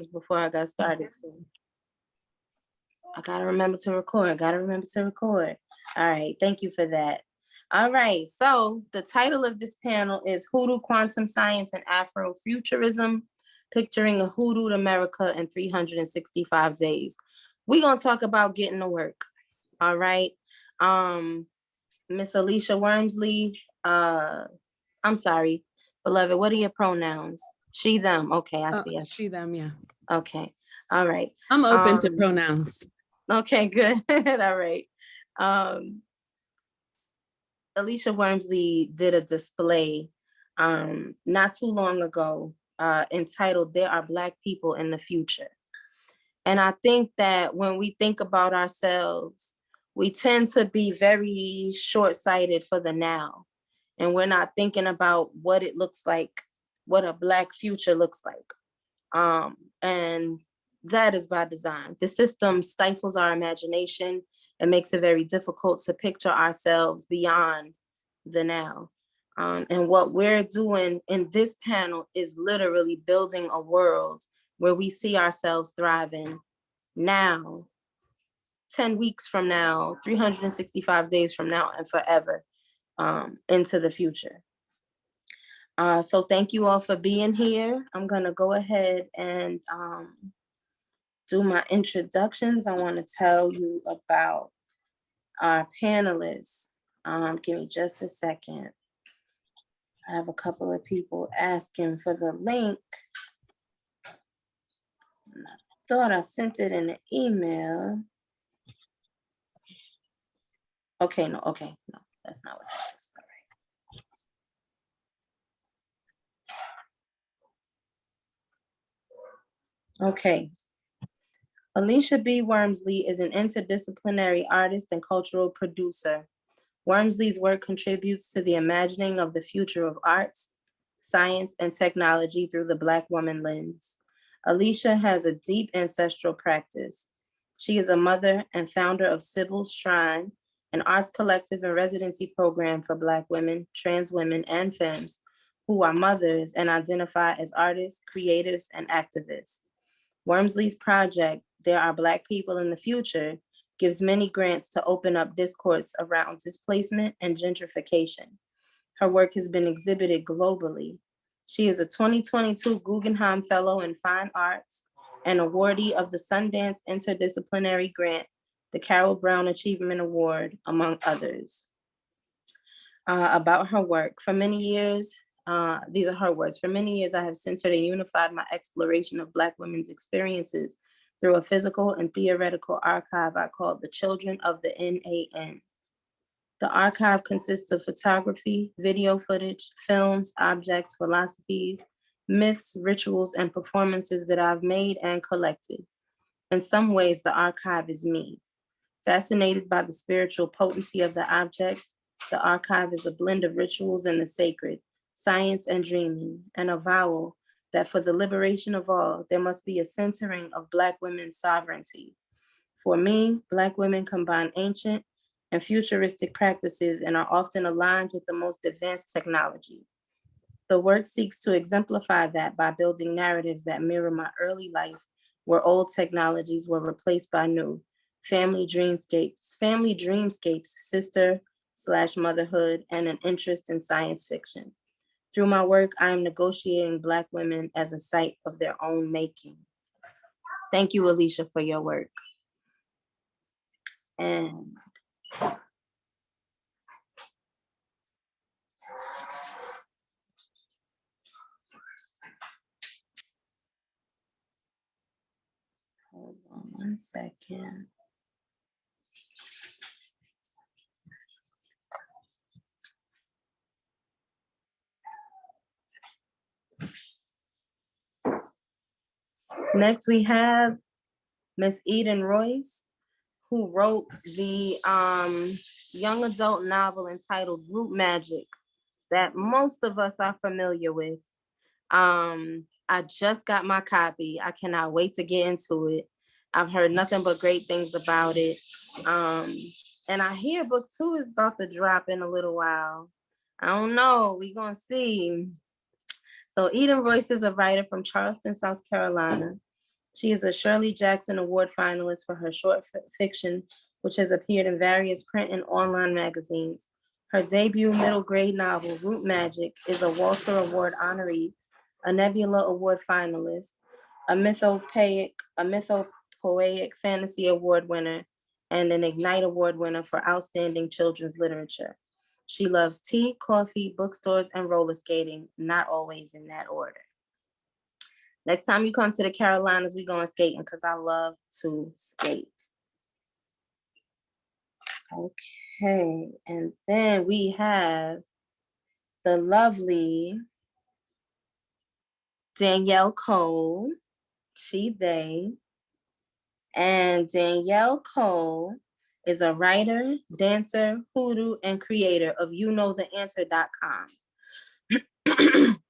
before I got started. So I gotta remember to record. All right, thank you for that. All right, so the title of this panel is Hoodoo, Quantum Science, and Afrofuturism, Picturing a Hoodooed America in 365 Days. We're gonna talk about getting to work. All right. Miss Alicia Wormsley, I'm sorry, beloved, what are your pronouns? She, them. Okay, I see. She, them, yeah. Okay. All right. I'm open to pronouns. Okay, good. All right. Alicia Wormsley did a display not too long ago entitled There Are Black People in the Future. And I think that when we think about ourselves, we tend to be very short-sighted for the now. And we're not thinking about what it looks like, what a Black future looks like. And that is by design. The system stifles our imagination and makes it very difficult to picture ourselves beyond the now. And what we're doing in this panel is literally building a world where we see ourselves thriving now, 10 weeks from now, 365 days from now, and forever into the future. So thank you all for being here. I'm gonna go ahead and do my introductions. I wanna tell you about our panelists. Give me just a second. I have a couple of people asking for the link. And I thought I sent it in an email. Okay, no, that's not what that is. All right. Okay. Alicia B. Wormsley is an interdisciplinary artist and cultural producer. Wormsley's work contributes to the imagining of the future of arts, science, and technology through the Black woman lens. Alicia has a deep ancestral practice. She is a mother and founder of Sybil's Shrine, an arts collective and residency program for Black women, trans women, and femmes who are mothers and identify as artists, creatives, and activists. Wormsley's project, There Are Black People in the Future, gives many grants to open up discourse around displacement and gentrification. Her work has been exhibited globally. She is a 2022 Guggenheim Fellow in Fine Arts and awardee of the Sundance Interdisciplinary Grant, the Carol Brown Achievement Award, among others. About her work, for many years, these are her words, for many years I have centered and unified my exploration of Black women's experiences through a physical and theoretical archive I called the Children of the NAN. The archive consists of photography, video footage, films, objects, philosophies, myths, rituals, and performances that I've made and collected. In some ways, the archive is me. Fascinated by the spiritual potency of the object, the archive is a blend of rituals and the sacred, science and dreaming, an avowal that for the liberation of all, there must be a centering of Black women's sovereignty. For me, Black women combine ancient and futuristic practices and are often aligned with the most advanced technology. The work seeks to exemplify that by building narratives that mirror my early life, where old technologies were replaced by new, family dreamscapes, sister/motherhood, and an interest in science fiction. Through my work, I am negotiating Black women as a site of their own making. Thank you, Alicia, for your work. And hold on one second. Next, we have Miss Eden Royce, who wrote the young adult novel entitled Root Magic that most of us are familiar with. I just got my copy. I cannot wait to get into it. I've heard nothing but great things about it. And I hear book 2 is about to drop in a little while. I don't know, we gonna see. So Eden Royce is a writer from Charleston, South Carolina. She is a Shirley Jackson Award finalist for her short fiction, which has appeared in various print and online magazines. Her debut middle grade novel, Root Magic, is a Walter Award honoree, a Nebula Award finalist, a mythopoeic fantasy award winner, and an Ignite Award winner for outstanding children's literature. She loves tea, coffee, bookstores, and roller skating, not always in that order. Next time you come to the Carolinas, we going skating because I love to skate. Okay, and then we have the lovely Danielle Cole, they. And Danielle Cole is a writer, dancer, hoodoo, and creator of YouKnowTheAnswer.com.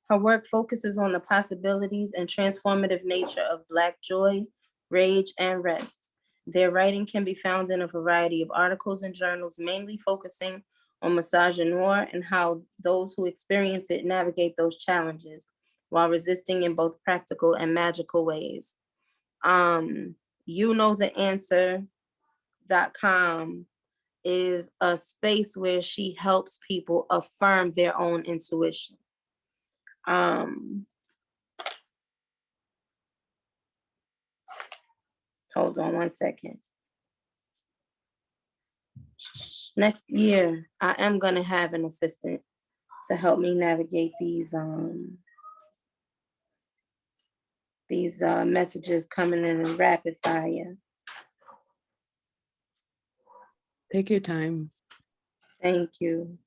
Her work focuses on the possibilities and transformative nature of Black joy, rage, and rest. Their writing can be found in a variety of articles and journals, mainly focusing on misogynoir and how those who experience it navigate those challenges while resisting in both practical and magical ways. YouKnowTheAnswer.com is a space where she helps people affirm their own intuition. Hold on one second. Next year, I am gonna have an assistant to help me navigate these messages coming in rapid fire. Take your time. Thank you.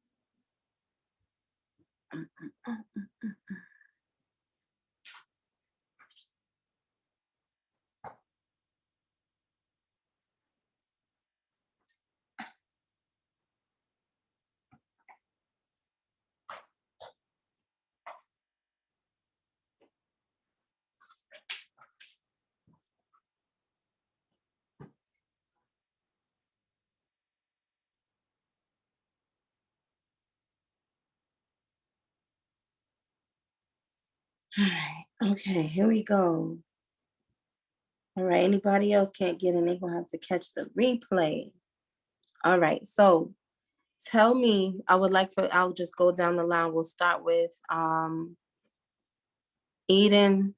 All right, okay, here we go. All right, anybody else can't get in, they're gonna have to catch the replay. All right, so tell me, I'll just go down the line. We'll start with Eden,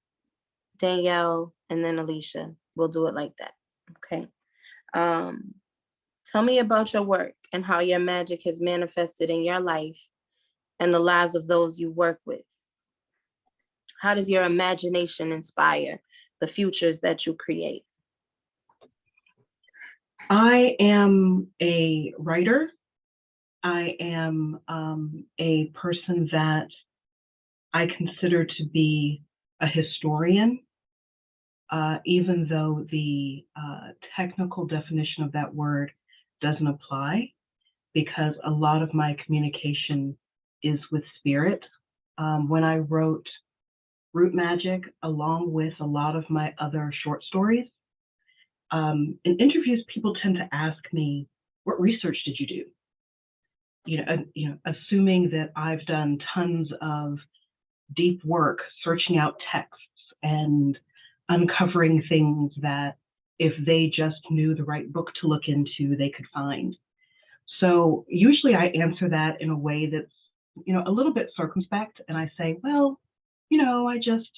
Danielle, and then Alicia. We'll do it like that, okay? Tell me about your work and how your magic has manifested in your life and the lives of those you work with. How does your imagination inspire the futures that you create? I am a writer. I am a person that I consider to be a historian, even though the technical definition of that word doesn't apply, because a lot of my communication is with spirit. When I wrote Root Magic, along with a lot of my other short stories, in interviews, people tend to ask me, what research did you do? Assuming that I've done tons of deep work, searching out texts and uncovering things that if they just knew the right book to look into, they could find. So usually I answer that in a way that's, a little bit circumspect. And I say, well, I just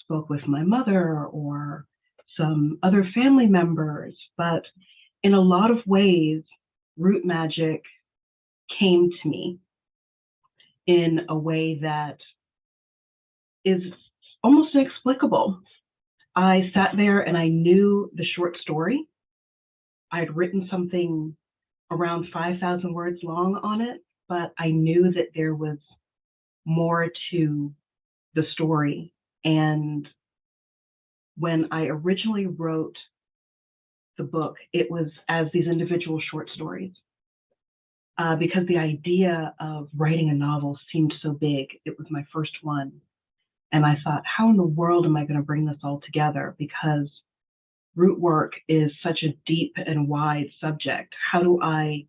spoke with my mother or some other family members. But in a lot of ways, Root Magic came to me in a way that is almost inexplicable. I sat there and I knew the short story. I had written something around 5,000 words long on it, but I knew that there was more to the story. And when I originally wrote the book, it was as these individual short stories. Because the idea of writing a novel seemed so big. It was my first one. And I thought, how in the world am I going to bring this all together? Because root work is such a deep and wide subject. How do I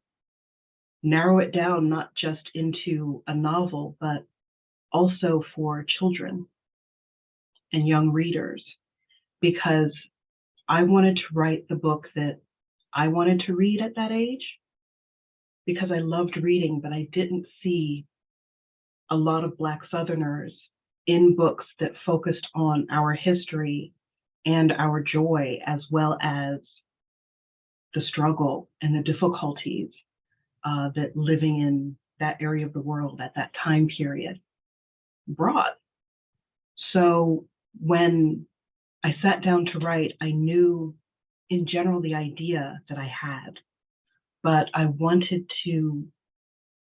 narrow it down, not just into a novel, but also for children and young readers? because I wanted to write the book that I wanted to read at that age, because I loved reading, but I didn't see a lot of Black Southerners in books that focused on our history and our joy, as well as the struggle and the difficulties that living in that area of the world at that time period brought. So when I sat down to write, I knew in general the idea that I had, but I wanted to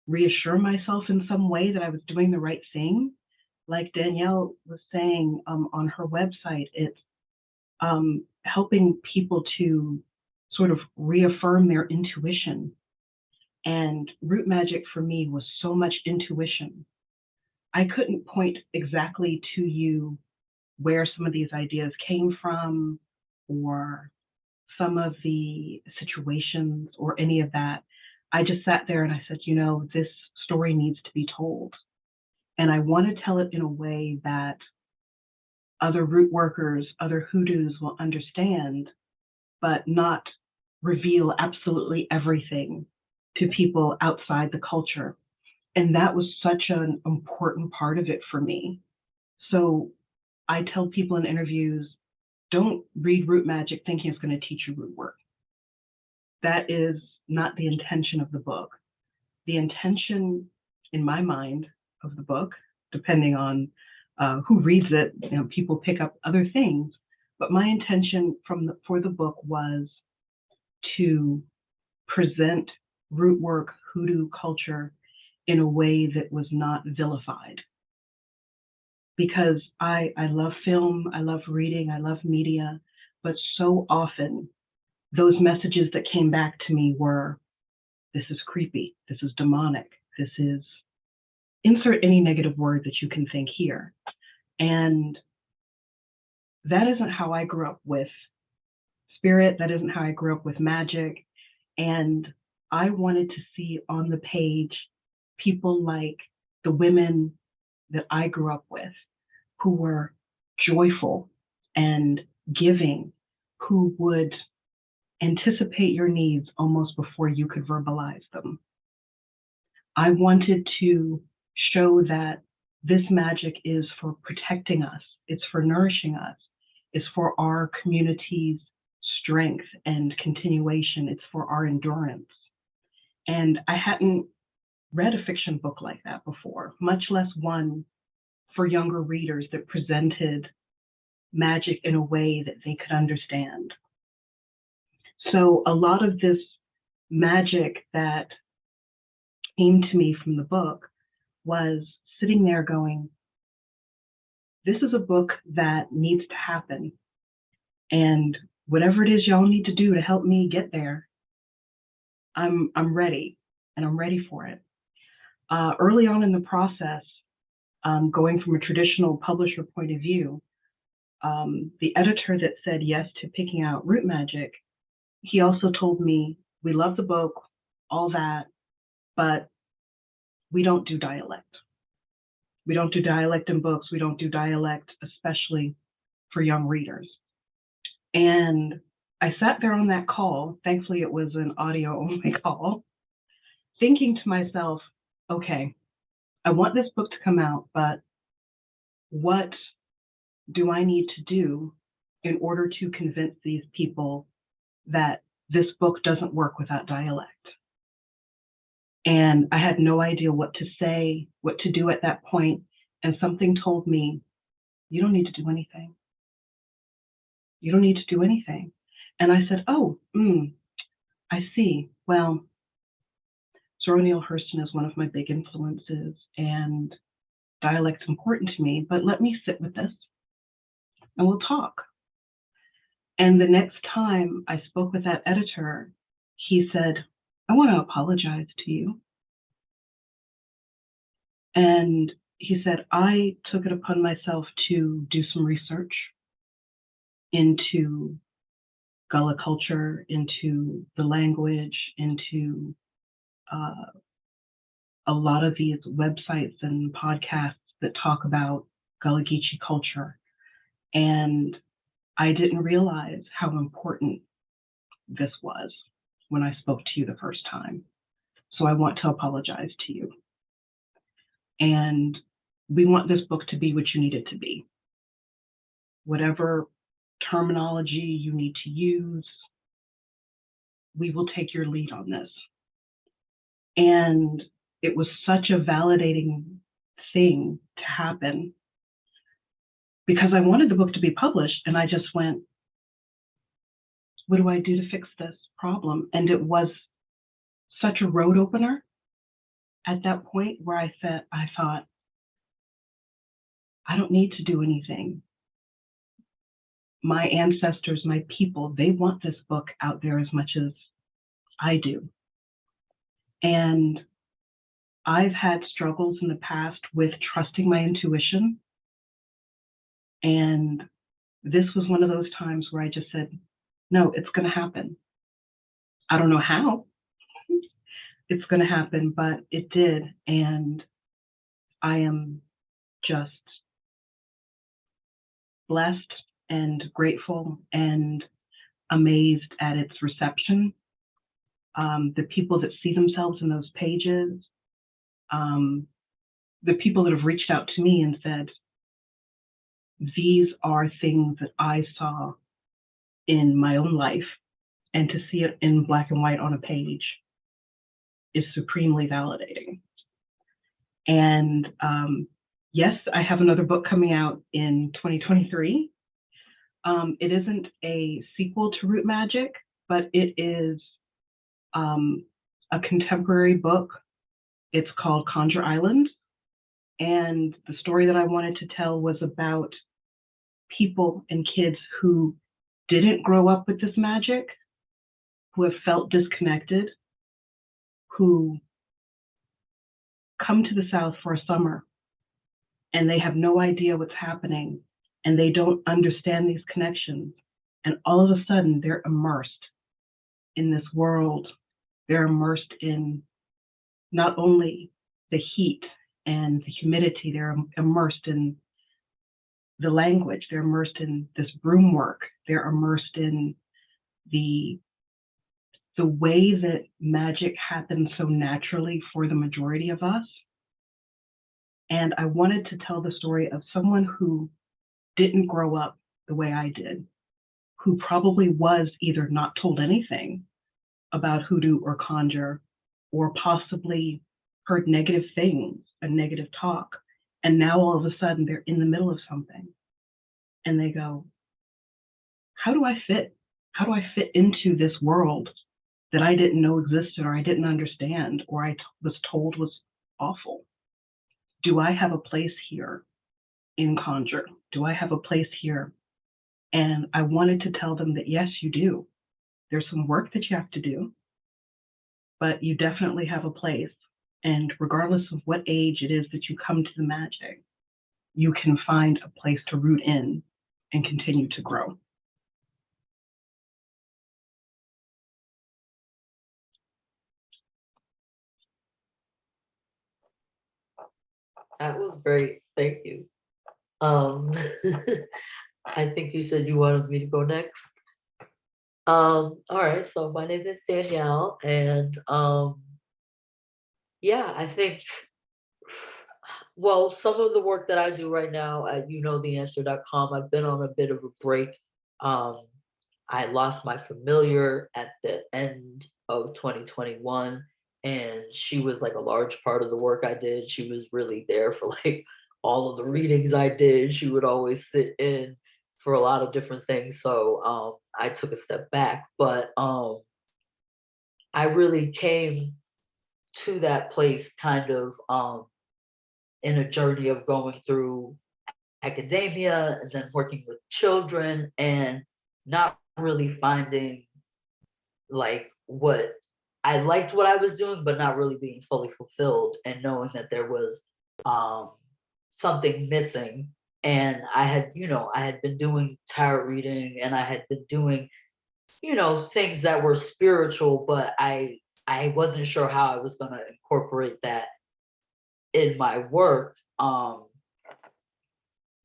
reassure myself in some way that I was doing the right thing. Like Danielle was saying on her website, it's helping people to sort of reaffirm their intuition. And root magic for me was so much intuition. I couldn't point exactly to you where some of these ideas came from or some of the situations or any of that. I just sat there and I said, you know, this story needs to be told. And I want to tell it in a way that other root workers, other hoodoos will understand, but not reveal absolutely everything to people outside the culture. And that was such an important part of it for me. So I tell people in interviews, don't read root magic thinking it's going to teach you root work. That is not the intention of the book. The intention, in my mind, of the book, depending on who reads it, you know, people pick up other things. But my intention for the book was to present root work, hoodoo culture in a way that was not vilified. Because I love film, I love reading, I love media, but so often those messages that came back to me were, this is creepy, this is demonic, this is, insert any negative word that you can think here. And that isn't how I grew up with spirit, that isn't how I grew up with magic. And I wanted to see on the page people like the women that I grew up with, who were joyful and giving, who would anticipate your needs almost before you could verbalize them. I wanted to show that this magic is for protecting us, it's for nourishing us, it's for our community's strength and continuation, it's for our endurance. And I hadn't read a fiction book like that before, much less one for younger readers that presented magic in a way that they could understand. So a lot of this magic that came to me from the book was sitting there going, this is a book that needs to happen. And whatever it is y'all need to do to help me get there, I'm ready, and I'm ready for it. Early on in the process, going from a traditional publisher point of view, the editor that said yes to picking out root magic, he also told me, we love the book, all that, but we don't do dialect. We don't do dialect in books. We don't do dialect, especially for young readers. And I sat there on that call, thankfully it was an audio only call, thinking to myself, okay, I want this book to come out, but what do I need to do in order to convince these people that this book doesn't work without dialect? And I had no idea what to say, what to do at that point. And something told me, you don't need to do anything. You don't need to do anything. And I said, oh, I see. Well, Zora Neale Hurston is one of my big influences, and dialect's important to me, but let me sit with this and we'll talk. And the next time I spoke with that editor, he said, I want to apologize to you. And he said, I took it upon myself to do some research into Gullah culture, into the language, into a lot of these websites and podcasts that talk about Gullah Geechee culture. And I didn't realize how important this was when I spoke to you the first time. So I want to apologize to you. And we want this book to be what you need it to be. Whatever terminology you need to use, we will take your lead on this. And it was such a validating thing to happen because I wanted the book to be published, and I just went, what do I do to fix this problem? And it was such a road opener at that point where I thought, I don't need to do anything. My ancestors, my people, they want this book out there as much as I do. And I've had struggles in the past with trusting my intuition. And this was one of those times where I just said, no, it's going to happen. I don't know how it's going to happen, but it did. And I am just blessed and grateful and amazed at its reception. The people that see themselves in those pages, the people that have reached out to me and said, these are things that I saw in my own life, and to see it in black and white on a page is supremely validating. And yes, I have another book coming out in 2023. It isn't a sequel to Root Magic, but it is a contemporary book. It's called Conjure Island. And the story that I wanted to tell was about people and kids who didn't grow up with this magic, who have felt disconnected, who come to the South for a summer and they have no idea what's happening and they don't understand these connections. And all of a sudden they're immersed in this world. They're immersed in not only the heat and the humidity, they're immersed in the language, they're immersed in this broom work, they're immersed in the way that magic happens so naturally for the majority of us. And I wanted to tell the story of someone who didn't grow up the way I did, who probably was either not told anything about hoodoo or conjure, or possibly heard negative things, a negative talk. And now all of a sudden they're in the middle of something and they go, how do I fit? How do I fit into this world that I didn't know existed, or I didn't understand, or I was told was awful? Do I have a place here in conjure? Do I have a place here? And I wanted to tell them that yes, you do. There's some work that you have to do, but you definitely have a place. And regardless of what age it is that you come to the magic, you can find a place to root in and continue to grow. That was great. Thank you. I think you said you wanted me to go next. All right, so my name is Danielle, and yeah, I think, well, some of the work that I do right now at youknowtheanswer.com, I've been on a bit of a break. I lost my familiar at the end of 2021, and she was like a large part of the work I did. She was really there for like all of the readings I did. She would always sit in for a lot of different things. So I took a step back, but I really came to that place kind of in a journey of going through academia and then working with children and not really finding like what I liked what I was doing, but not really being fully fulfilled, and knowing that there was something missing. And I had been doing tarot reading, and I had been doing, things that were spiritual, but I wasn't sure how I was going to incorporate that in my work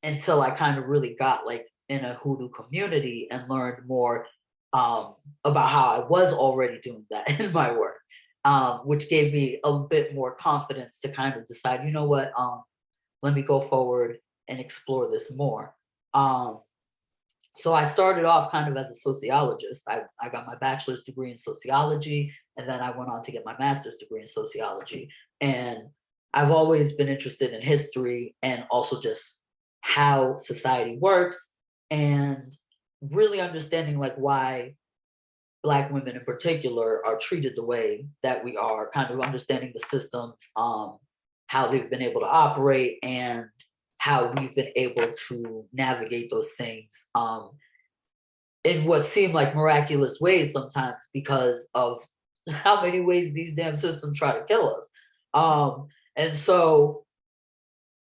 until I kind of really got like in a Hoodoo community and learned more about how I was already doing that in my work, which gave me a bit more confidence to kind of decide, you know what, let me go forward and explore this more. So I started off kind of as a sociologist. I got my bachelor's degree in sociology, and then I went on to get my master's degree in sociology. And I've always been interested in history and also just how society works, and really understanding like why Black women in particular are treated the way that we are, kind of understanding the systems, how they've been able to operate, and how we've been able to navigate those things in what seem like miraculous ways sometimes because of how many ways these damn systems try to kill us. And so,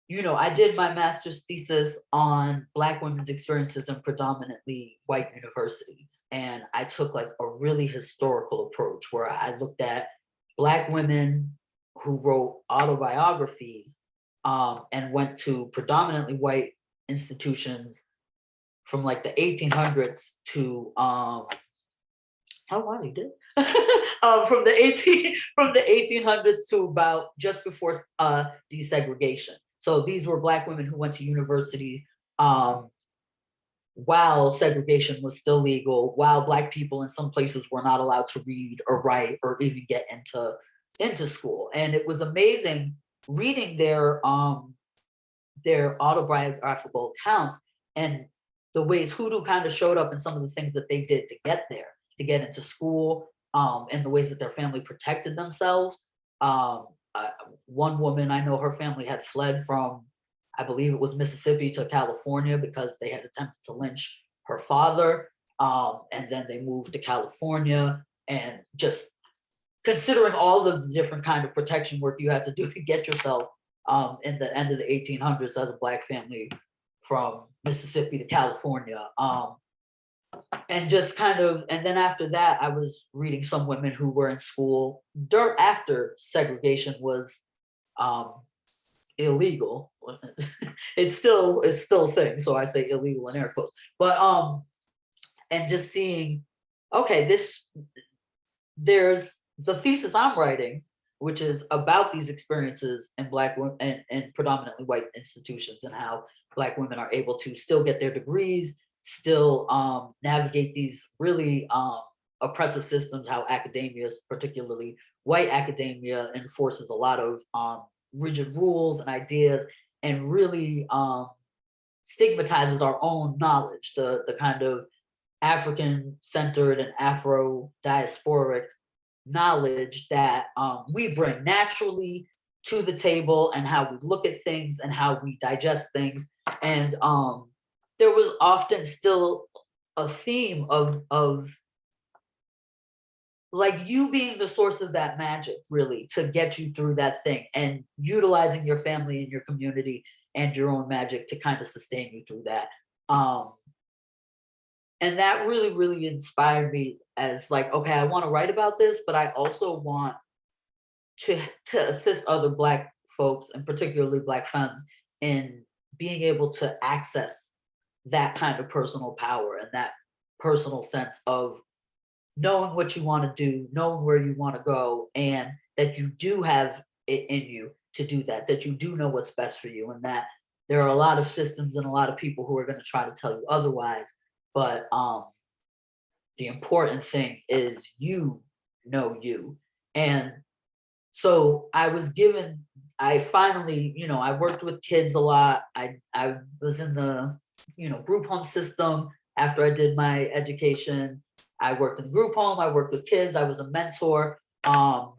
you know, I did my master's thesis on Black women's experiences in predominantly white universities. And I took like a really historical approach where I looked at Black women who wrote autobiographies and went to predominantly white institutions from like the 1800s to how long you did from the 1800s to about just before desegregation. So these were Black women who went to university while segregation was still legal, while Black people in some places were not allowed to read or write or even get into school. And it was amazing reading their autobiographical accounts and the ways Hoodoo kind of showed up in some of the things that they did to get there, to get into school, and the ways that their family protected themselves. One woman, I know her family had fled from, I believe it was Mississippi to California because they had attempted to lynch her father. And then they moved to California, and just considering all of the different kind of protection work you had to do to get yourself in the end of the 1800s as a Black family from Mississippi to California. And just kind of, and then after that, I was reading some women who were in school after segregation was illegal. It's still a thing, so I say illegal in air quotes. But and just seeing, okay, there's the thesis I'm writing, which is about these experiences in Black women and predominantly white institutions, and how Black women are able to still get their degrees, still navigate these really oppressive systems, how academia, particularly white academia, enforces a lot of rigid rules and ideas, and really stigmatizes our own knowledge, the kind of African-centered and Afro-diasporic knowledge that we bring naturally to the table, and how we look at things and how we digest things. And there was often still a theme of like you being the source of that magic, really, to get you through that thing, and utilizing your family and your community and your own magic to kind of sustain you through that. And that really, really inspired me as like, okay, I want to write about this, but I also want to assist other Black folks, and particularly Black femmes, in being able to access that kind of personal power and that personal sense of knowing what you want to do, knowing where you want to go, and that you do have it in you to do that, that you do know what's best for you, and that there are a lot of systems and a lot of people who are going to try to tell you otherwise. But the important thing is you know you. And so I finally, you know, I worked with kids a lot. I was in the, you know, group home system after I did my education. I worked in the group home, I worked with kids, I was a mentor. And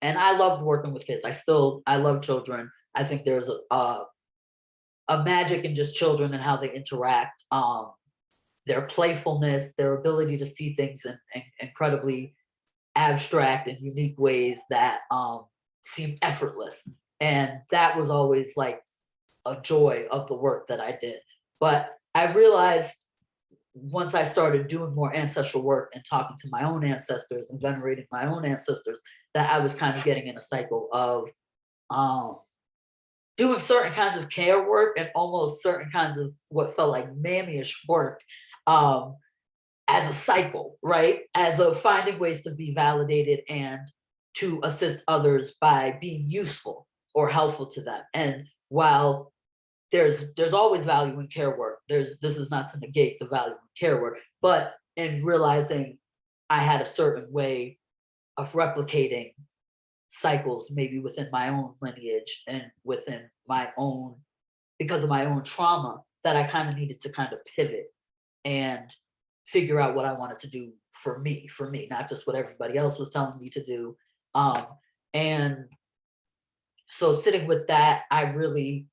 I loved working with kids. I love children. I think there's a magic in just children and how they interact. Their playfulness, their ability to see things in incredibly abstract and unique ways that seem effortless. And that was always like a joy of the work that I did. But I realized once I started doing more ancestral work and talking to my own ancestors and venerating my own ancestors, that I was kind of getting in a cycle of doing certain kinds of care work and almost certain kinds of what felt like mammyish work as a cycle, right? As of finding ways to be validated and to assist others by being useful or helpful to them. And while there's always value in care work, this is not to negate the value in care work, but in realizing I had a certain way of replicating cycles, maybe within my own lineage and within my own, because of my own trauma, that I kind of needed to kind of pivot and figure out what I wanted to do for me, not just what everybody else was telling me to do. And so sitting with that, I really,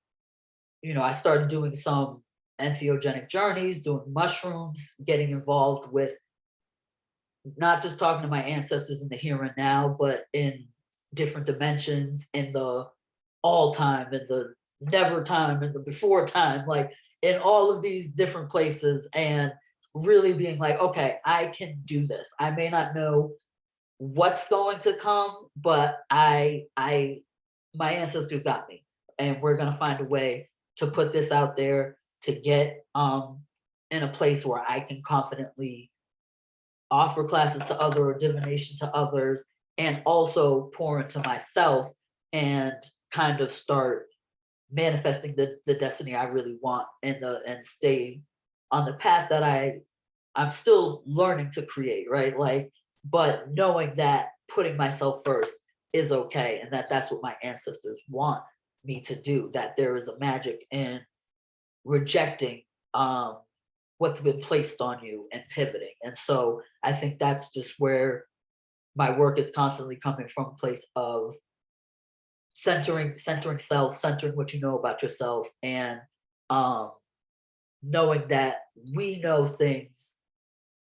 I started doing some entheogenic journeys, doing mushrooms, getting involved with not just talking to my ancestors in the here and now, but in different dimensions, in the all time, in the never time, in the before time, like in all of these different places, and really being like, okay, I can do this. I may not know what's going to come, but my ancestors got me, and we're gonna find a way to put this out there, to get in a place where I can confidently offer classes to others or divination to others, and also pour into myself and kind of start manifesting the destiny I really want, and stay on the path that I'm still learning to create, right? Like, but knowing that putting myself first is okay, and that's what my ancestors want me to do, that there is a magic in rejecting what's been placed on you and pivoting. And so I think that's just where my work is constantly coming from, a place of centering self, centering what you know about yourself, and knowing that we know things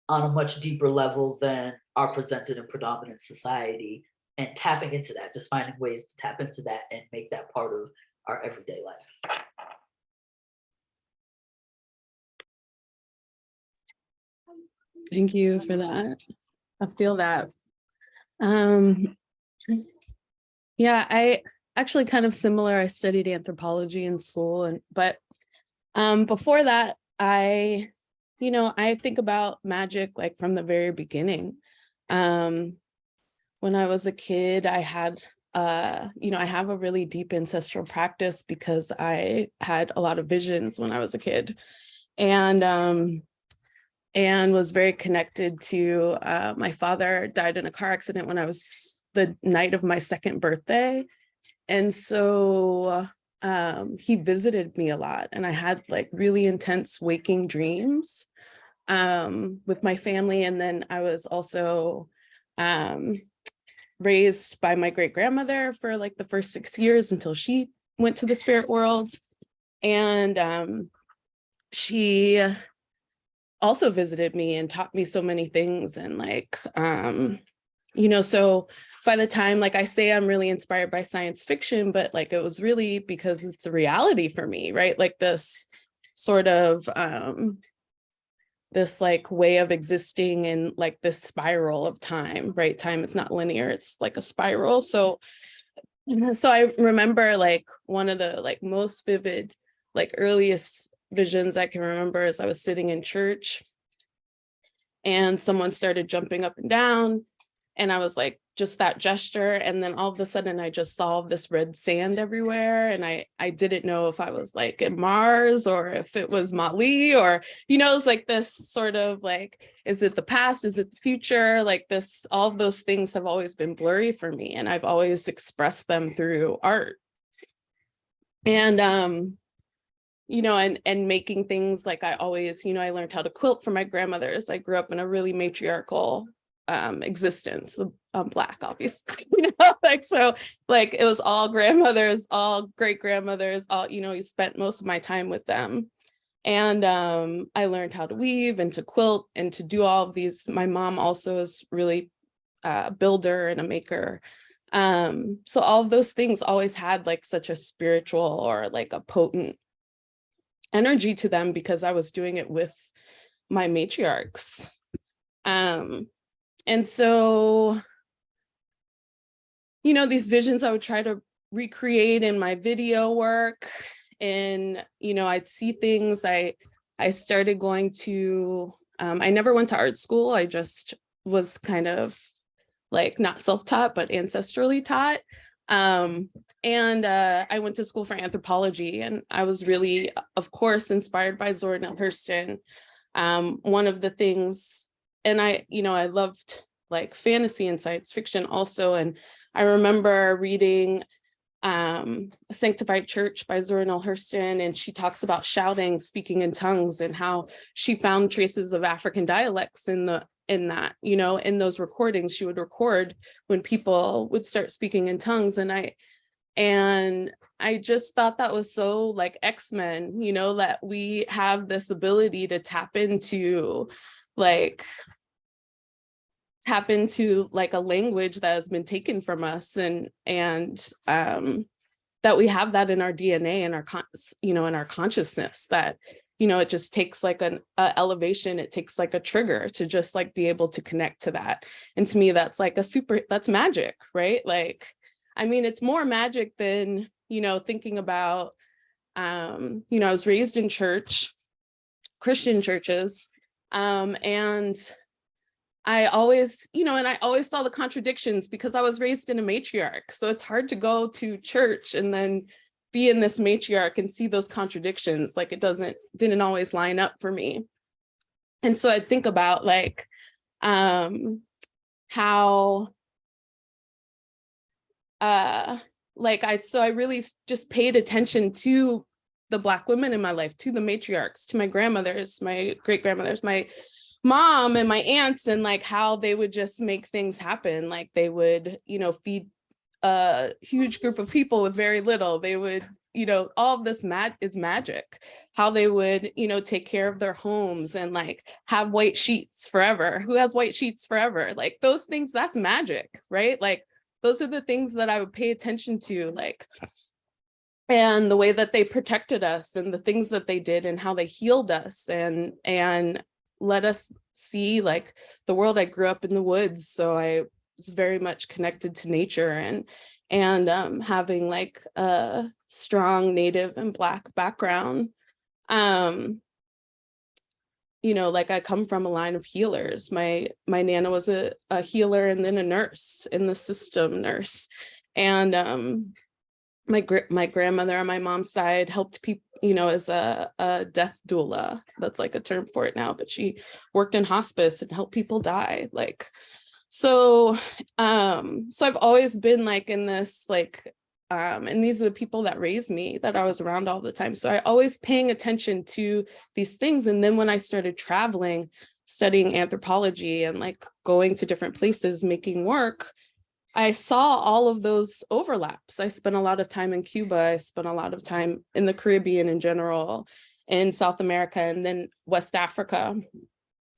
on a much deeper level than are presented in predominant society, and tapping into that, just finding ways to tap into that and make that part of our everyday life. Thank you for that. I feel that. Yeah, I actually kind of similar. I studied anthropology in school, but before that, I think about magic like from the very beginning. When I was a kid, I had I have a really deep ancestral practice because I had a lot of visions when I was a kid, and was very connected to my father died in a car accident when I was the night of my second birthday. And so he visited me a lot, and I had like really intense waking dreams with my family. And then I was also raised by my great grandmother for like the first 6 years until she went to the spirit world. And she also visited me and taught me so many things. And like, so by the time, like I say, I'm really inspired by science fiction, but like, it was really because it's a reality for me, right? Like this sort of, this like way of existing in like this spiral of time, right? Time is not linear, it's like a spiral. So I remember like one of the like most vivid, like earliest visions I can remember is I was sitting in church and someone started jumping up and down, and I was like, just that gesture. And then all of a sudden I just saw this red sand everywhere. And I didn't know if I was like in Mars or if it was Mali, or, it's like this sort of like, is it the past? Is it the future? Like this, all of those things have always been blurry for me. And I've always expressed them through art. And, and making things like I always, I learned how to quilt from my grandmothers. I grew up in a really matriarchal existence. I'm Black, obviously, like, so like it was all grandmothers, all great grandmothers, all, you spent most of my time with them. And I learned how to weave and to quilt and to do all of these. My mom also is really a builder and a maker. So all of those things always had like such a spiritual or like a potent energy to them because I was doing it with my matriarchs. And so, these visions, I would try to recreate in my video work. And, you know, I'd see things. I started going to, I never went to art school. I just was kind of like not self-taught, but ancestrally taught. And I went to school for anthropology, and I was really, of course, inspired by Zora Neale Hurston. One of the things, and I loved like fantasy and science fiction also. And I remember reading Sanctified Church by Zora Neale Hurston, and she talks about shouting, speaking in tongues, and how she found traces of African dialects in that, you know, in those recordings. She would record when people would start speaking in tongues. And I just thought that was so like X-Men, you know, that we have this ability to tap into like a language that has been taken from us, and that we have that in our DNA and in our consciousness, that, you know, it just takes like an elevation. It takes like a trigger to just like be able to connect to that. And to me, that's like that's magic, right? Like, I mean, it's more magic than, you know, thinking about, you know, I was raised in church, Christian churches, and I always, you know, and I always saw the contradictions because I was raised in a matriarch. So it's hard to go to church and then be in this matriarch and see those contradictions. Like, it didn't always line up for me. And so I think about like how I really just paid attention to the Black women in my life, to the matriarchs, to my grandmothers, my great grandmothers, my mom and my aunts, and like how they would just make things happen. Like they would, you know, feed a huge group of people with very little. They would, you know, all of this is magic. How they would, you know, take care of their homes and like have white sheets forever. Who has white sheets forever? Like those things, that's magic, right? Like those are the things that I would pay attention to, like, and the way that they protected us and the things that they did and how they healed us and let us see like the world. I grew up in the woods, so I was very much connected to nature, and having like a strong Native and Black background. You know, like I come from a line of healers. My Nana was a healer and then a nurse, in the system nurse. And my grandmother on my mom's side helped people, you know, as a death doula. That's like a term for it now, but she worked in hospice and helped people die. Like, so I've always been like in this, like, and these are the people that raised me, that I was around all the time. So I always paying attention to these things. And then when I started traveling, studying anthropology and like going to different places, making work, I saw all of those overlaps. I spent a lot of time in Cuba. I spent a lot of time in the Caribbean in general, in South America, and then West Africa.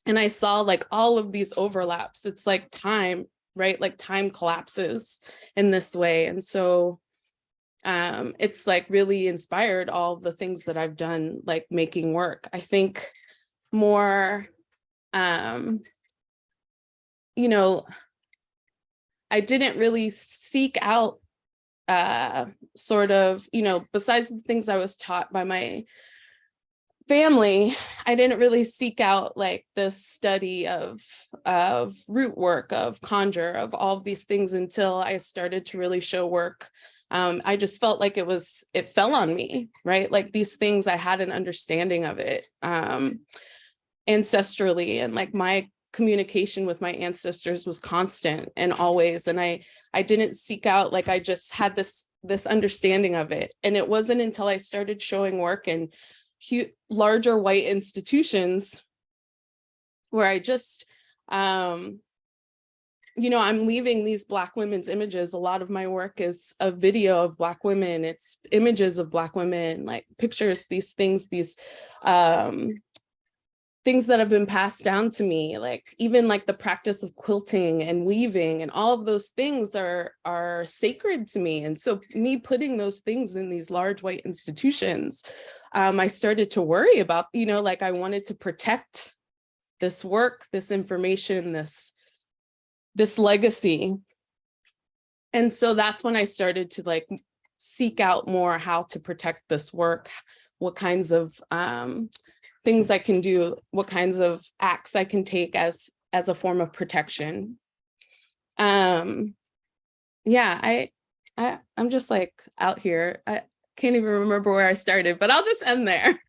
And I saw like all of these overlaps. It's like time, right? Like time collapses in this way. And so it's like really inspired all of the things that I've done, like making work. I think more, you know, I didn't really seek out sort of, you know, besides the things I was taught by my family, I didn't really seek out like the study of root work, of conjure, of all of these things until I started to really show work. I just felt like it fell on me, right? Like these things, I had an understanding of it ancestrally, and like my communication with my ancestors was constant and always. And I didn't seek out, like I just had this understanding of it. And it wasn't until I started showing work in larger white institutions where I just, you know, I'm leaving these Black women's images. A lot of my work is a video of Black women. It's images of Black women, like pictures, these things, these things that have been passed down to me, like even like the practice of quilting and weaving, and all of those things are sacred to me. And so me putting those things in these large white institutions, I started to worry about, you know, like I wanted to protect this work, this information, this legacy. And so that's when I started to like seek out more how to protect this work, what kinds of things I can do, what kinds of acts I can take as a form of protection. Yeah, I'm just like out here. I can't even remember where I started, but I'll just end there.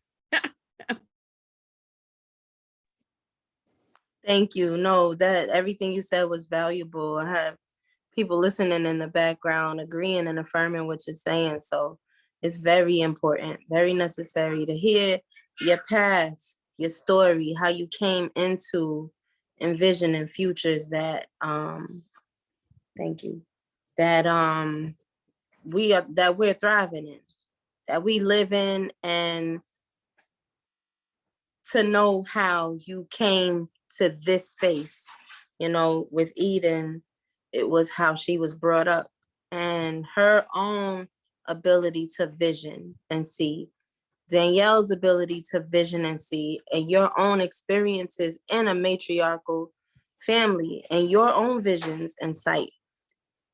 Thank you. No, that everything you said was valuable. I have people listening in the background agreeing and affirming what you're saying. So it's very important, very necessary to hear your path, your story, how you came into envisioning futures that thank you, that we're thriving in, that we live in, and to know how you came to this space. You know, with Eden, it was how she was brought up and her own ability to vision and see, Danielle's ability to vision and see, and your own experiences in a matriarchal family and your own visions and sight.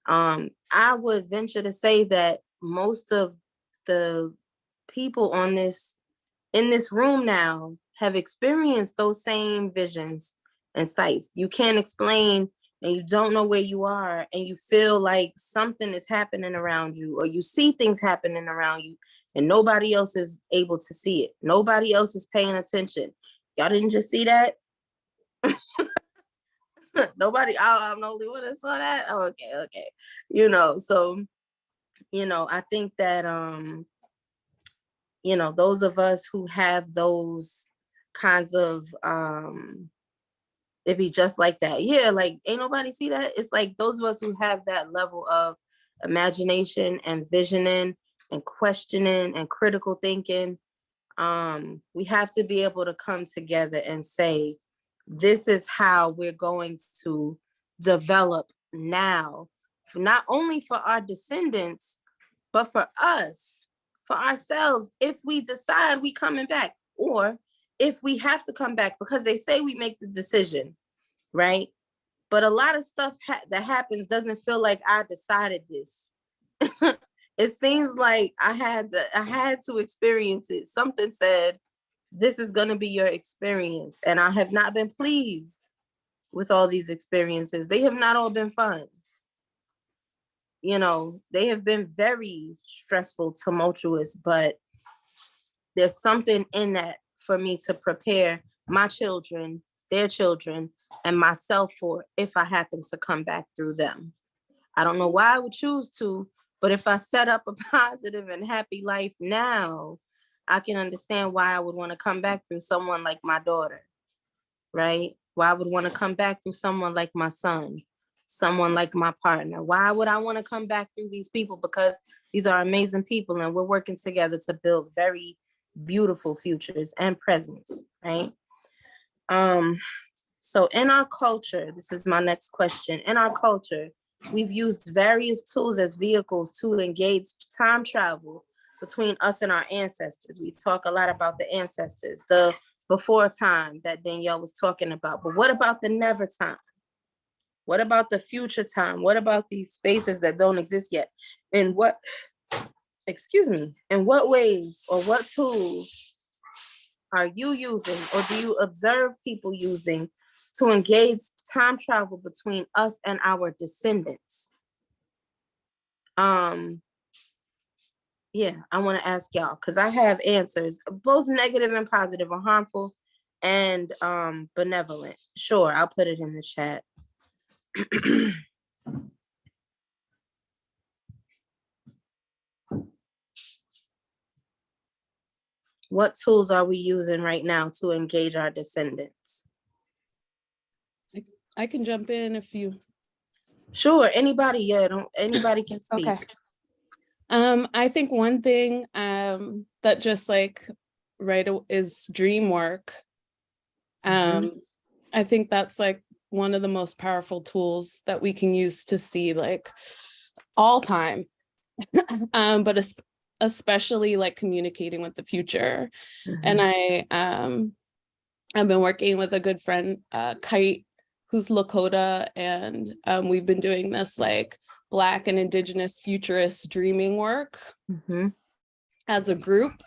I would venture to say that most of the people on this in this room now have experienced those same visions and sights. You can't explain and you don't know where you are and you feel like something is happening around you, or you see things happening around you and nobody else is able to see it. Nobody else is paying attention. Y'all didn't just see that? Nobody, I'm the only one that saw that. Oh, okay. So, I think that those of us who have those kinds of it be just like that. Yeah, like ain't nobody see that. It's like those of us who have that level of imagination and visioning and questioning and critical thinking, we have to be able to come together and say, this is how we're going to develop now, not only for our descendants, but for us, for ourselves, if we decide we coming back, or if we have to come back, because they say we make the decision, right? But a lot of stuff that happens doesn't feel like I decided this. It seems like I had to experience it. Something said, this is going to be your experience. And I have not been pleased with all these experiences. They have not all been fun. They have been very stressful, tumultuous, but there's something in that for me to prepare my children, their children, and myself for if I happen to come back through them. I don't know why I would choose to, but if I set up a positive and happy life now, I can understand why I would want to come back through someone like my daughter, right? Why I would want to come back through someone like my son, someone like my partner. Why would I want to come back through these people? Because these are amazing people and we're working together to build very beautiful futures and presents, right? So in our culture, this is my next question. In our culture, we've used various tools as vehicles to engage time travel between us and our ancestors. We talk a lot about the ancestors, the before time that Danielle was talking about. But what about the never time? What about the future time? What about these spaces that don't exist yet? In what ways or what tools are you using, or do you observe people using to engage time travel between us and our descendants? Yeah, I want to ask y'all because I have answers, both negative and positive, or harmful and benevolent. Sure, I'll put it in the chat. What tools are we using right now to engage our descendants? I can jump in if you. Sure, anybody can speak. Okay. I think one thing that just like is dream work. I think that's like one of the most powerful tools that we can use to see like all time, but especially like communicating with the future. And I've been working with a good friend, Kite, who's Lakota, and we've been doing this like Black and Indigenous futurist dreaming work as a group.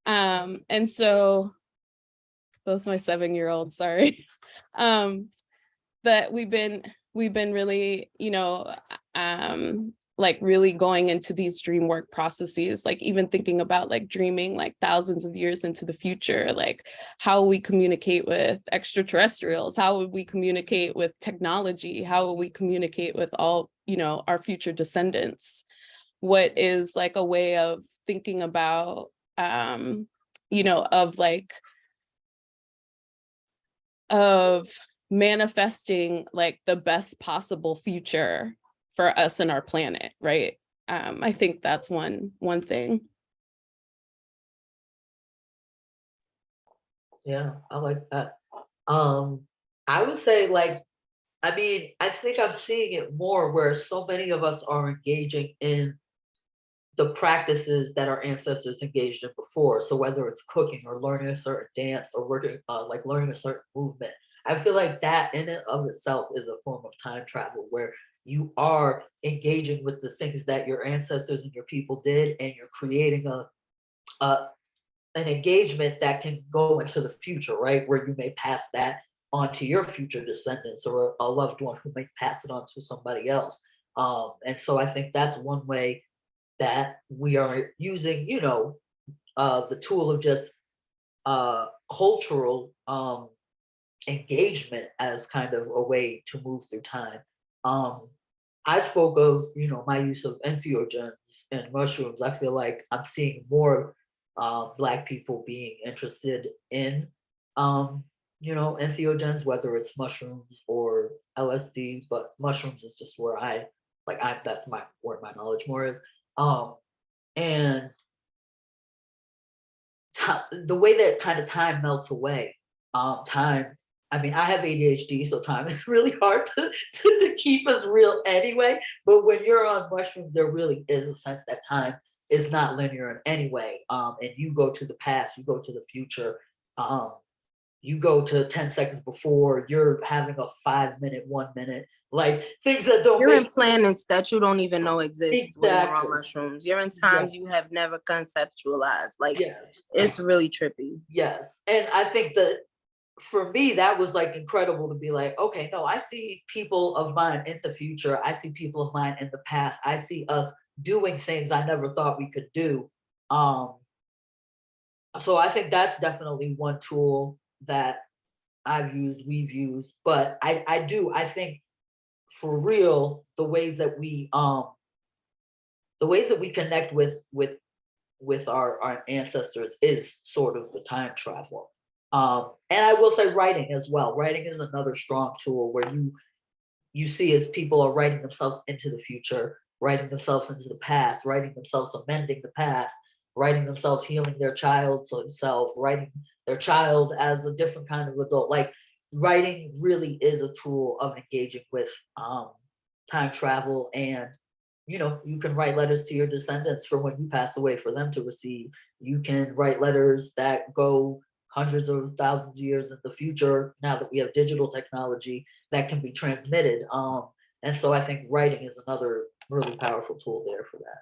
And so that's my 7-year-old, sorry. That we've been really, you know, like really going into these dream work processes, like even thinking about like dreaming like thousands of years into the future, like how we communicate with extraterrestrials, how would we communicate with technology, how will we communicate with all, you know, our future descendants? What is like a way of thinking about, you know, of manifesting like the best possible future for us and our planet, right? I think that's one thing. Yeah, I like that. I would say like, I mean, I think I'm seeing it more where so many of us are engaging in the practices that our ancestors engaged in before. So whether it's cooking or learning a certain dance or working, like learning a certain movement, I feel like that in and of itself is a form of time travel where you are engaging with the things that your ancestors and your people did, and you're creating an engagement that can go into the future, right? Where you may pass that on to your future descendants or a loved one who may pass it on to somebody else. And so I think that's one way that we are using, you know, the tool of just cultural engagement as kind of a way to move through time. Um, I spoke of, you know, my use of entheogens and mushrooms. I feel like I'm seeing more Black people being interested in, you know, entheogens, whether it's mushrooms or LSD, but mushrooms is just where that's my where my knowledge more is. And the way that kind of time melts away, time. I mean, I have ADHD, so time is really hard to keep us real anyway. But when you're on mushrooms, there really is a sense that time is not linear in any way. And you go to the past, you go to the future, you go to 10 seconds before, you're having a 5 minute, 1 minute, like things that don't You're in make planets that you don't even know exist when you're on exactly. mushrooms. You're in times you have never conceptualized. Like, Yes. it's really trippy. Yes. And I think that for me, that was like incredible to be like, okay, no, I see people of mine in the future. I see people of mine in the past. I see us doing things I never thought we could do. So I think that's definitely one tool that we've used. But I think for real, the ways that we connect with our ancestors is sort of the time travel. And I will say writing as well. Writing is another strong tool where you see as people are writing themselves into the future, writing themselves into the past, writing themselves amending the past, writing themselves healing their child's self, writing their child as a different kind of adult. Like writing really is a tool of engaging with time travel. And you know, you can write letters to your descendants for when you pass away for them to receive. You can write letters that go hundreds of thousands of years in the future now that we have digital technology that can be transmitted. And so I think writing is another really powerful tool there for that.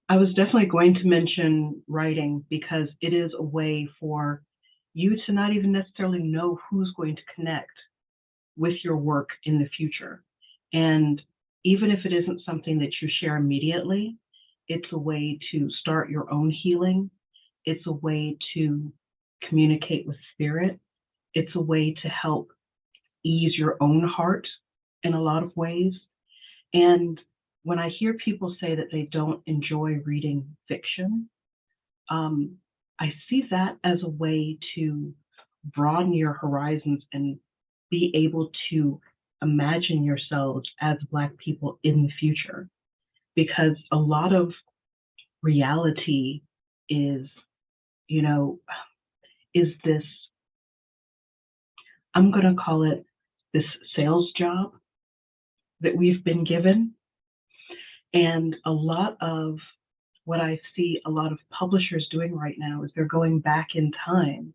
I was definitely going to mention writing because it is a way for you to not even necessarily know who's going to connect with your work in the future. And even if it isn't something that you share immediately, it's a way to start your own healing. It's a way to communicate with spirit. It's a way to help ease your own heart in a lot of ways. And when I hear people say that they don't enjoy reading fiction, I see that as a way to broaden your horizons and be able to imagine yourselves as Black people in the future. Because a lot of reality is, you know, is this, I'm going to call it this sales job that we've been given. And a lot of what I see a lot of publishers doing right now is they're going back in time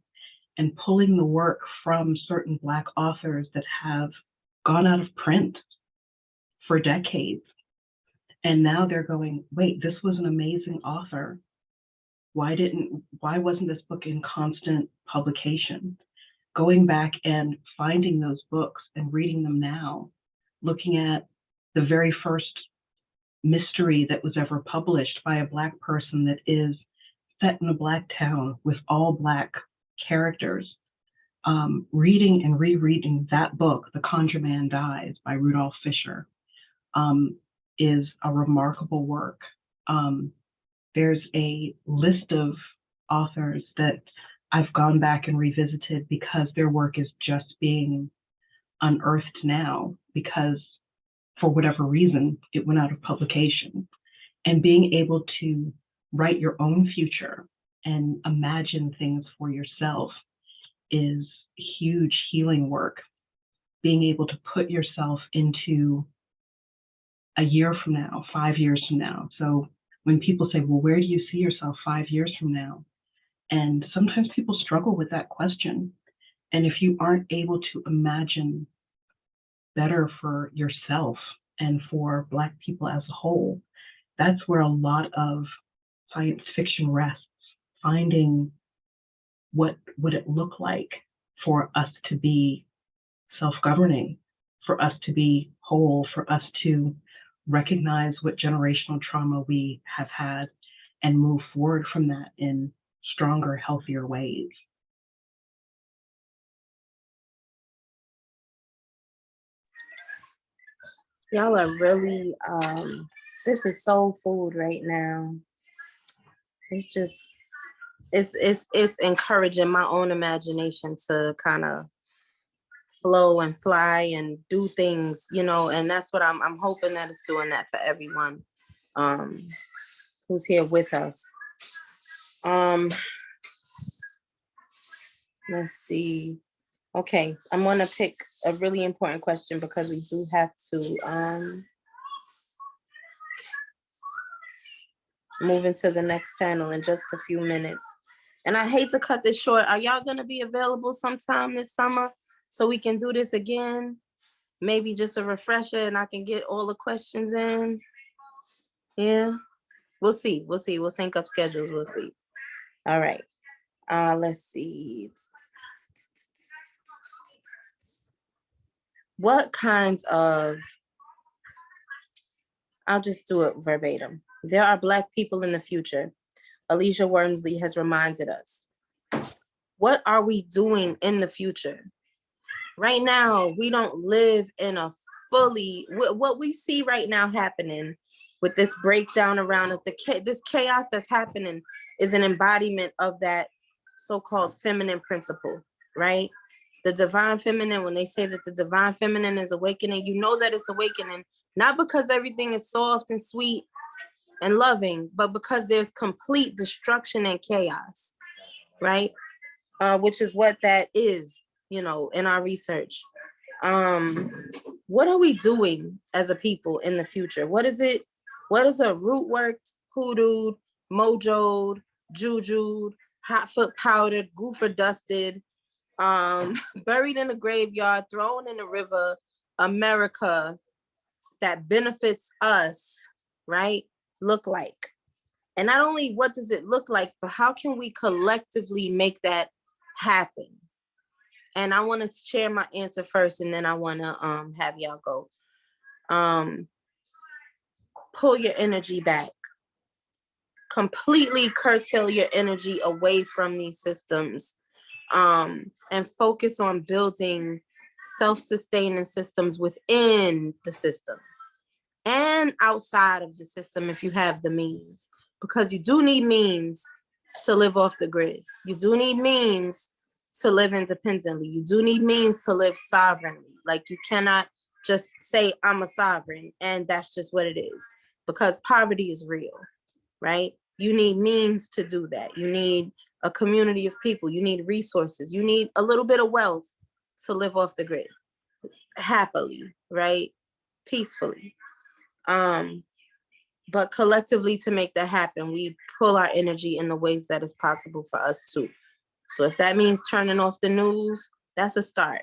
and pulling the work from certain Black authors that have gone out of print for decades. And now they're going, wait, this was an amazing author. Why wasn't this book in constant publication? Going back and finding those books and reading them now, looking at the very first mystery that was ever published by a Black person that is set in a Black town with all Black characters. Reading and rereading that book, The Conjure Man Dies by Rudolph Fisher, is a remarkable work. There's a list of authors that I've gone back and revisited because their work is just being unearthed now because for whatever reason, it went out of publication. And being able to write your own future and imagine things for yourself is huge healing work. Being able to put yourself into a year from now, 5 years from now. So when people say, well, where do you see yourself 5 years from now? And sometimes people struggle with that question. And if you aren't able to imagine better for yourself and for Black people as a whole, that's where a lot of science fiction rests, finding what would it look like for us to be self-governing, for us to be whole, for us to recognize what generational trauma we have had and move forward from that in stronger, healthier ways. Y'all are really, this is soul food right now. It's just, it's encouraging my own imagination to kind of flow and fly and do things, you know, and that's what I'm hoping that it's doing that for everyone who's here with us. Let's see. Okay, I'm gonna pick a really important question because we do have to move into the next panel in just a few minutes. And I hate to cut this short. Are y'all gonna be available sometime this summer so we can do this again? Maybe just a refresher and I can get all the questions in. Yeah, we'll see. We'll sync up schedules. We'll see. All right. Let's see. What kinds of, I'll just do it verbatim. There are Black people in the future. Alicia Wormsley has reminded us. What are we doing in the future? Right now, we don't live in a fully, what we see right now happening with this breakdown around it, this chaos that's happening is an embodiment of that so-called feminine principle, right? The divine feminine, when they say that the divine feminine is awakening, you know that it's awakening, not because everything is soft and sweet and loving, but because there's complete destruction and chaos, right? Which is what that is, you know, in our research. What are we doing as a people in the future? What is it? What is a root worked, hoodooed, mojoed, jujued, hot foot powdered, goofer dusted, buried in a graveyard, thrown in a river, America that benefits us, right, look like? And not only what does it look like, but how can we collectively make that happen? And I want to share my answer first, and then I want to have y'all go. Pull your energy back. Completely curtail your energy away from these systems, and focus on building self-sustaining systems within the system and outside of the system if you have the means, because you do need means to live off the grid. You do need means to live independently. You do need means to live sovereignly. Like, you cannot just say I'm a sovereign and that's just what it is, because poverty is real, right? You need means to do that. You need a community of people. You need resources. You need a little bit of wealth to live off the grid happily, right? Peacefully. But collectively, to make that happen, we pull our energy in the ways that is possible for us too. So if that means turning off the news, that's a start.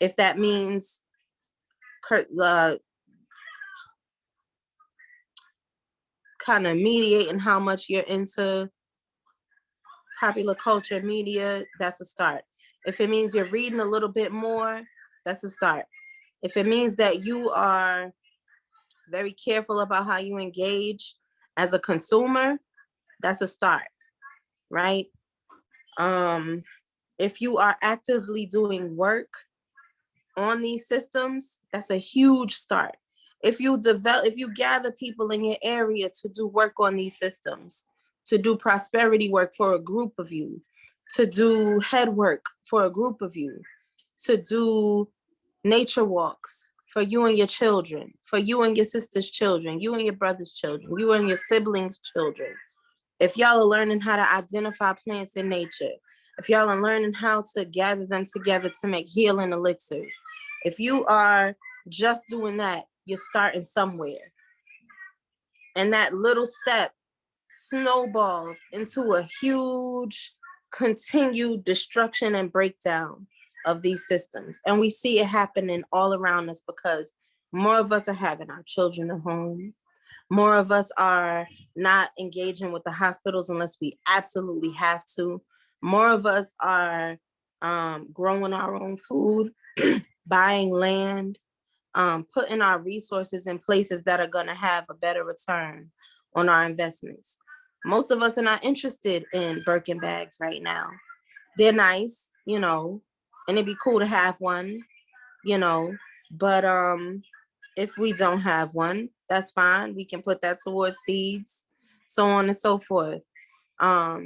If that means kind of mediating how much you're into popular culture media, that's a start. If it means you're reading a little bit more, that's a start. If it means that you are very careful about how you engage as a consumer, that's a start, right? If you are actively doing work on these systems, that's a huge start. If you gather people in your area to do work on these systems, to do prosperity work for a group of you, to do head work for a group of you, to do nature walks for you and your children, for you and your sister's children, you and your brother's children, you and your siblings' children. If y'all are learning how to identify plants in nature, if y'all are learning how to gather them together to make healing elixirs, if you are just doing that, you're starting somewhere. And that little step snowballs into a huge continued destruction and breakdown of these systems. And we see it happening all around us because more of us are having our children at home. More of us are not engaging with the hospitals unless we absolutely have to. More of us are growing our own food, buying land, putting our resources in places that are going to have a better return on our investments. Most of us are not interested in Birkin bags right now. They're nice, and it'd be cool to have one, but if we don't have one, that's fine. We can put that towards seeds, so on and so forth.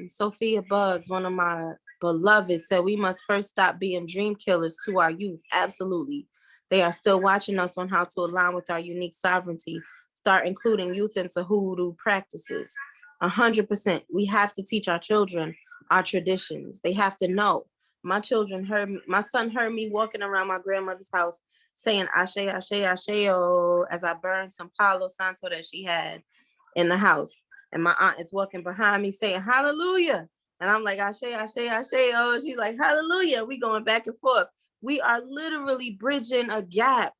Sophia Bugs, one of my beloveds, said we must first stop being dream killers to our youth. Absolutely. They are still watching us on how to align with our unique sovereignty. Start including youth into hoodoo practices. 100%. We have to teach our children our traditions. They have to know. My son heard me walking around my grandmother's house saying ashe, ashe, ashe, oh, as I burned some Palo Santo that she had in the house. And my aunt is walking behind me saying hallelujah. And I'm like, ashe, ashe, ashe, oh. She's like, hallelujah. We going back and forth. We are literally bridging a gap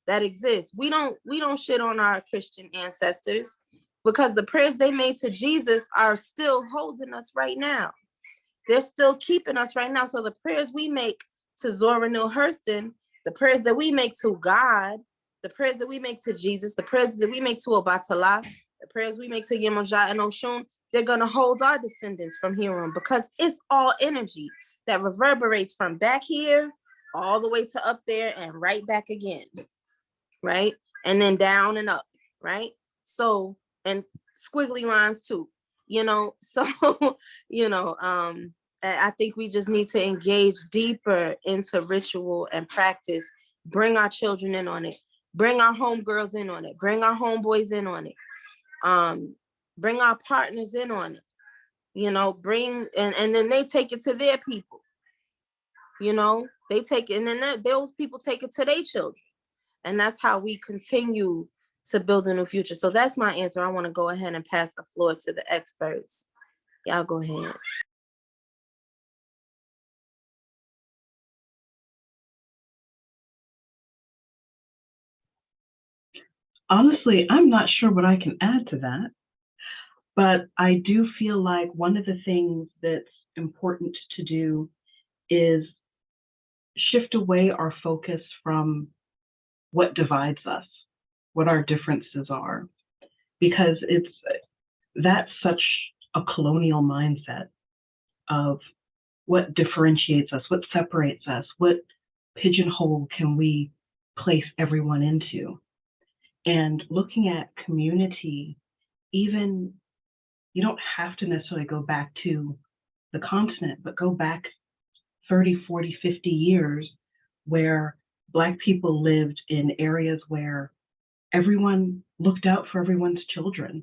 that exists. We don't shit on our Christian ancestors because the prayers they made to Jesus are still holding us right now. They're still keeping us right now. So the prayers we make to Zora Neale Hurston, the prayers that we make to God, the prayers that we make to Jesus, the prayers that we make to Obatala, the prayers we make to Yemoja and Oshun, they're going to hold our descendants from here on because it's all energy that reverberates from back here all the way to up there and right back again, right? And then down and up, right? So, and squiggly lines too, so, I think we just need to engage deeper into ritual and practice, bring our children in on it, bring our homegirls in on it, bring our homeboys in on it, bring our partners in on it, bring, and then they take it to their people, they take it, and then those people take it to their children. And that's how we continue to build a new future. So that's my answer. I want to go ahead and pass the floor to the experts. Y'all go ahead. Honestly, I'm not sure what I can add to that, but I do feel like one of the things that's important to do is shift away our focus from what divides us, what our differences are, because that's such a colonial mindset of what differentiates us, what separates us, what pigeonhole can we place everyone into. And looking at community, even you don't have to necessarily go back to the continent, but go back 30, 40, 50 years where Black people lived in areas where everyone looked out for everyone's children.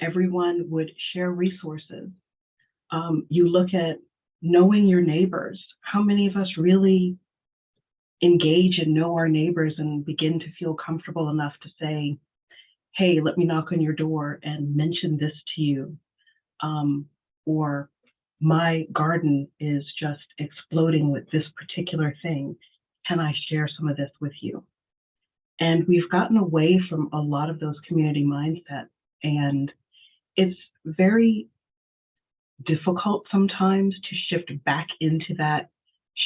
Everyone would share resources. You look at knowing your neighbors. How many of us really engage and know our neighbors and begin to feel comfortable enough to say, hey, let me knock on your door and mention this to you. Or my garden is just exploding with this particular thing. Can I share some of this with you? And we've gotten away from a lot of those community mindsets. And it's very difficult sometimes to shift back into that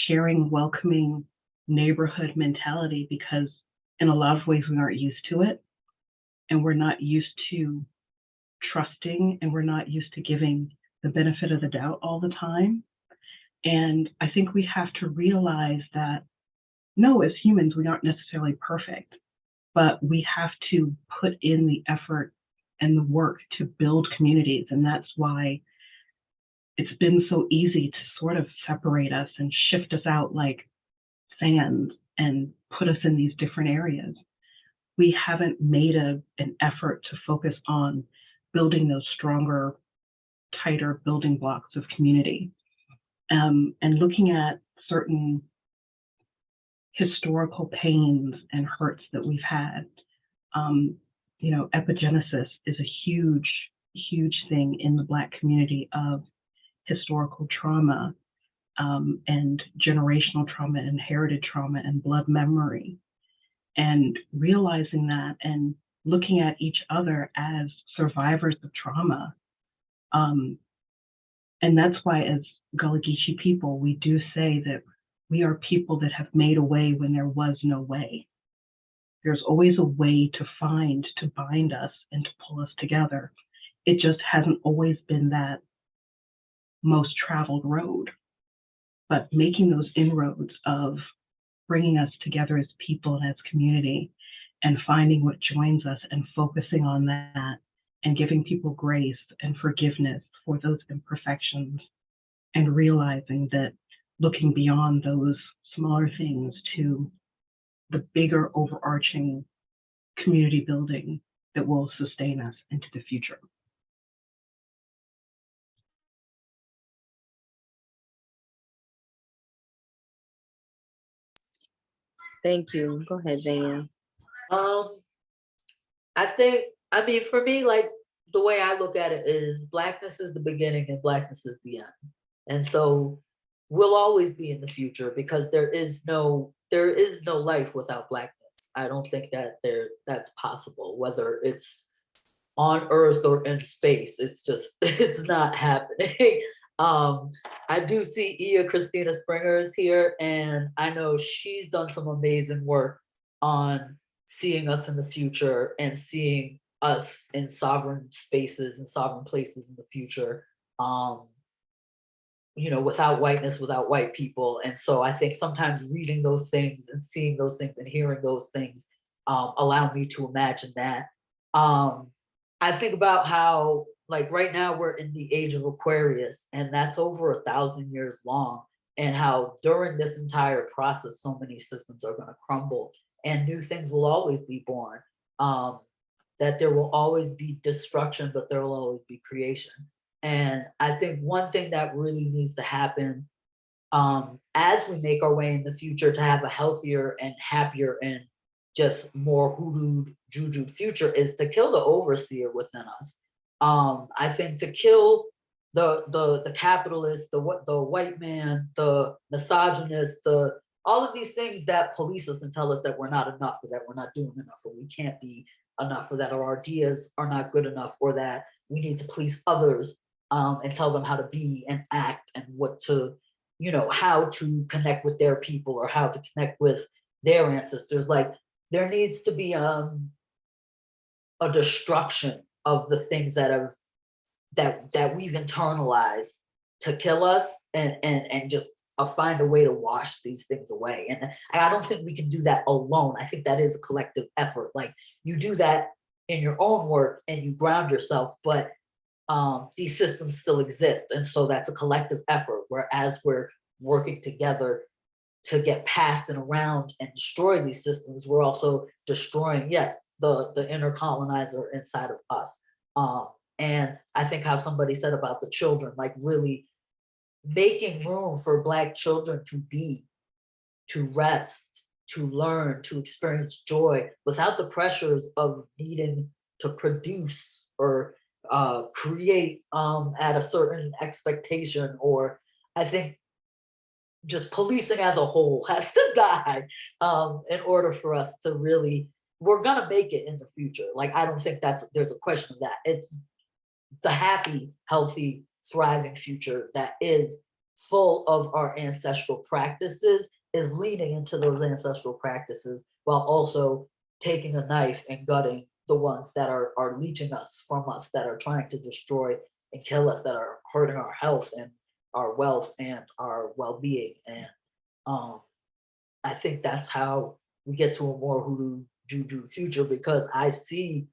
sharing, welcoming neighborhood mentality, because in a lot of ways we aren't used to it, and we're not used to trusting, and we're not used to giving the benefit of the doubt all the time. And I think we have to realize that no, as humans, we aren't necessarily perfect, but we have to put in the effort and the work to build communities. And that's why it's been so easy to sort of separate us and shift us out like sands and put us in these different areas. We haven't made an effort to focus on building those stronger, tighter building blocks of community, and looking at certain historical pains and hurts that we've had. You know, epigenesis is a huge, huge thing in the Black community of historical trauma, and generational trauma, inherited trauma, and blood memory. And realizing that and looking at each other as survivors of trauma. And that's why, as Gullah Geechee people, we do say that we are people that have made a way when there was no way. There's always a way to find, to bind us and to pull us together. It just hasn't always been that most traveled road. But making those inroads of bringing us together as people and as community, and finding what joins us and focusing on that, and giving people grace and forgiveness for those imperfections, and realizing that looking beyond those smaller things to the bigger overarching community building that will sustain us into the future. Thank you. Go ahead, Danielle. I mean, for me, like the way I look at it is Blackness is the beginning and Blackness is the end. And so we'll always be in the future, because there is no life without Blackness. I don't think that that's possible, whether it's on Earth or in space. It's just, it's not happening. I do see Ia Christina Springer is here, and I know she's done some amazing work on seeing us in the future and seeing us in sovereign spaces and sovereign places in the future. You know, without whiteness, without white people. And so I think sometimes reading those things and seeing those things and hearing those things allow me to imagine that. I think about how, like, right now we're in the age of Aquarius, and that's over 1,000 years long, and how during this entire process, so many systems are going to crumble and new things will always be born. That there will always be destruction, but there will always be creation. And I think one thing that really needs to happen as we make our way in the future to have a healthier and happier and just more hoodoo juju future is to kill the overseer within us. I think to kill the capitalist, the white man, the misogynist, all of these things that police us and tell us that we're not enough, or that we're not doing enough, or we can't be enough, or that our ideas are not good enough, or that we need to police others and tell them how to be and act and what to, you know, how to connect with their people or how to connect with their ancestors. Like, there needs to be a destruction of the things that we've internalized to kill us, and just find a way to wash these things away. And I don't think we can do that alone. I think that is a collective effort. Like, you do that in your own work and you ground yourselves, but these systems still exist. And so that's a collective effort, whereas we're working together to get past and around and destroy these systems, we're also destroying, yes, the inner colonizer inside of us. And I think how somebody said about the children, like really making room for Black children to be, to rest, to learn, to experience joy without the pressures of needing to produce or create at a certain expectation. Or I think just policing as a whole has to die in order for us to really we're gonna make it in the future. Like, I don't think there's a question of that. It's the happy, healthy, thriving future that is full of our ancestral practices is leaning into those ancestral practices while also taking a knife and gutting the ones that are leeching us from us, that are trying to destroy and kill us, that are hurting our health and our wealth and our well-being. And I think that's how we get to a more hoodoo juju future, because I see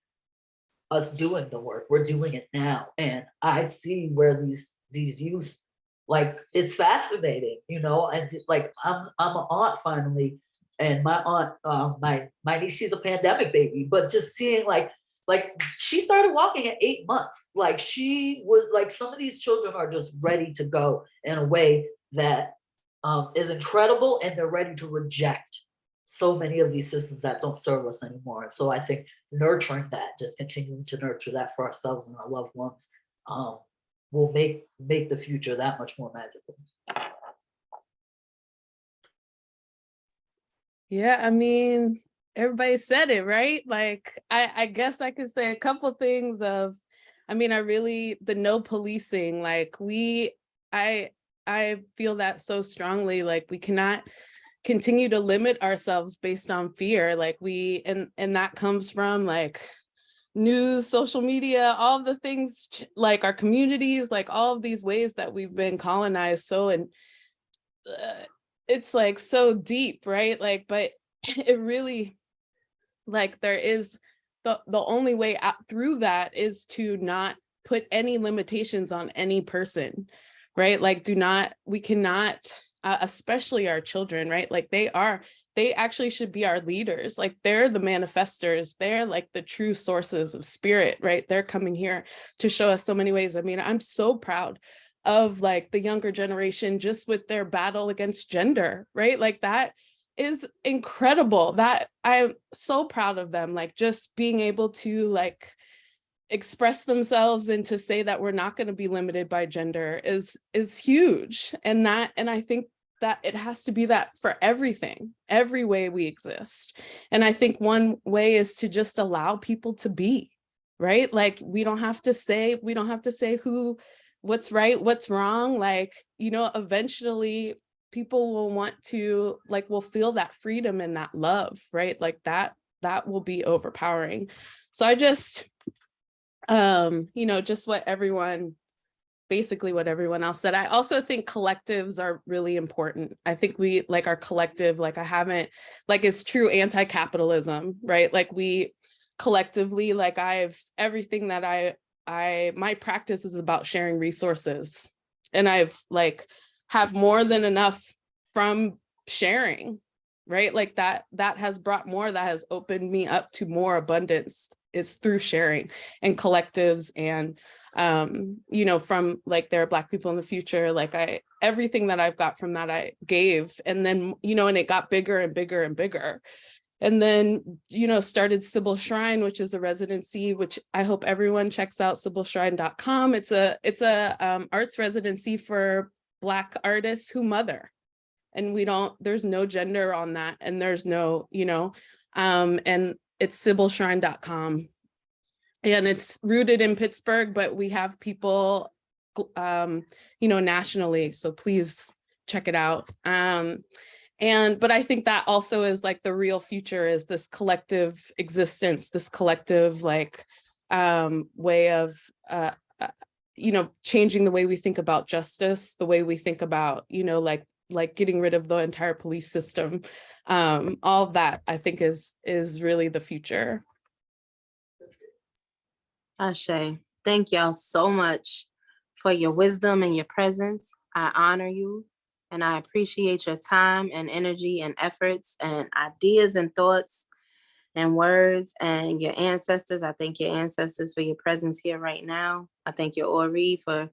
us doing the work. We're doing it now, and I see where these youth, like, it's fascinating, you know. And like, I'm an aunt finally, and my aunt, my niece, she's a pandemic baby, but just seeing like she started walking at 8 months. Like, she was like, some of these children are just ready to go in a way that is incredible, and they're ready to reject so many of these systems that don't serve us anymore. And so I think nurturing that, just continuing to nurture that for ourselves and our loved ones, will make the future that much more magical. Yeah, I mean, everybody said it, right? Like, I guess I could say a couple things of, I mean, the no policing, like I feel that so strongly. Like, we cannot continue to limit ourselves based on fear. Like, and that comes from like news, social media, all of the things, like our communities, like all of these ways that we've been colonized. So, and it's like so deep, right? Like, but it really, like, there is the only way out through that is to not put any limitations on any person, right? Like, we cannot, especially our children, right? Like, they actually should be our leaders. Like, they're the manifestors. They're like the true sources of spirit, right? They're coming here to show us so many ways. I mean, I'm so proud of like the younger generation, just with their battle against gender, right? Like, that is incredible. That I'm so proud of them. Like, just being able to like express themselves and to say that we're not going to be limited by gender is huge. And I think that it has to be that for everything, every way we exist. And I think one way is to just allow people to be, right? Like, we don't have to say what's right, what's wrong. Like, you know, eventually people will want to, like, will feel that freedom and that love, right? Like, that will be overpowering. So I just, you know, just basically what everyone else said. I also think collectives are really important. I think we, like, our collective, like, it's true anti-capitalism, right? Like, we collectively, like, everything that my practice is about sharing resources, and I've like have more than enough from sharing, right? Like, that has brought more, that has opened me up to more abundance, is through sharing and collectives. And you know, from like, there are Black people in the future, like, everything that I've got from that I gave, and then, you know, and it got bigger and bigger and bigger. And then, you know, started Sybil Shrine, which is a residency, which I hope everyone checks out, sybilshrine.com. It's a arts residency for Black artists who mother. And there's no gender on that. And there's no, you know, and it's sybilshrine.com. And it's rooted in Pittsburgh, but we have people, you know, nationally. So please check it out. But I think that also is like the real future, is this collective existence, this collective, like, way of, you know, changing the way we think about justice, the way we think about, you know, like getting rid of the entire police system. All of that, I think, is really the future. Ashe, thank y'all so much for your wisdom and your presence. I honor you, and I appreciate your time and energy and efforts and ideas and thoughts and words, and your ancestors. I thank your ancestors for your presence here right now. I thank your Ori for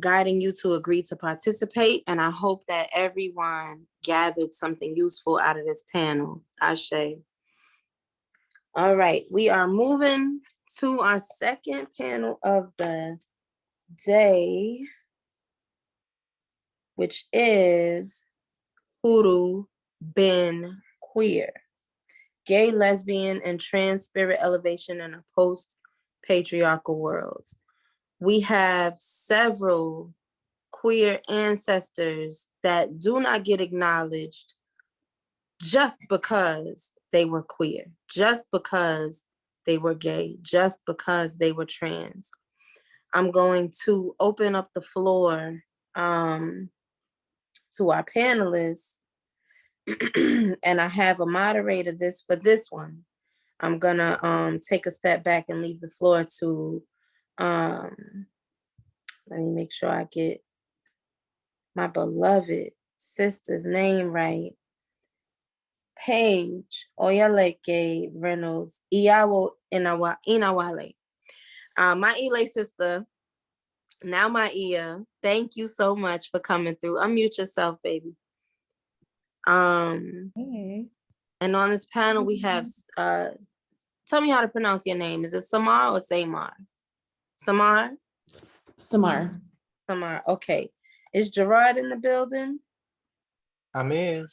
guiding you to agree to participate. And I hope that everyone gathered something useful out of this panel. Ashe. All right, we are moving to our second panel of the day, which is Hoodoo Been Queer. gay, lesbian, and trans spirit elevation in a post-patriarchal world. We have several queer ancestors that do not get acknowledged just because they were queer, just because they were gay, just because they were trans. I'm going to open up the floor to our panelists, and I have a moderator for this one. I'm gonna take a step back and leave the floor to let me make sure I get my beloved sister's name right. Paige Oyaleke Reynolds Iyawo Inawale. My Ile sister, now my Ia, thank you so much for coming through. Unmute yourself, baby. Hey. And on this panel we have tell me how to pronounce your name. Is it Samar or Samar? Samar? Samar. Samar, okay. Is Gerard in the building? I'm in.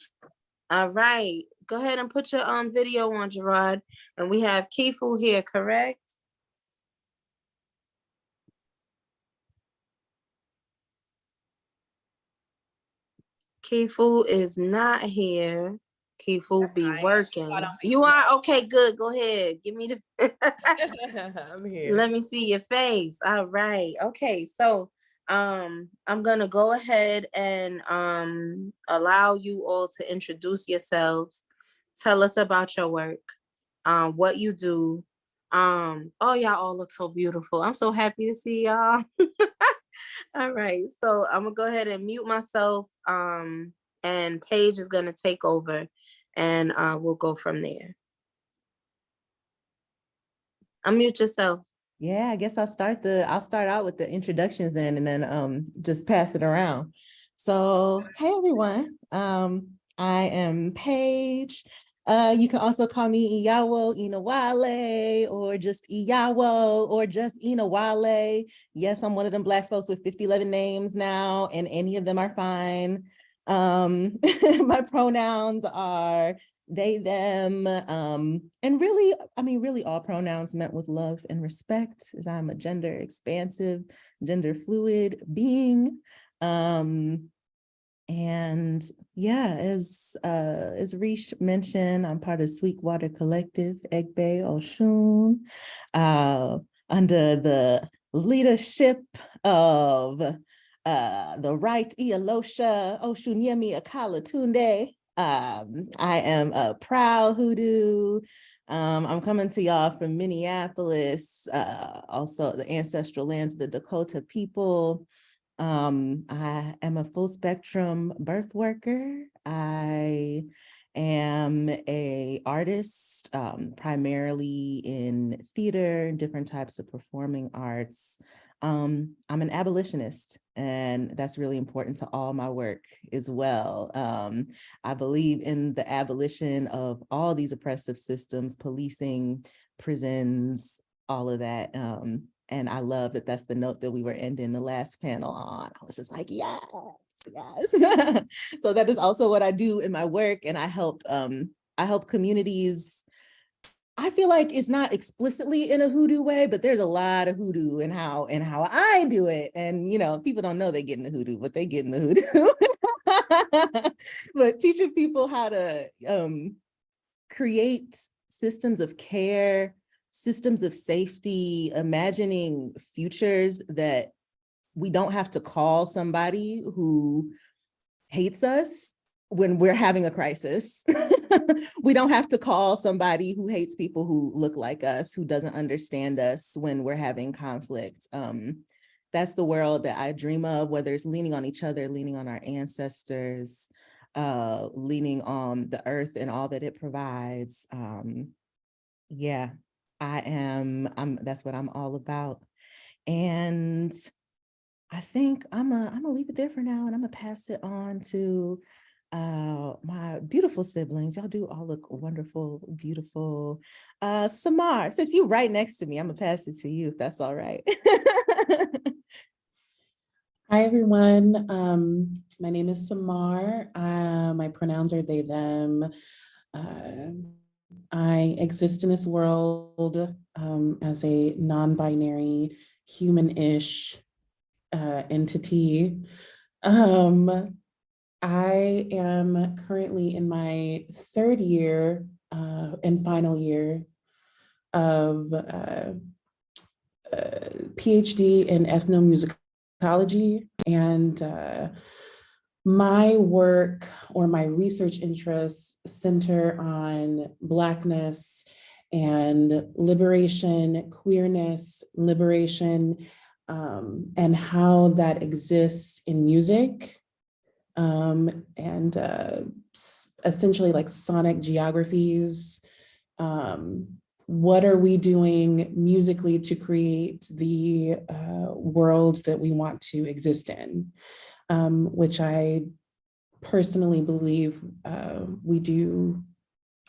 All right. Go ahead and put your video on, Gerard. And we have Kifu here, correct? Kifu is not here. Kifu be working. You are? Okay, good. Go ahead. Give me the I'm here. let me see your face. All right. Okay, so I'm gonna go ahead and allow you all to introduce yourselves. Tell us about your work, what you do. Oh, y'all all look so beautiful. I'm so happy to see y'all. All right, so I'm gonna go ahead and mute myself. And Paige is gonna take over, and we'll go from there. Unmute yourself. Yeah, I guess I'll start out with the introductions then, and then just pass it around. So, hey everyone. I am Paige. You can also call me Iyawo Inawale, or just Iyawo, or just Inawale. Yes, I'm one of them Black folks with 5011 names now, and any of them are fine. My pronouns are they, them, and really, I mean, really all pronouns meant with love and respect, as I'm a gender expansive, gender fluid being. And yeah, as Rish mentioned, I'm part of Sweetwater Collective, Egbe Oshun, under the leadership of the right Ialosha Oshunyemi Akalatunde. I am a proud Hoodoo. I'm coming to y'all from Minneapolis, also the ancestral lands of the Dakota people. I am a full spectrum birth worker. I am a artist, primarily in theater, different types of performing arts. I'm an abolitionist, and that's really important to all my work as well. I believe in the abolition of all these oppressive systems, policing, prisons, all of that. And I love that that's the note that we were ending the last panel on. I was just like, yes, yes. So that is also what I do in my work, and I help communities. I feel like it's not explicitly in a hoodoo way, but there's a lot of hoodoo in how I do it. And you know, people don't know they get in the hoodoo, but they get in the hoodoo. But teaching people how to create systems of care, systems of safety, imagining futures that we don't have to call somebody who hates us when we're having a crisis. We don't have to call somebody who hates people who look like us, who doesn't understand us when we're having conflict. That's the world that I dream of, whether it's leaning on each other, leaning on our ancestors, leaning on the earth and all that it provides. Yeah, that's what I'm all about. And I think I'm gonna leave it there for now, and I'm gonna pass it on to my beautiful siblings. Y'all do all look wonderful, beautiful. Samar, since you're right next to me, I'm gonna pass it to you if that's all right. Hi, everyone. My name is Samar. My pronouns are they, them. I exist in this world as a non-binary human-ish entity. I am currently in my third year and final year of PhD in ethnomusicology, and my work or my research interests center on Blackness and liberation, queerness, liberation, and how that exists in music, and essentially like sonic geographies. What are we doing musically to create the worlds that we want to exist in? Which I personally believe we do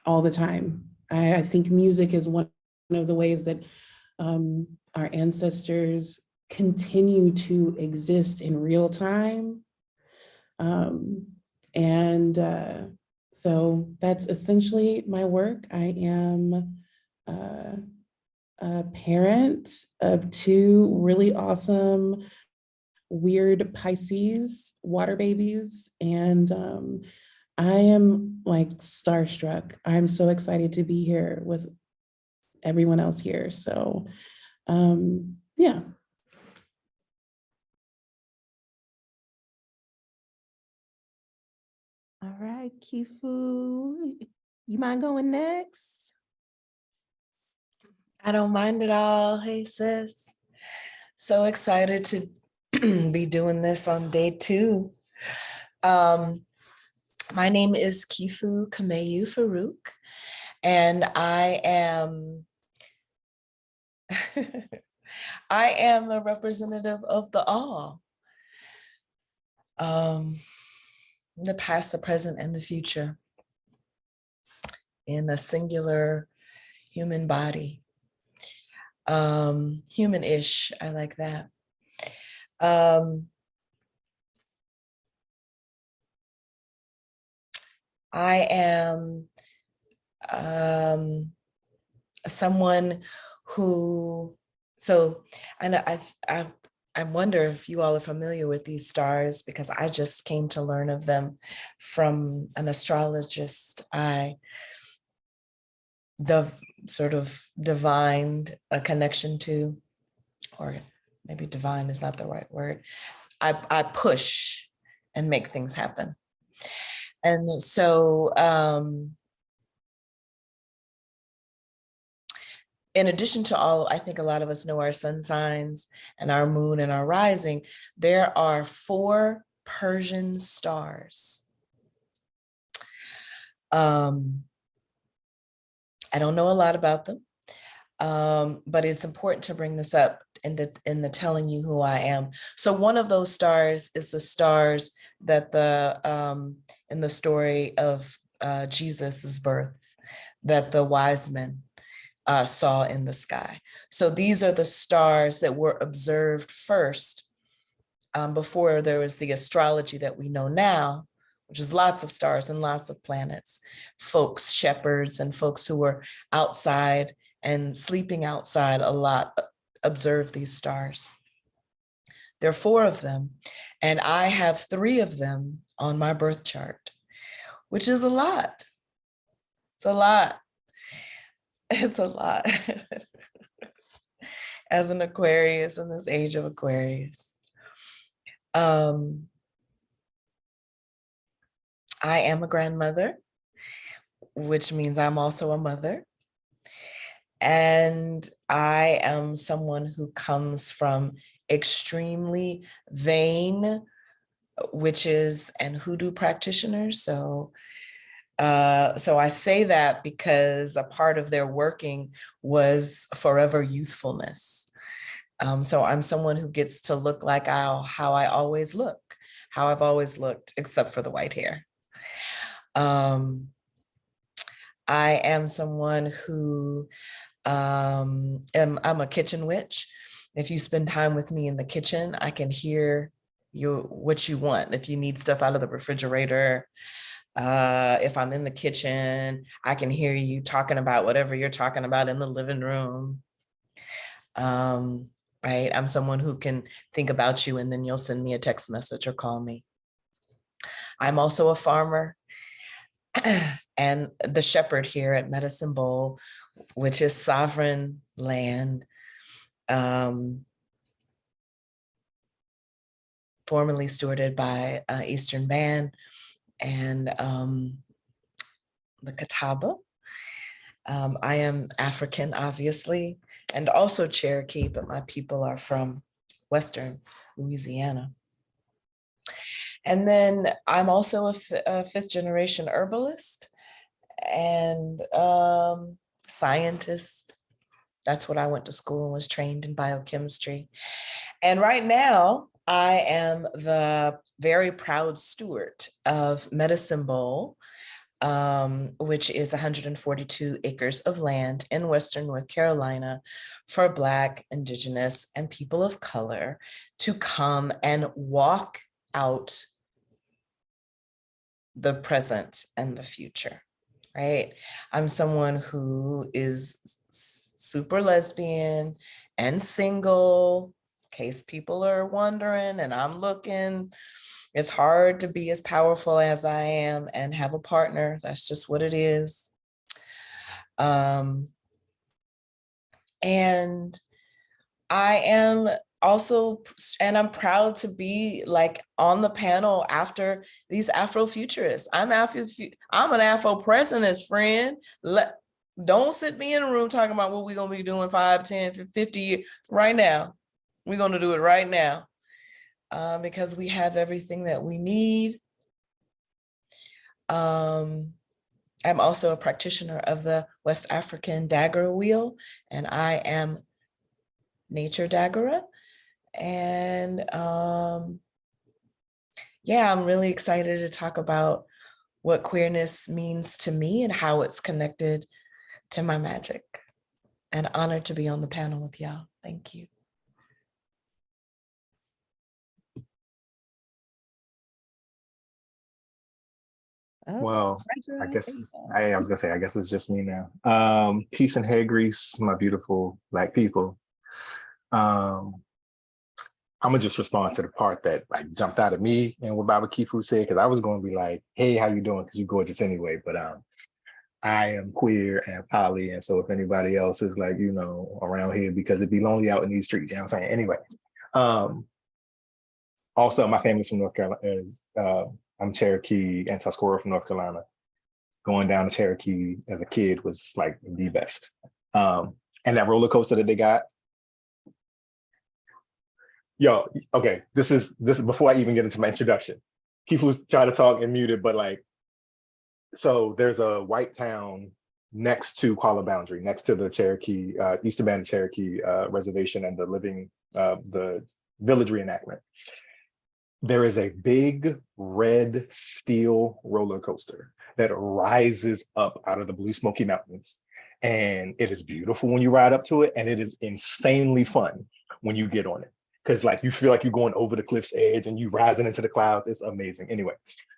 all the time. I think music is one of the ways that our ancestors continue to exist in real time. So that's essentially my work. I am a parent of two really awesome weird Pisces water babies, and I am like starstruck. I'm so excited to be here with everyone else here. So yeah. All right, Kifu, you mind going next? I don't mind at all. Hey, sis. So excited to be doing this on day 2. My name is Kifu Kameyu Farouk, and I am I am a representative of the all. The past, the present, and the future in a singular human body. Human-ish, I like that. I am someone who, so I wonder if you all are familiar with these stars, because I just came to learn of them from an astrologist I sort of divined a connection to, or maybe divine is not the right word. I push and make things happen. And so in addition to all, I think a lot of us know our sun signs and our moon and our rising. There are 4 Persian stars. I don't know a lot about them, but it's important to bring this up in the telling you who I am. So one of those stars is the stars that in the story of Jesus's birth, that the wise men saw in the sky. So these are the stars that were observed first before there was the astrology that we know now, which is lots of stars and lots of planets. Folks, shepherds, and folks who were outside and sleeping outside a lot observe these stars. There are 4 of them, and I have 3 of them on my birth chart, which is a lot. It's a lot. It's a lot. As an Aquarius in this age of Aquarius. I am a grandmother, which means I'm also a mother. And I am someone who comes from extremely vain witches and hoodoo practitioners. So I say that because a part of their working was forever youthfulness. So I'm someone who gets to look like how I always look, how I've always looked, except for the white hair. I am someone who I'm a kitchen witch. If you spend time with me in the kitchen, I can hear what you want. If you need stuff out of the refrigerator, If I'm in the kitchen, I can hear you talking about whatever you're talking about in the living room. Right? I'm someone who can think about you and then you'll send me a text message or call me. I'm also a farmer and the shepherd here at Medicine Bowl, which is sovereign land, formerly stewarded by Eastern Band and the Catawba. I am African, obviously, and also Cherokee, but my people are from Western Louisiana. And then I'm also a fifth generation herbalist and scientist. That's what I went to school and was trained in biochemistry. And right now, I am the very proud steward of Medicine Bowl, which is 142 acres of land in Western North Carolina for Black, Indigenous, and people of color to come and walk out the present and the future, right? I'm someone who is super lesbian and single, in case people are wondering, and I'm looking. It's hard to be as powerful as I am and have a partner. That's just what it is. And I am also, and I'm proud to be like on the panel after these Afrofuturists. I'm an Afro-president's friend. Don't sit me in a room talking about what we're gonna be doing 5, 10, 50 years. Right now, we're gonna do it right now. Because we have everything that we need. I'm also a practitioner of the West African dagger wheel, and I am Nature Daggera. And yeah, I'm really excited to talk about what queerness means to me and how it's connected to my magic. And honored to be on the panel with y'all. Thank you. Oh, Well, I guess I was gonna say, I guess it's just me now. Peace and hair grease, my beautiful Black people. I'm gonna just respond to the part that like jumped out at me and what Baba Kifu said, because I was gonna be like, hey, how you doing? Because you're gorgeous anyway. But I am queer and poly, and so if anybody else is like, you know, around here, because it'd be lonely out in these streets, you know what I'm saying? Anyway. Also, my family's from North Carolina. I'm Cherokee and Tuscarora from North Carolina. Going down to Cherokee as a kid was like the best. And that roller coaster that they got. Yo, okay, this is before I even get into my introduction. Kifu's trying to talk and muted, but like, so there's a white town next to Qualla Boundary, next to the Cherokee, Eastern Band Cherokee reservation and the village reenactment. There is a big red steel roller coaster that rises up out of the Blue Smoky Mountains. And it is beautiful when you ride up to it, and it is insanely fun when you get on it. Because like you feel like you're going over the cliff's edge and you rising into the clouds. It's amazing. Anyway,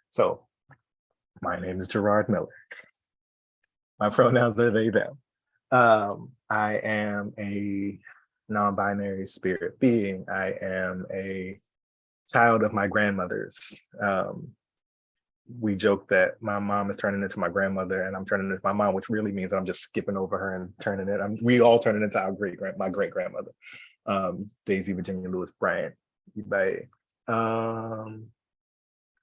so my name is Gerard Miller. My pronouns are they, them. I am a non-binary spirit being. I am a child of my grandmother's. We joke that my mom is turning into my grandmother and I'm turning into my mom, which really means I'm just skipping over her and turning it. We all turning into my great grandmother, Daisy Virginia Lewis Bryant. I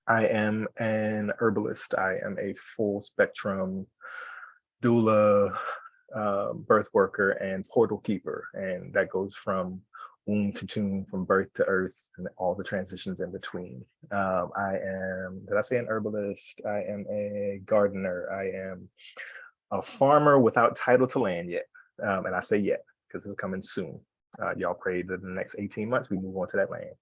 am an herbalist. I am a full spectrum doula, birth worker, and portal keeper, and that goes from womb to tomb, from birth to earth, and all the transitions in between. I am, did I say an herbalist? I am a gardener. I am a farmer without title to land yet. And I say yet, because this is coming soon. Y'all pray that in the next 18 months, we move on to that land.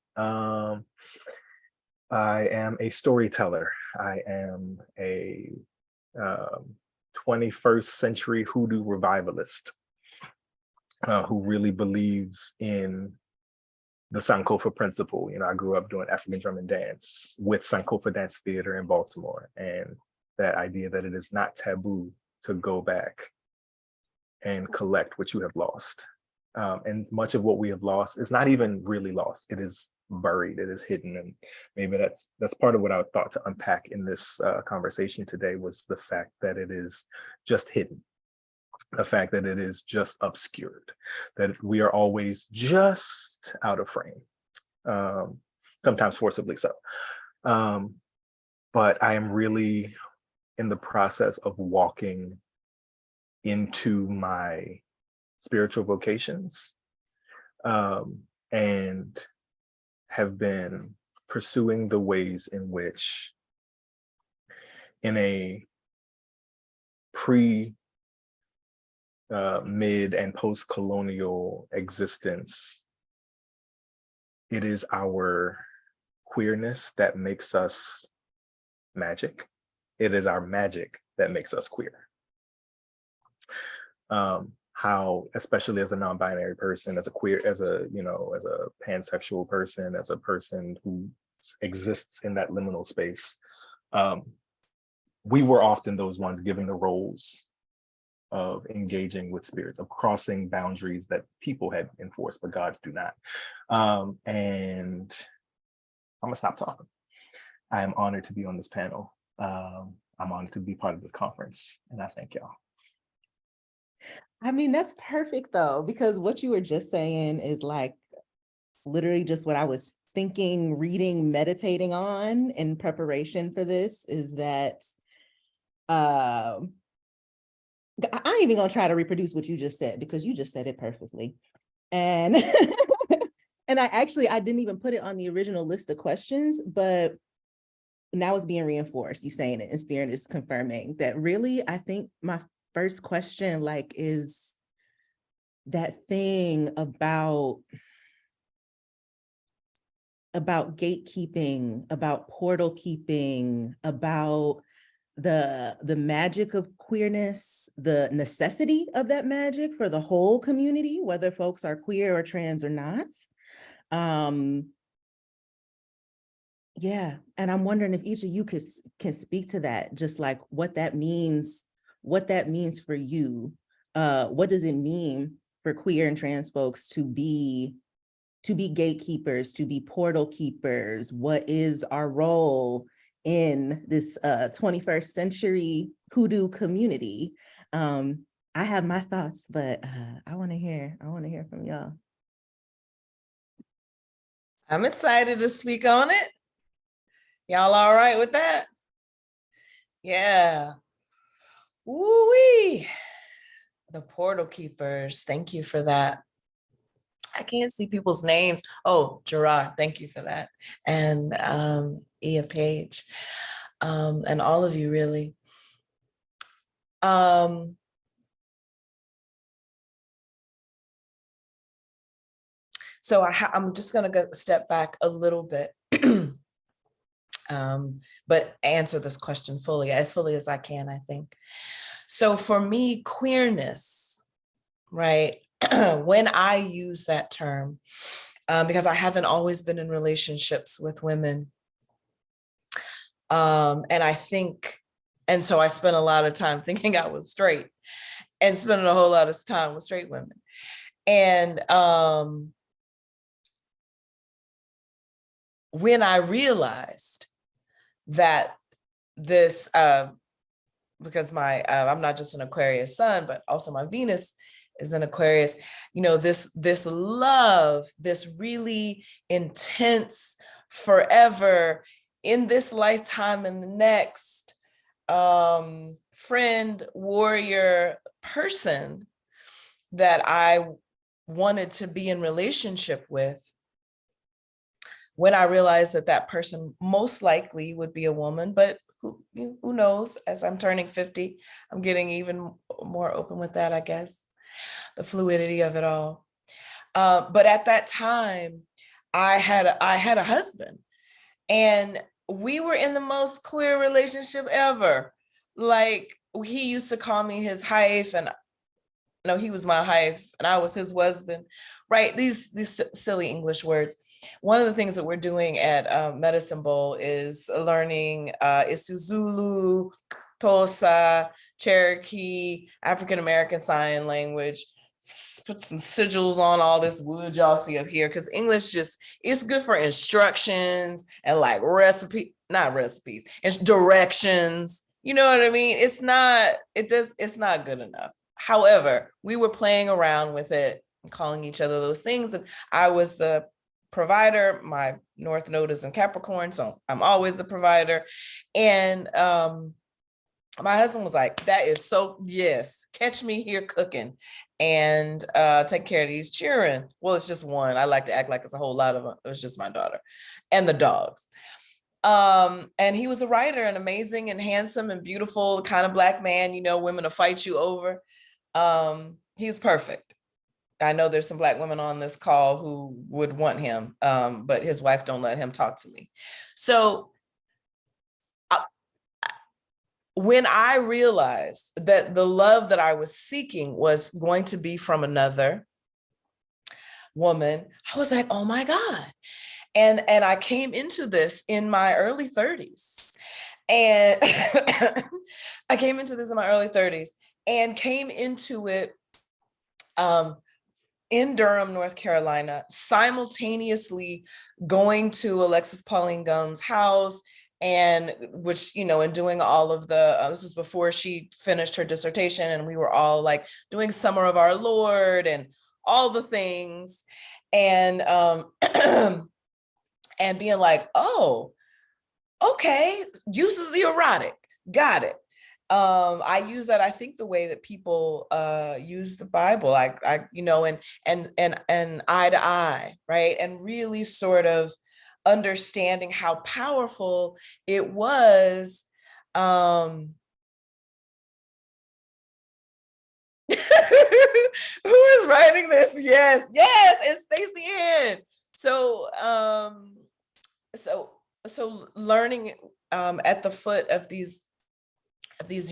I am a storyteller. I am a 21st century Hoodoo revivalist. Who really believes in the Sankofa principle. You know, I grew up doing African drum and dance with Sankofa Dance Theater in Baltimore. And that idea that it is not taboo to go back and collect what you have lost. And much of what we have lost is not even really lost. It is buried, it is hidden. And maybe that's part of what I thought to unpack in this conversation today, was the fact that it is just hidden. The fact that it is just obscured, that we are always just out of frame, sometimes forcibly so. But I am really in the process of walking into my spiritual vocations, and have been pursuing the ways in which, in a pre, mid, and post-colonial existence, it is our queerness that makes us magic. It is our magic that makes us queer. How, especially as a non-binary person, as a queer, as a pansexual person, as a person who exists in that liminal space, we were often those ones given the roles of engaging with spirits, of crossing boundaries that people had enforced, but gods do not. And I'm gonna stop talking. I am honored to be on this panel. I'm honored to be part of this conference, and I thank y'all. I mean, that's perfect though, because what you were just saying is like literally just what I was thinking, reading, meditating on in preparation for this, is that I ain't even gonna try to reproduce what you just said, because you just said it perfectly. And and I didn't even put it on the original list of questions, but now it's being reinforced. You saying it, and Spirit is confirming that. Really, I think my first question is that thing about gatekeeping, about portal keeping, about the magic of queerness, the necessity of that magic for the whole community, whether folks are queer or trans or not. Yeah, and I'm wondering if each of you can speak to that, just like what that means for you. What does it mean for queer and trans folks to be gatekeepers, to be portal keepers? What is our role in this 21st century Hoodoo community? I have my thoughts, but I want to hear from y'all. I'm excited to speak on it. Y'all all right with that? Yeah. Woo-wee. The portal keepers. Thank you for that. I can't see people's names. Oh, Gerard, thank you for that. And Ia Page, and all of you really. So I'm just gonna step back a little bit, but answer this question fully as I can, I think. So for me, queerness, right? When I use that term, because I haven't always been in relationships with women. And I think, and so I spent a lot of time thinking I was straight and spending a whole lot of time with straight women. And when I realized that this, because I'm not just an Aquarius sun, but also my Venus is an Aquarius, this love, this really intense, forever, in this lifetime and the next, friend, warrior, person that I wanted to be in relationship with, when I realized that person most likely would be a woman, but who knows, as I'm turning 50, I'm getting even more open with that, I guess, the fluidity of it all. But at that time, I had a husband, and we were in the most queer relationship ever. Like, he used to call me his hife, and no, he was my hife, and I was his husband, right? These silly English words. One of the things that we're doing at Medicine Bowl is learning Isuzulu, Tosa, Cherokee, African American Sign Language. Put some sigils on all this wood y'all see up here, because English just, it's good for instructions and like not recipes, it's directions. You know what I mean? It's not good enough. However, we were playing around with it, calling each other those things. And I was the provider. My North Node is in Capricorn, so I'm always the provider. And my husband was like, that is so, yes, catch me here cooking and take care of these children. Well, it's just one. I like to act like it's a whole lot of them. It was just my daughter and the dogs. And he was a writer, and amazing and handsome and beautiful, kind of Black man, you know, women will fight you over. He's perfect. I know there's some Black women on this call who would want him, but his wife don't let him talk to me. So when I realized that the love that I was seeking was going to be from another woman, I was like, oh my God. And I came into this in my early 30s. And I came into this in my early 30s and came into it in Durham, North Carolina, simultaneously going to Alexis Pauline Gumb's house, and which, you know, and doing all of the, this was before she finished her dissertation, and we were all like doing Summer of Our Lord and all the things. And and being like, oh, okay, uses the erotic, got it. I use that, I think, the way that people use the Bible, I you know, and eye to eye, right? And really sort of understanding how powerful it was. Who is writing this? Yes, it's Stacey Ann. So so learning at the foot of these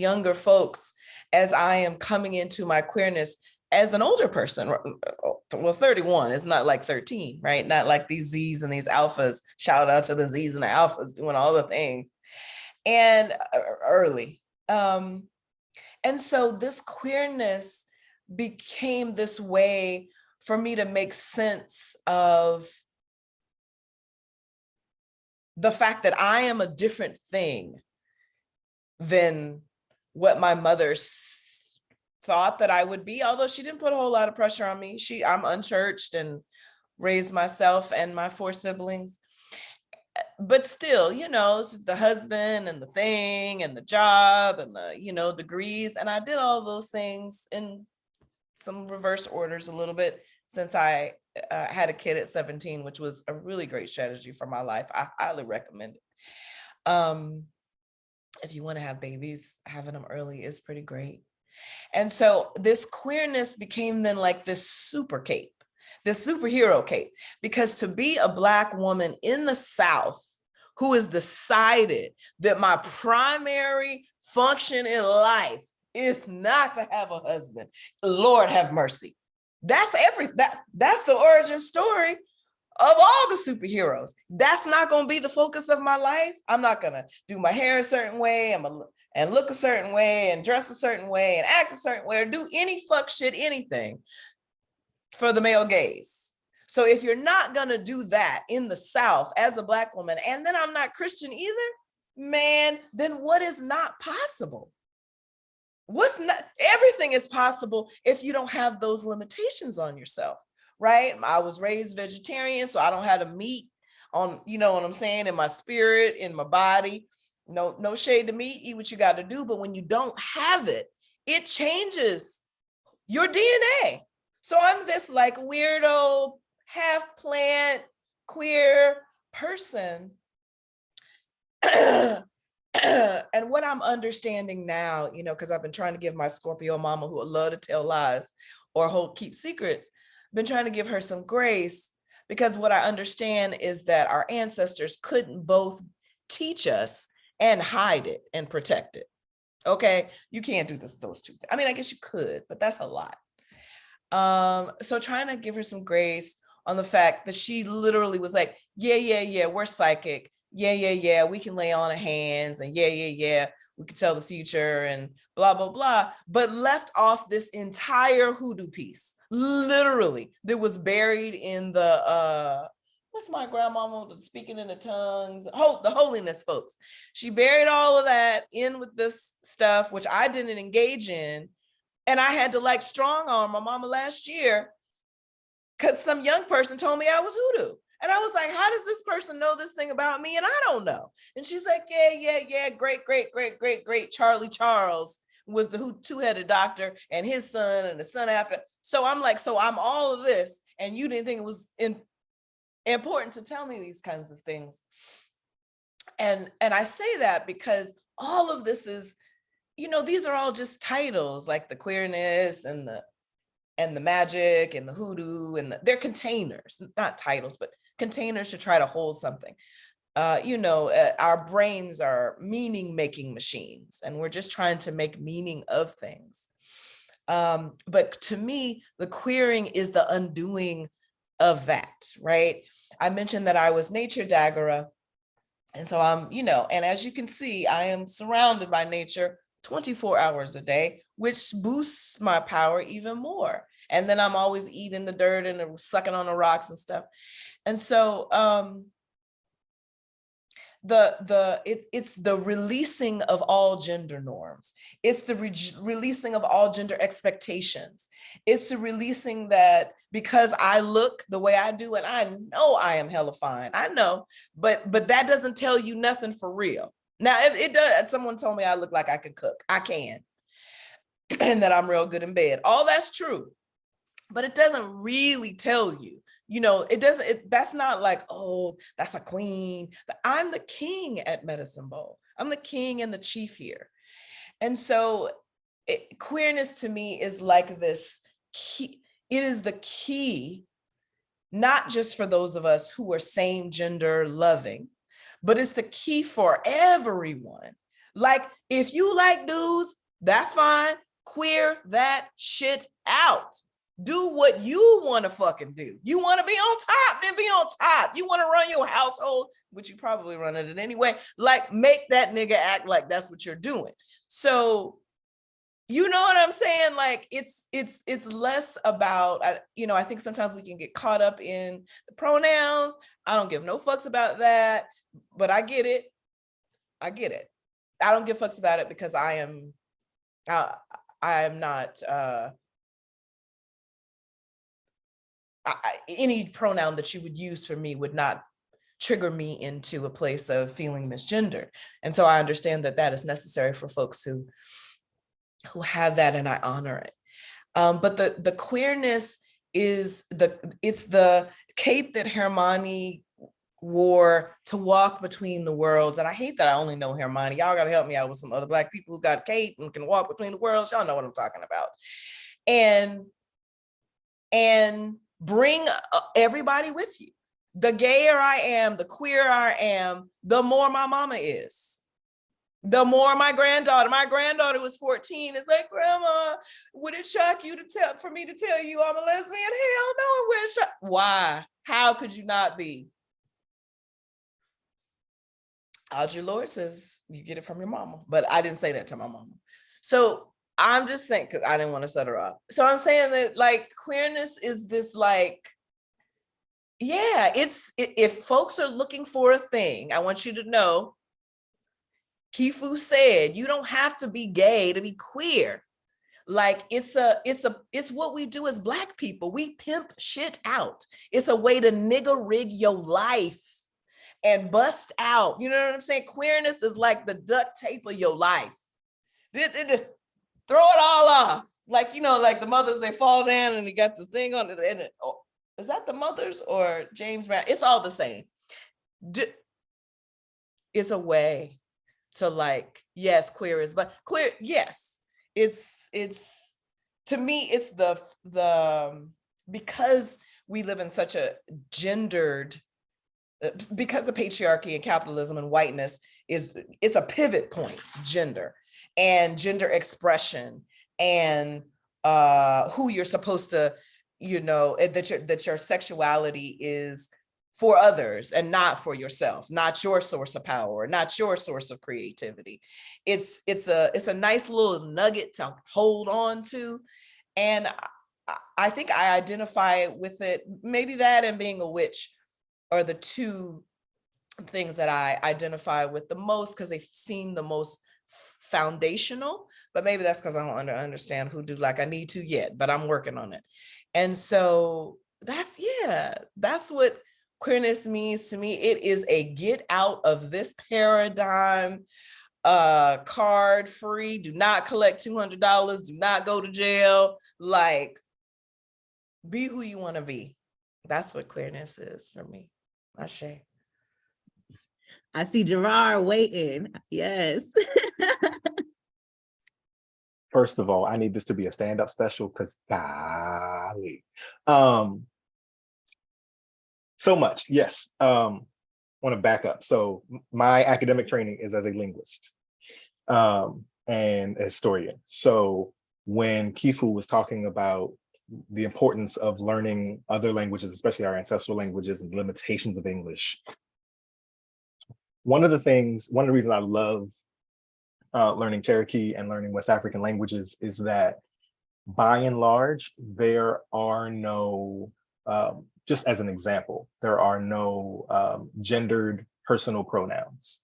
younger folks as I am coming into my queerness as an older person. Well, 31 is not like 13, right? Not like these Z's and these alphas. Shout out to the Z's and the alphas doing all the things. And early. And so this queerness became this way for me to make sense of the fact that I am a different thing than what my mother thought that I would be, although she didn't put a whole lot of pressure on me. I'm unchurched and raised myself and my 4 siblings. But still, you know, the husband and the thing and the job and the, you know, degrees. And I did all those things in some reverse orders a little bit, since I had a kid at 17, which was a really great strategy for my life. I highly recommend it. If you want to have babies, having them early is pretty great. And so this queerness became then like this super cape, this superhero cape, because to be a Black woman in the South who has decided that my primary function in life is not to have a husband, Lord have mercy. That's that's the origin story of all the superheroes. That's not going to be the focus of my life. I'm not going to do my hair a certain way and look a certain way and dress a certain way and act a certain way or do any fuck shit, anything for the male gaze. So if you're not going to do that in the South as a Black woman, and then I'm not Christian either, man, then what is not possible? Everything is possible if you don't have those limitations on yourself, right? I was raised vegetarian, so I don't have to meat on, you know what I'm saying, in my spirit, in my body. No shade to meat, eat what you got to do. But when you don't have it, it changes your DNA. So I'm this like weirdo, half plant, queer person. And what I'm understanding now, you know, because I've been trying to give my Scorpio mama, who would love to tell lies or keep secrets, been trying to give her some grace, because what I understand is that our ancestors couldn't both teach us and hide it and protect it. Okay, you can't do those two things. I mean, I guess you could, but that's a lot. So trying to give her some grace on the fact that she literally was like, yeah, we're psychic. Yeah, we can lay on of hands, and yeah, we could tell the future and blah, blah, blah, but left off this entire hoodoo piece, literally, that was buried in the, what's my grandmama, speaking in the tongues, the holiness folks. She buried all of that in with this stuff, which I didn't engage in. And I had to like strong arm my mama last year because some young person told me I was hoodoo. And I was like, how does this person know this thing about me? And I don't know. And she's like, yeah. Great Charlie Charles was the two-headed doctor and his son and the son after. So I'm like, so I'm all of this. And you didn't think it was important to tell me these kinds of things. And I say that because all of this is, these are all just titles, like the queerness and the magic and the hoodoo, and they're containers, not titles, but containers to try to hold something. Our brains are meaning-making machines, and we're just trying to make meaning of things. But to me, the queering is the undoing of that, right? I mentioned that I was nature daggera. And so I'm, and as you can see, I am surrounded by nature 24 hours a day, which boosts my power even more. And then I'm always eating the dirt and sucking on the rocks and stuff. And so it's the releasing of all gender norms. It's the releasing of all gender expectations. It's the releasing that because I look the way I do, and I know I am hella fine, I know, but that doesn't tell you nothing for real. Now it does. Someone told me I look like I could cook. I can. And that I'm real good in bed. All that's true. But it doesn't really tell you. That's not like, oh, that's a queen. I'm the king at Medicine Bowl. I'm the king and the chief here. And so queerness to me is like this key. It is the key, not just for those of us who are same gender loving, but it's the key for everyone. Like, if you like dudes, that's fine. Queer that shit out. Do what you want to fucking do. You want to be on top, then be on top. You want to run your household, which you probably run it anyway. Like, make that nigga act like that's what you're doing. So, you know what I'm saying? Like, it's less about, I think sometimes we can get caught up in the pronouns. I don't give no fucks about that, but I get it. I don't give fucks about it because I am not, any pronoun that you would use for me would not trigger me into a place of feeling misgendered. And so I understand that is necessary for folks who have that, and I honor it. But the queerness is it's the cape that Hermione wore to walk between the worlds. And I hate that I only know Hermione. Y'all got to help me out with some other Black people who got a cape and can walk between the worlds. Y'all know what I'm talking about. And bring everybody with you. The gayer I am, the queerer I am, the more my mama is. The more my granddaughter was 14. It's like, Grandma, would it shock you for me to tell you I'm a lesbian? Hell no, it wouldn't shock. Why? How could you not be? Audre Lorde says you get it from your mama, but I didn't say that to my mama. So I'm just saying, because I didn't want to set her up. So I'm saying that, like, queerness is this, like, yeah, if folks are looking for a thing, I want you to know, Kifu said, you don't have to be gay to be queer. Like, it's what we do as Black people. We pimp shit out. It's a way to nigga rig your life and bust out. You know what I'm saying? Queerness is like the duct tape of your life. Throw it all off. Like, like the mothers, they fall down and they got this thing on it. Is that the mothers or James Brown? It's all the same. It's a way to, like, yes, queer is, but queer, yes. It's to me, it's the because we live in such a gendered, because of patriarchy and capitalism and whiteness it's a pivot point, gender and gender expression and who you're supposed to, that your sexuality is for others and not for yourself, not your source of power, not your source of creativity. It's a nice little nugget to hold on to. And I think I identify with it. Maybe that and being a witch are the two things that I identify with the most, because they seem the most foundational. But maybe that's because I don't understand hoodoo like I need to yet, but I'm working on it. And so that's what queerness means to me. It is a get out of this paradigm, card free, do not collect $200, do not go to jail, like be who you want to be. That's what queerness is for me. Ashe. I see Gerard waiting. Yes. First of all, I need this to be a stand-up special because golly. So much, yes. Want to back up. So my academic training is as a linguist and a historian. So when Kifu was talking about the importance of learning other languages, especially our ancestral languages, and limitations of English, one of the reasons I love learning Cherokee and learning West African languages is that by and large, there are no, just as an example, there are no gendered personal pronouns.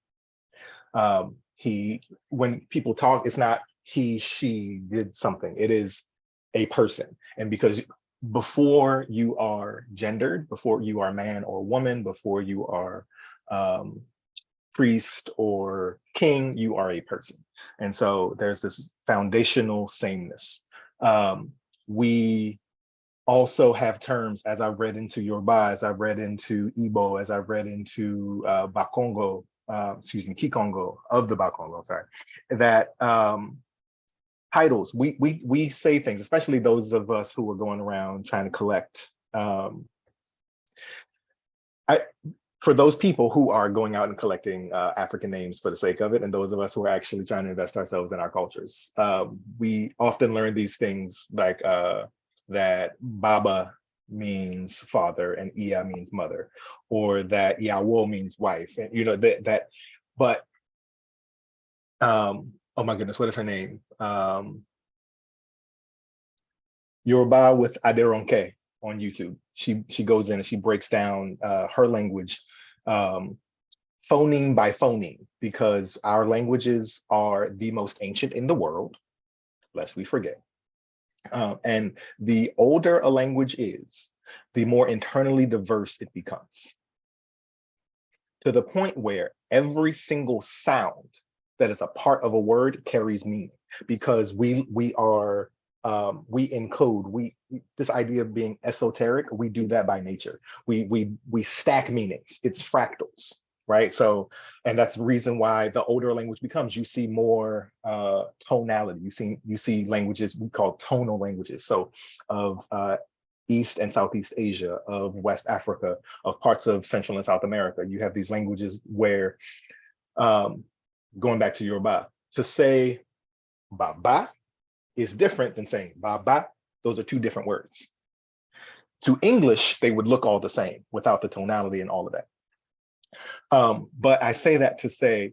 When people talk, it's not he, she did something, it is a person. And because before you are gendered, before you are man or woman, before you are priest or king, you are a person. And so there's this foundational sameness. We also have terms, as I've read into Yoruba, as I've read into Igbo, as I've read into Bakongo, Kikongo of the Bakongo, sorry, that titles, we say things, especially those of us who are going around trying to collect. For those people who are going out and collecting African names for the sake of it, and those of us who are actually trying to invest ourselves in our cultures, we often learn these things like that Baba means father and Iya means mother, or that Yawo means wife, and but oh my goodness, what is her name? Yoruba with Aderonke on YouTube. She goes in and she breaks down her language phoneme by phoneme, because our languages are the most ancient in the world, lest we forget. And the older a language is, the more internally diverse it becomes, to the point where every single sound that is a part of a word carries meaning, because we encode, this idea of being esoteric, we do that by nature. We stack meanings, it's fractals, right? So, and that's the reason why the older a language becomes, you see more tonality. You see languages we call tonal languages. So of East and Southeast Asia, of West Africa, of parts of Central and South America, you have these languages where, going back to Yoruba, to say Baba is different than saying Baba. Those are two different words. To English, they would look all the same without the tonality and all of that. But I say that to say,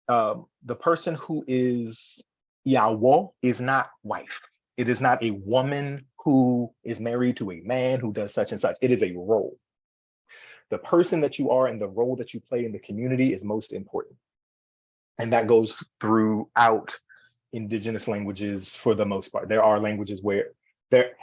the person who is Yawo is not wife. It is not a woman who is married to a man who does such and such. It is a role. The person that you are and the role that you play in the community is most important. And that goes throughout indigenous languages for the most part. There are languages where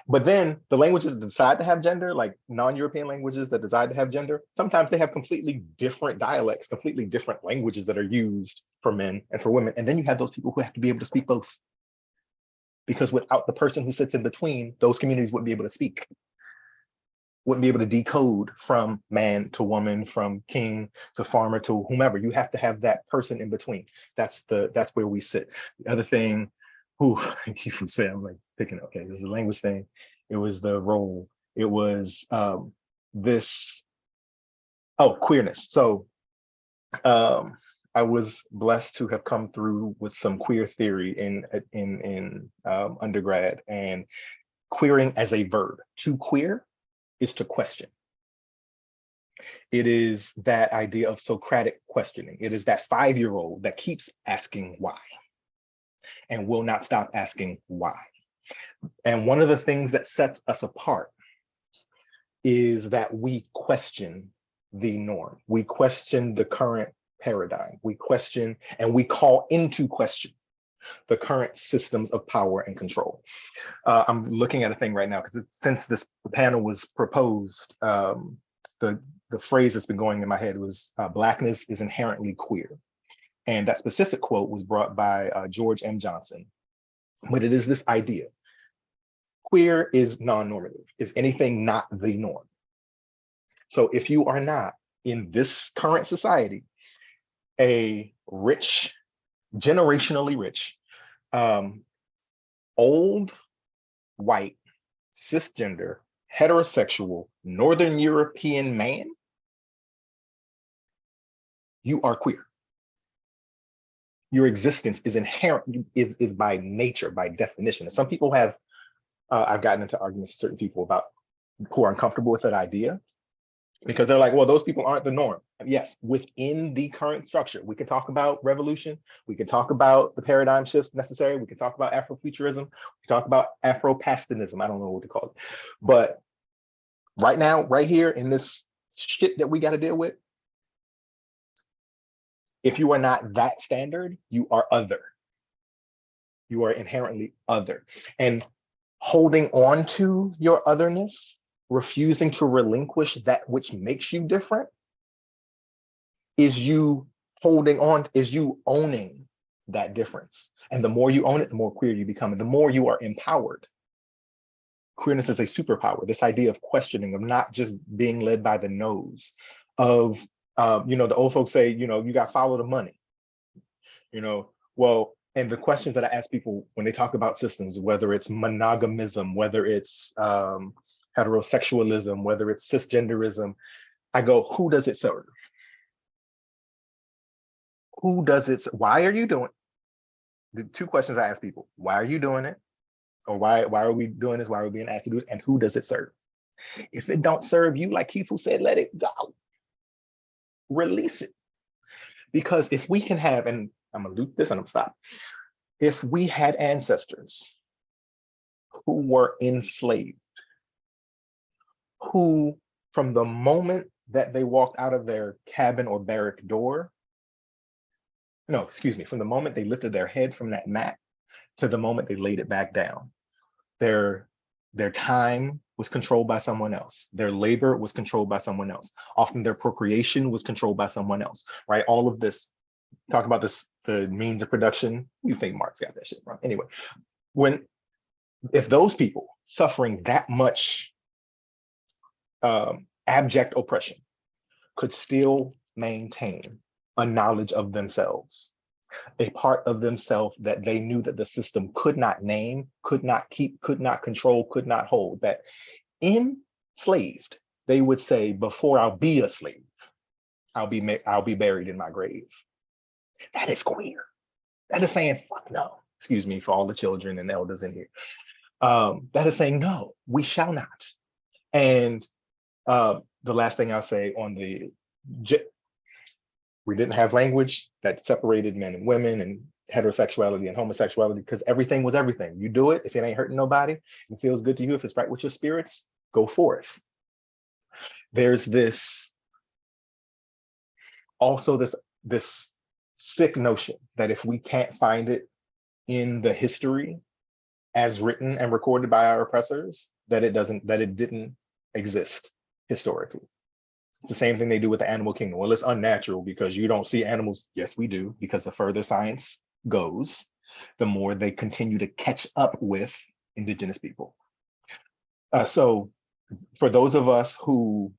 but then the languages that decide to have gender, like non-European languages that decide to have gender, sometimes they have completely different dialects, completely different languages that are used for men and for women. And then you have those people who have to be able to speak both. Because without the person who sits in between, those communities wouldn't be able to speak, wouldn't be able to decode from man to woman, from king to farmer to whomever. You have to have that person in between. That's where we sit. The other thing, I keep saying, I'm like picking, okay, this is a language thing. It was the role. It was queerness. So I was blessed to have come through with some queer theory in undergrad, and queering as a verb. To queer is to question. It is that idea of Socratic questioning. It is that 5-year-old that keeps asking why and will not stop asking why. And one of the things that sets us apart is that we question the norm. We question the current paradigm. We question and we call into question the current systems of power and control. I'm looking at a thing right now because since this panel was proposed, the phrase that's been going in my head was Blackness is inherently queer. And that specific quote was brought by George M. Johnson. But it is this idea. Queer is non-normative, is anything not the norm. So if you are not in this current society, a rich, generationally rich, old, white, cisgender, heterosexual, Northern European man, you are queer. Your existence is inherent, is by nature, by definition. And some people have, I've gotten into arguments with certain people about who are uncomfortable with that idea because they're like, well, those people aren't the norm. Yes, within the current structure, we can talk about revolution. We can talk about the paradigm shifts necessary. We can talk about Afrofuturism. We can talk about Afro-Pastinism. I don't know what to call it. But right now, right here in this shit that we got to deal with, if you are not that standard, you are other. You are inherently other. And holding on to your otherness, refusing to relinquish that which makes you different, is you holding on, is you owning that difference. And the more you own it, the more queer you become, and the more you are empowered. Queerness is a superpower, this idea of questioning, of not just being led by the nose, of, the old folks say, you got to follow the money, well, and the questions that I ask people when they talk about systems, whether it's monogamism, whether it's heterosexualism, whether it's cisgenderism, I go, who does it serve? Who does it? Why are you doing it? The two questions I ask people: why are you doing it? Or why are we doing this? Why are we being asked to do it? And who does it serve? If it don't serve you, like Kifu said, let it go. Release it. Because if we can have, and I'm gonna loop this and I'm gonna stop. If we had ancestors who were enslaved, who from the moment that they walked out of their cabin or barrack door, no, excuse me, from the moment they lifted their head from that mat to the moment they laid it back down, their time was controlled by someone else. Their labor was controlled by someone else. Often their procreation was controlled by someone else, right? All of this, talk about this, the means of production. You think Marx got that shit wrong. Anyway, if those people suffering that much abject oppression could still maintain a knowledge of themselves, a part of themselves that they knew that the system could not name, could not keep, could not control, could not hold, that enslaved, they would say, before I'll be a slave, I'll be buried in my grave. That is queer. That is saying, fuck no. Excuse me for all the children and elders in here. That is saying, no, we shall not. And the last thing I'll say on we didn't have language that separated men and women and heterosexuality and homosexuality because everything was everything. You do it, if it ain't hurting nobody, it feels good to you, if it's right with your spirits, go forth. There's this, also this sick notion that if we can't find it in the history as written and recorded by our oppressors, that it didn't exist historically. It's the same thing they do with the animal kingdom. Well, it's unnatural because you don't see animals. Yes, we do, because the further science goes, the more they continue to catch up with indigenous people. So for those of us who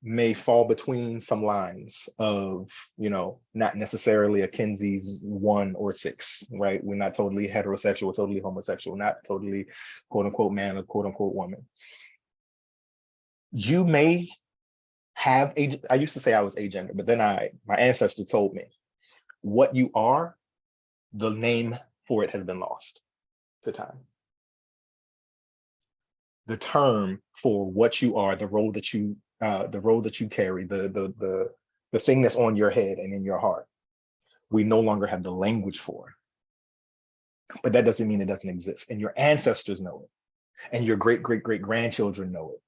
may fall between some lines of, not necessarily a Kinsey's 1 or 6, right? We're not totally heterosexual, totally homosexual, not totally quote unquote man or quote unquote woman. You may have I used to say I was agender, but then my ancestor told me, what you are, the name for it has been lost to time. The term for what you are, the role that you the role that you carry, the thing that's on your head and in your heart, we no longer have the language for. But that doesn't mean it doesn't exist. And your ancestors know it, and your great great great grandchildren know it.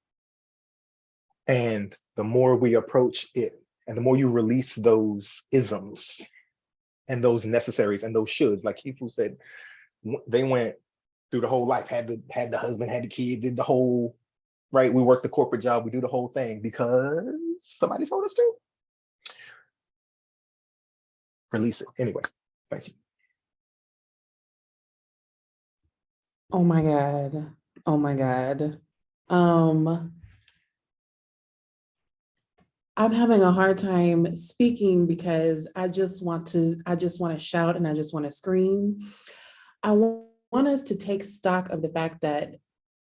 And the more we approach it, and the more you release those isms and those necessaries and those shoulds, like people said, they went through the whole life, had the husband, had the kid, did the whole, right? We work the corporate job, we do the whole thing because somebody told us to. Release it. Anyway, thank you. Oh my God. Oh my God. I'm having a hard time speaking because I just want to shout and I just want to scream. I want us to take stock of the fact that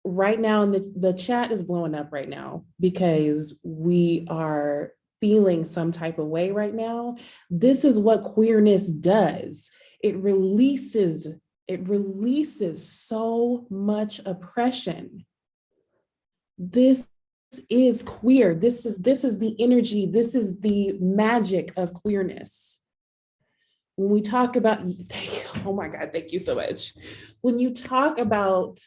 right now, and the chat is blowing up right now because we are feeling some type of way right now. This is what queerness does. It releases so much oppression. This is queer. This is the energy. This is the magic of queerness. When we talk about, oh my God, thank you so much. When you talk about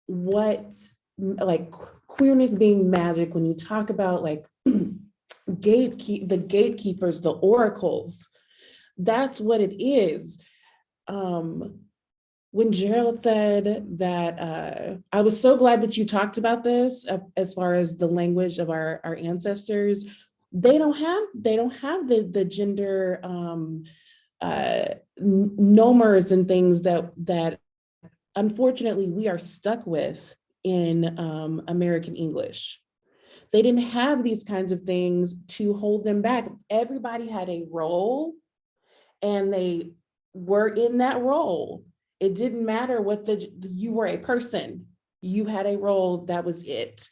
what, like queerness being magic, when you talk about like the gatekeepers, the oracles, that's what it is. When Gerald said that, I was so glad that you talked about this as far as the language of our ancestors. They don't have the gender nomers and things that unfortunately we are stuck with in American English. They didn't have these kinds of things to hold them back. Everybody had a role and they were in that role. It didn't matter what you were a person, you had a role, that was it.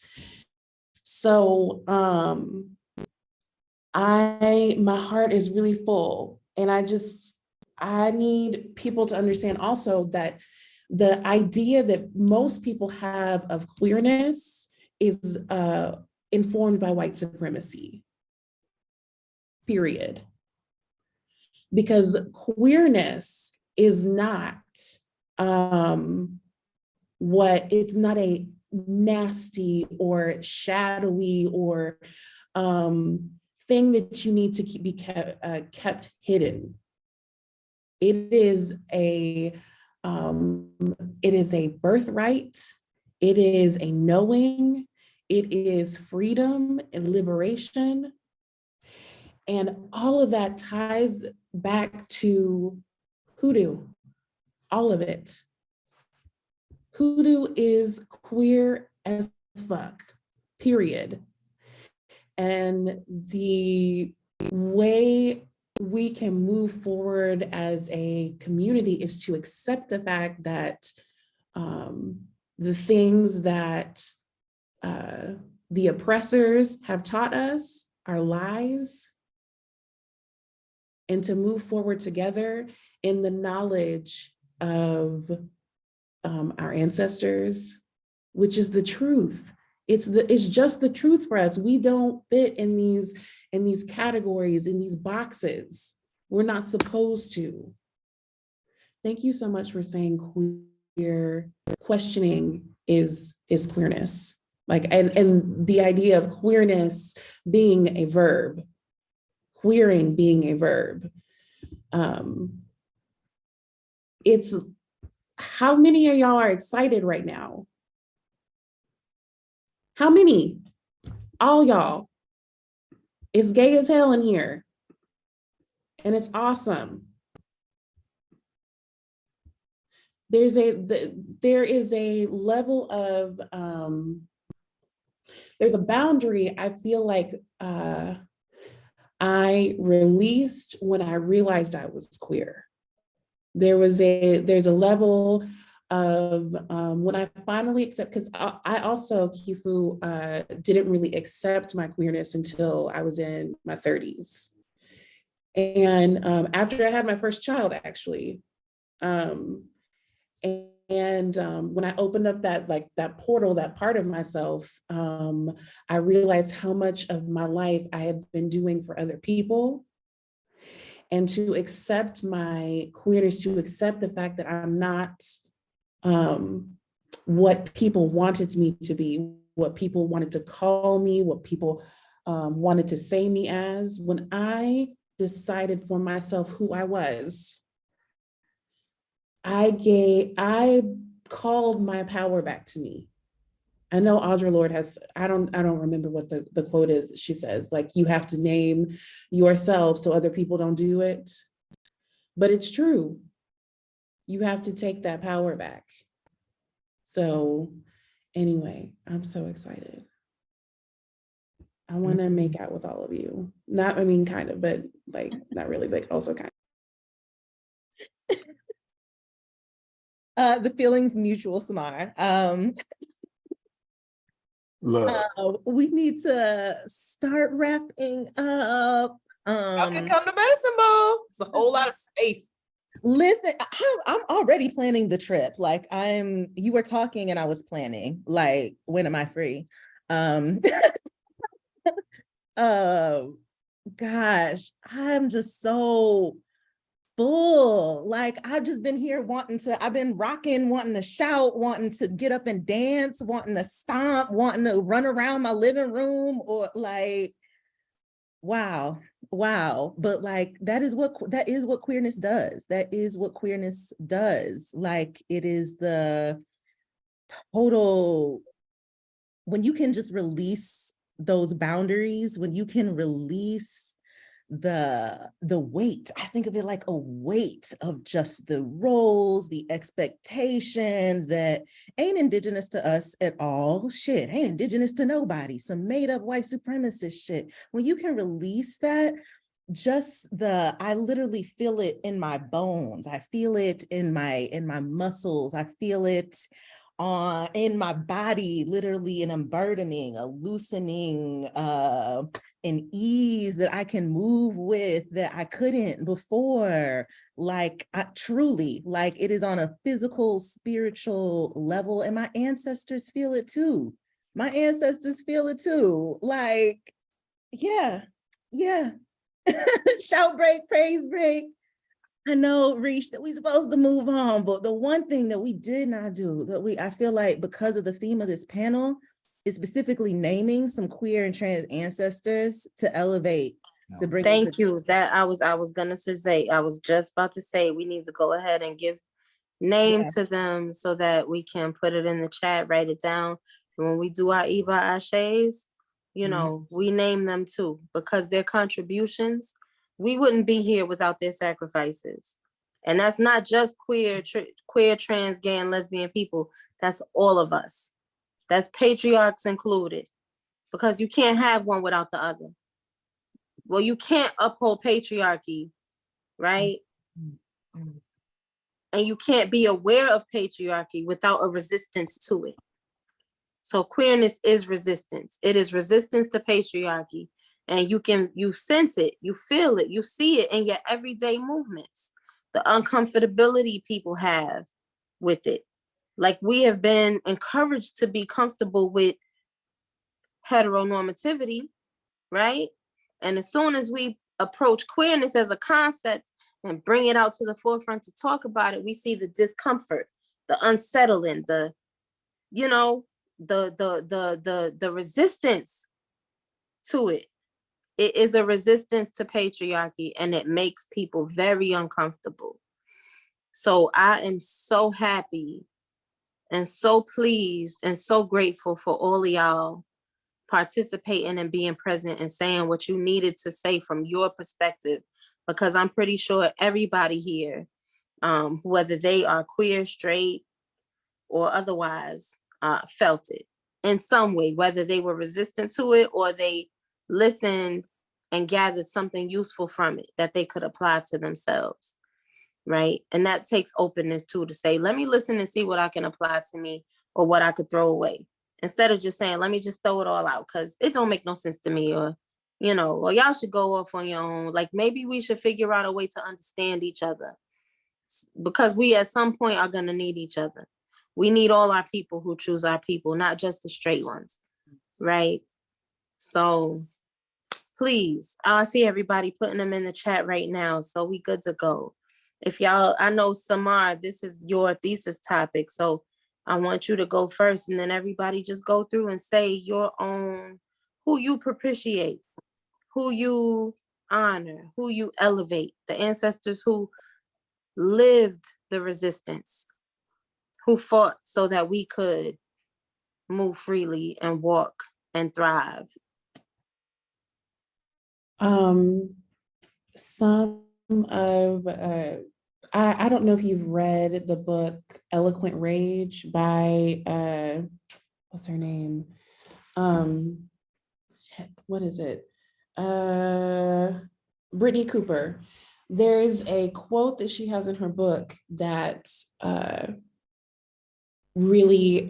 So my heart is really full, and I need people to understand also that the idea that most people have of queerness is informed by white supremacy, period. Because queerness is not it's not a nasty or shadowy or thing that you need to be kept hidden. It is a birthright. It is a knowing. It is freedom and liberation. And all of that ties back to Hoodoo, all of it. Hoodoo is queer as fuck, period. And the way we can move forward as a community is to accept the fact that the things that the oppressors have taught us are lies, and to move forward together in the knowledge of our ancestors, which is the truth. It's just the truth for us. We don't fit in these categories, in these boxes. We're not supposed to. Thank you so much for saying queer. Questioning is queerness. Like, and the idea of queerness being a verb, queering being a verb. It's, how many of y'all are excited right now? How many? All y'all. It's gay as hell in here. And it's awesome. There is a level of, there's a boundary I feel like I released when I realized I was queer. There's a level of when I finally accept, because I also, Kifu, didn't really accept my queerness until I was in my 30s. And after I had my first child, actually. And And when I opened up that portal, that part of myself, I realized how much of my life I had been doing for other people. And to accept my queerness, to accept the fact that I'm not what people wanted me to be, what people wanted to call me, what people wanted to say me as. When I decided for myself who I was, I called my power back to me. I know Audre Lorde has, I don't remember what the quote is. She says, like, you have to name yourself so other people don't do it. But it's true. You have to take that power back. So anyway, I'm so excited. I want to make out with all of you. Not, I mean, kind of, but like, not really, but also kind The feelings mutual, Samar. Look, We need to start wrapping up. Y'all can come to medicine ball. It's a whole lot of space. Listen, I'm already planning the trip. Like you were talking and I was planning, like, when am I free? Gosh, I'm just so full. Like, I've just been here I've been rocking, wanting to shout, wanting to get up and dance, wanting to stomp, wanting to run around my living room, or like, wow. But like, that is what queerness does. That is what queerness does. Like, it is the total, when you can just release those boundaries, when you can release the weight. I think of it like a weight of just the roles, the expectations that ain't indigenous to us at all. Shit, ain't indigenous to nobody. Some made up white supremacist shit. When you can release that, I literally feel it in my bones. I feel it in my muscles. I feel it in my body, literally an unburdening, a loosening, an ease that I can move with that I couldn't before. Like, truly, like, it is on a physical, spiritual level, and my ancestors feel it too. Like, yeah. Shout break, praise break. I know, Reach, that we're supposed to move on, but the one thing that we did not do, I feel like, because of the theme of this panel, is specifically naming some queer and trans ancestors to elevate, to bring. Thank you. That I was gonna say, I was just about to say, we need to go ahead and give name to them so that we can put it in the chat, write it down. And when we do our Iba Ashes, you know, we name them too, because their contributions, we wouldn't be here without their sacrifices. And that's not just queer, trans, gay, and lesbian people. That's all of us. That's patriarchs included, because you can't have one without the other. Well, you can't uphold patriarchy, right? And you can't be aware of patriarchy without a resistance to it. So queerness is resistance. It is resistance to patriarchy. And you sense it, you feel it, you see it in your everyday movements, the uncomfortability people have with it. Like, we have been encouraged to be comfortable with heteronormativity, right? And as soon as we approach queerness as a concept and bring it out to the forefront to talk about it, we see the discomfort, the unsettling, the resistance to it. It is a resistance to patriarchy, and it makes people very uncomfortable. So I am so happy and so pleased and so grateful for all of y'all participating and being present and saying what you needed to say from your perspective, because I'm pretty sure everybody here, whether they are queer, straight, or otherwise, felt it in some way, whether they were resistant to it or they listened and gathered something useful from it that they could apply to themselves, right? And that takes openness too, to say, let me listen and see what I can apply to me or what I could throw away, instead of just saying, let me just throw it all out because it don't make no sense to me, or or y'all should go off on your own. Like, maybe we should figure out a way to understand each other, because we at some point are going to need each other. We need all our people who choose our people, not just the straight ones, right? So please, I see everybody putting them in the chat right now, so we good to go. If y'all, I know Samar, this is your thesis topic, so I want you to go first, and then everybody just go through and say your own, who you propitiate, who you honor, who you elevate, the ancestors who lived the resistance, who fought so that we could move freely and walk and thrive. Some of I don't know if you've read the book Eloquent Rage by what's her name? What is it? Brittany Cooper. There's a quote that she has in her book that really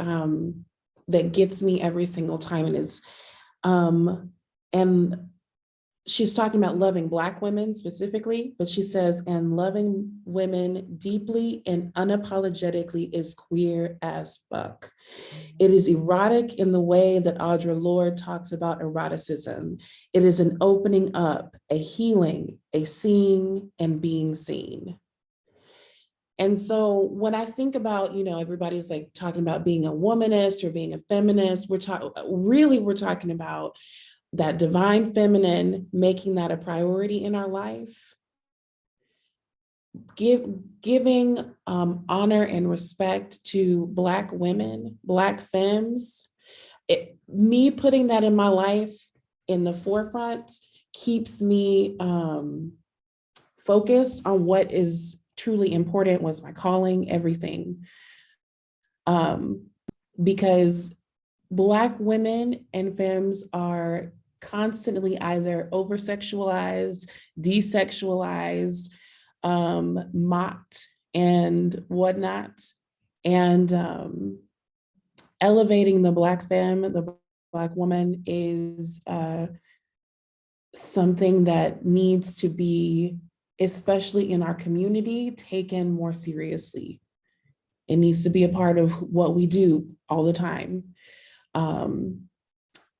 that gets me every single time, and it's and she's talking about loving Black women specifically, but she says, and loving women deeply and unapologetically is queer as fuck. It is erotic in the way that Audre Lorde talks about eroticism. It is an opening up, a healing, a seeing and being seen. And so when I think about, everybody's like talking about being a womanist or being a feminist, we're talking about that divine feminine, making that a priority in our life, giving honor and respect to Black women, Black femmes. Me putting that in my life in the forefront keeps me focused on what is truly important, was my calling, everything. Because Black women and femmes are constantly either over-sexualized, desexualized, mocked and whatnot. And elevating the Black femme, the Black woman, is something that needs to be, especially in our community, taken more seriously. It needs to be a part of what we do all the time.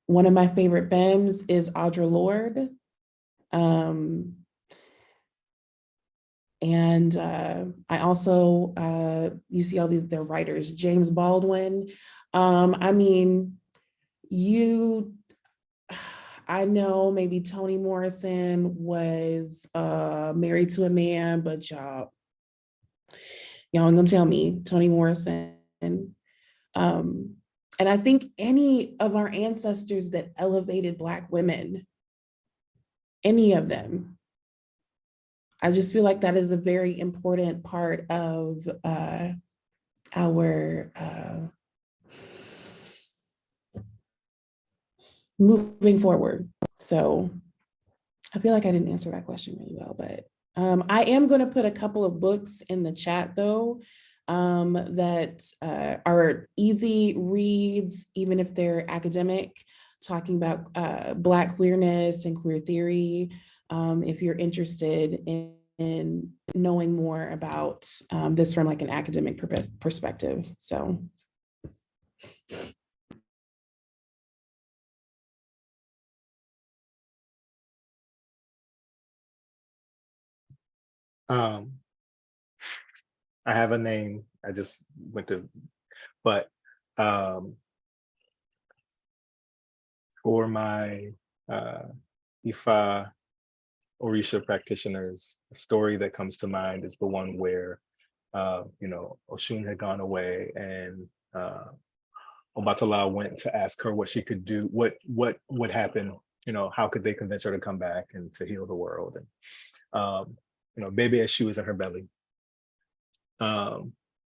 One of my favorite femmes is Audre Lorde. And I also, you see all these, they're writers, James Baldwin. I mean, I know maybe Toni Morrison was married to a man, but y'all ain't gonna tell me Toni Morrison. And I think any of our ancestors that elevated Black women, any of them, I just feel like that is a very important part of our moving forward. So I feel like I didn't answer that question really well, but I am going to put a couple of books in the chat though, that are easy reads, even if they're academic, talking about Black queerness and queer theory, if you're interested in knowing more about this from like an academic perspective. So. I have a name. I just went to, but for my Ifa Orisha practitioners, a story that comes to mind is the one where Oshun had gone away, and Obatala went to ask her what she could do, what would happen, how could they convince her to come back and to heal the world. And baby as she was in her belly.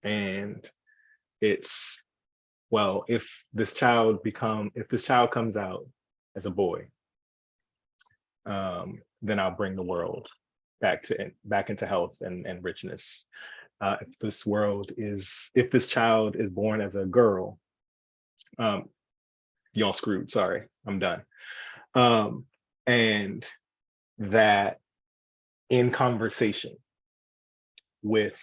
And it's, well, if this child comes out as a boy, then I'll bring the world back into health and richness. If this child is born as a girl, y'all screwed, sorry, I'm done. And that in conversation with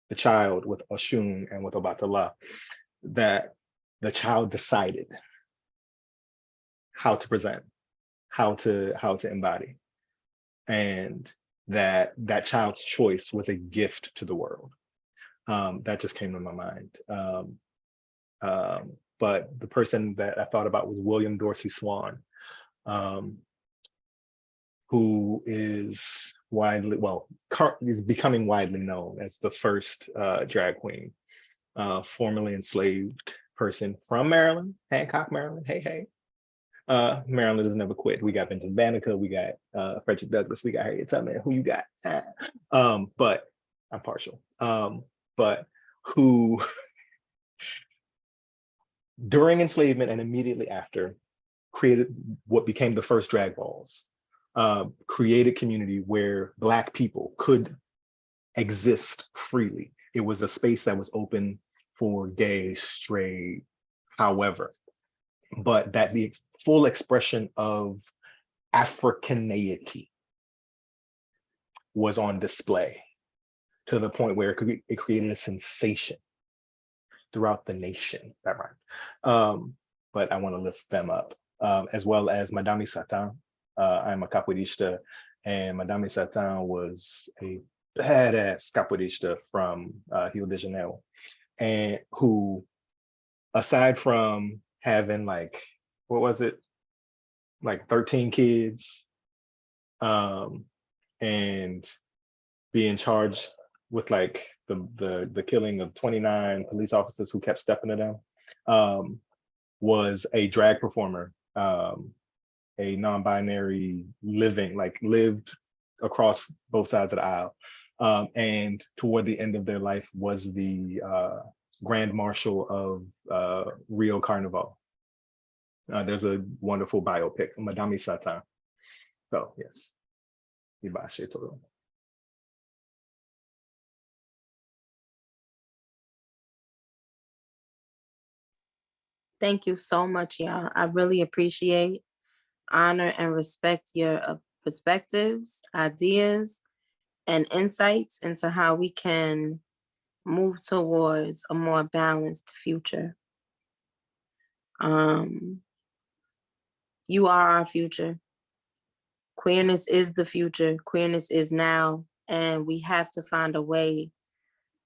the child with Oshun and with Obatala, that the child decided how to present, how to embody, and that child's choice was a gift to the world. That just came to my mind. But the person that I thought about was William Dorsey Swan, who is widely, well, is becoming widely known as the first drag queen, formerly enslaved person from Maryland, Hancock, Maryland. Hey, hey. Maryland has never quit. We got Benjamin Banneker, we got Frederick Douglass, we got Harriet Tubman. Who you got? But I'm partial. But who during enslavement and immediately after created what became the first drag balls, created community where Black people could exist freely. It was a space that was open for gay, straight, however, but that the full expression of Africaneity was on display to the point where it created a sensation throughout the nation. That rhymed. But I want to lift them up, as well as Madame Satan. I'm a capoeirista, and Madame Satan was a badass capoeirista from Rio de Janeiro, and who, aside from having like, what was it, like 13 kids, and being charged with like the killing of 29 police officers who kept stepping to them, was a drag performer, a non-binary lived across both sides of the aisle, and toward the end of their life was the Grand Marshal of Rio Carnival. There's a wonderful biopic, Madame Satan. So yes, Ibashe Toro. Thank you so much, y'all. I really appreciate, honor, and respect your perspectives, ideas, and insights into how we can move towards a more balanced future. You are our future. Queerness is the future. Queerness is now, and we have to find a way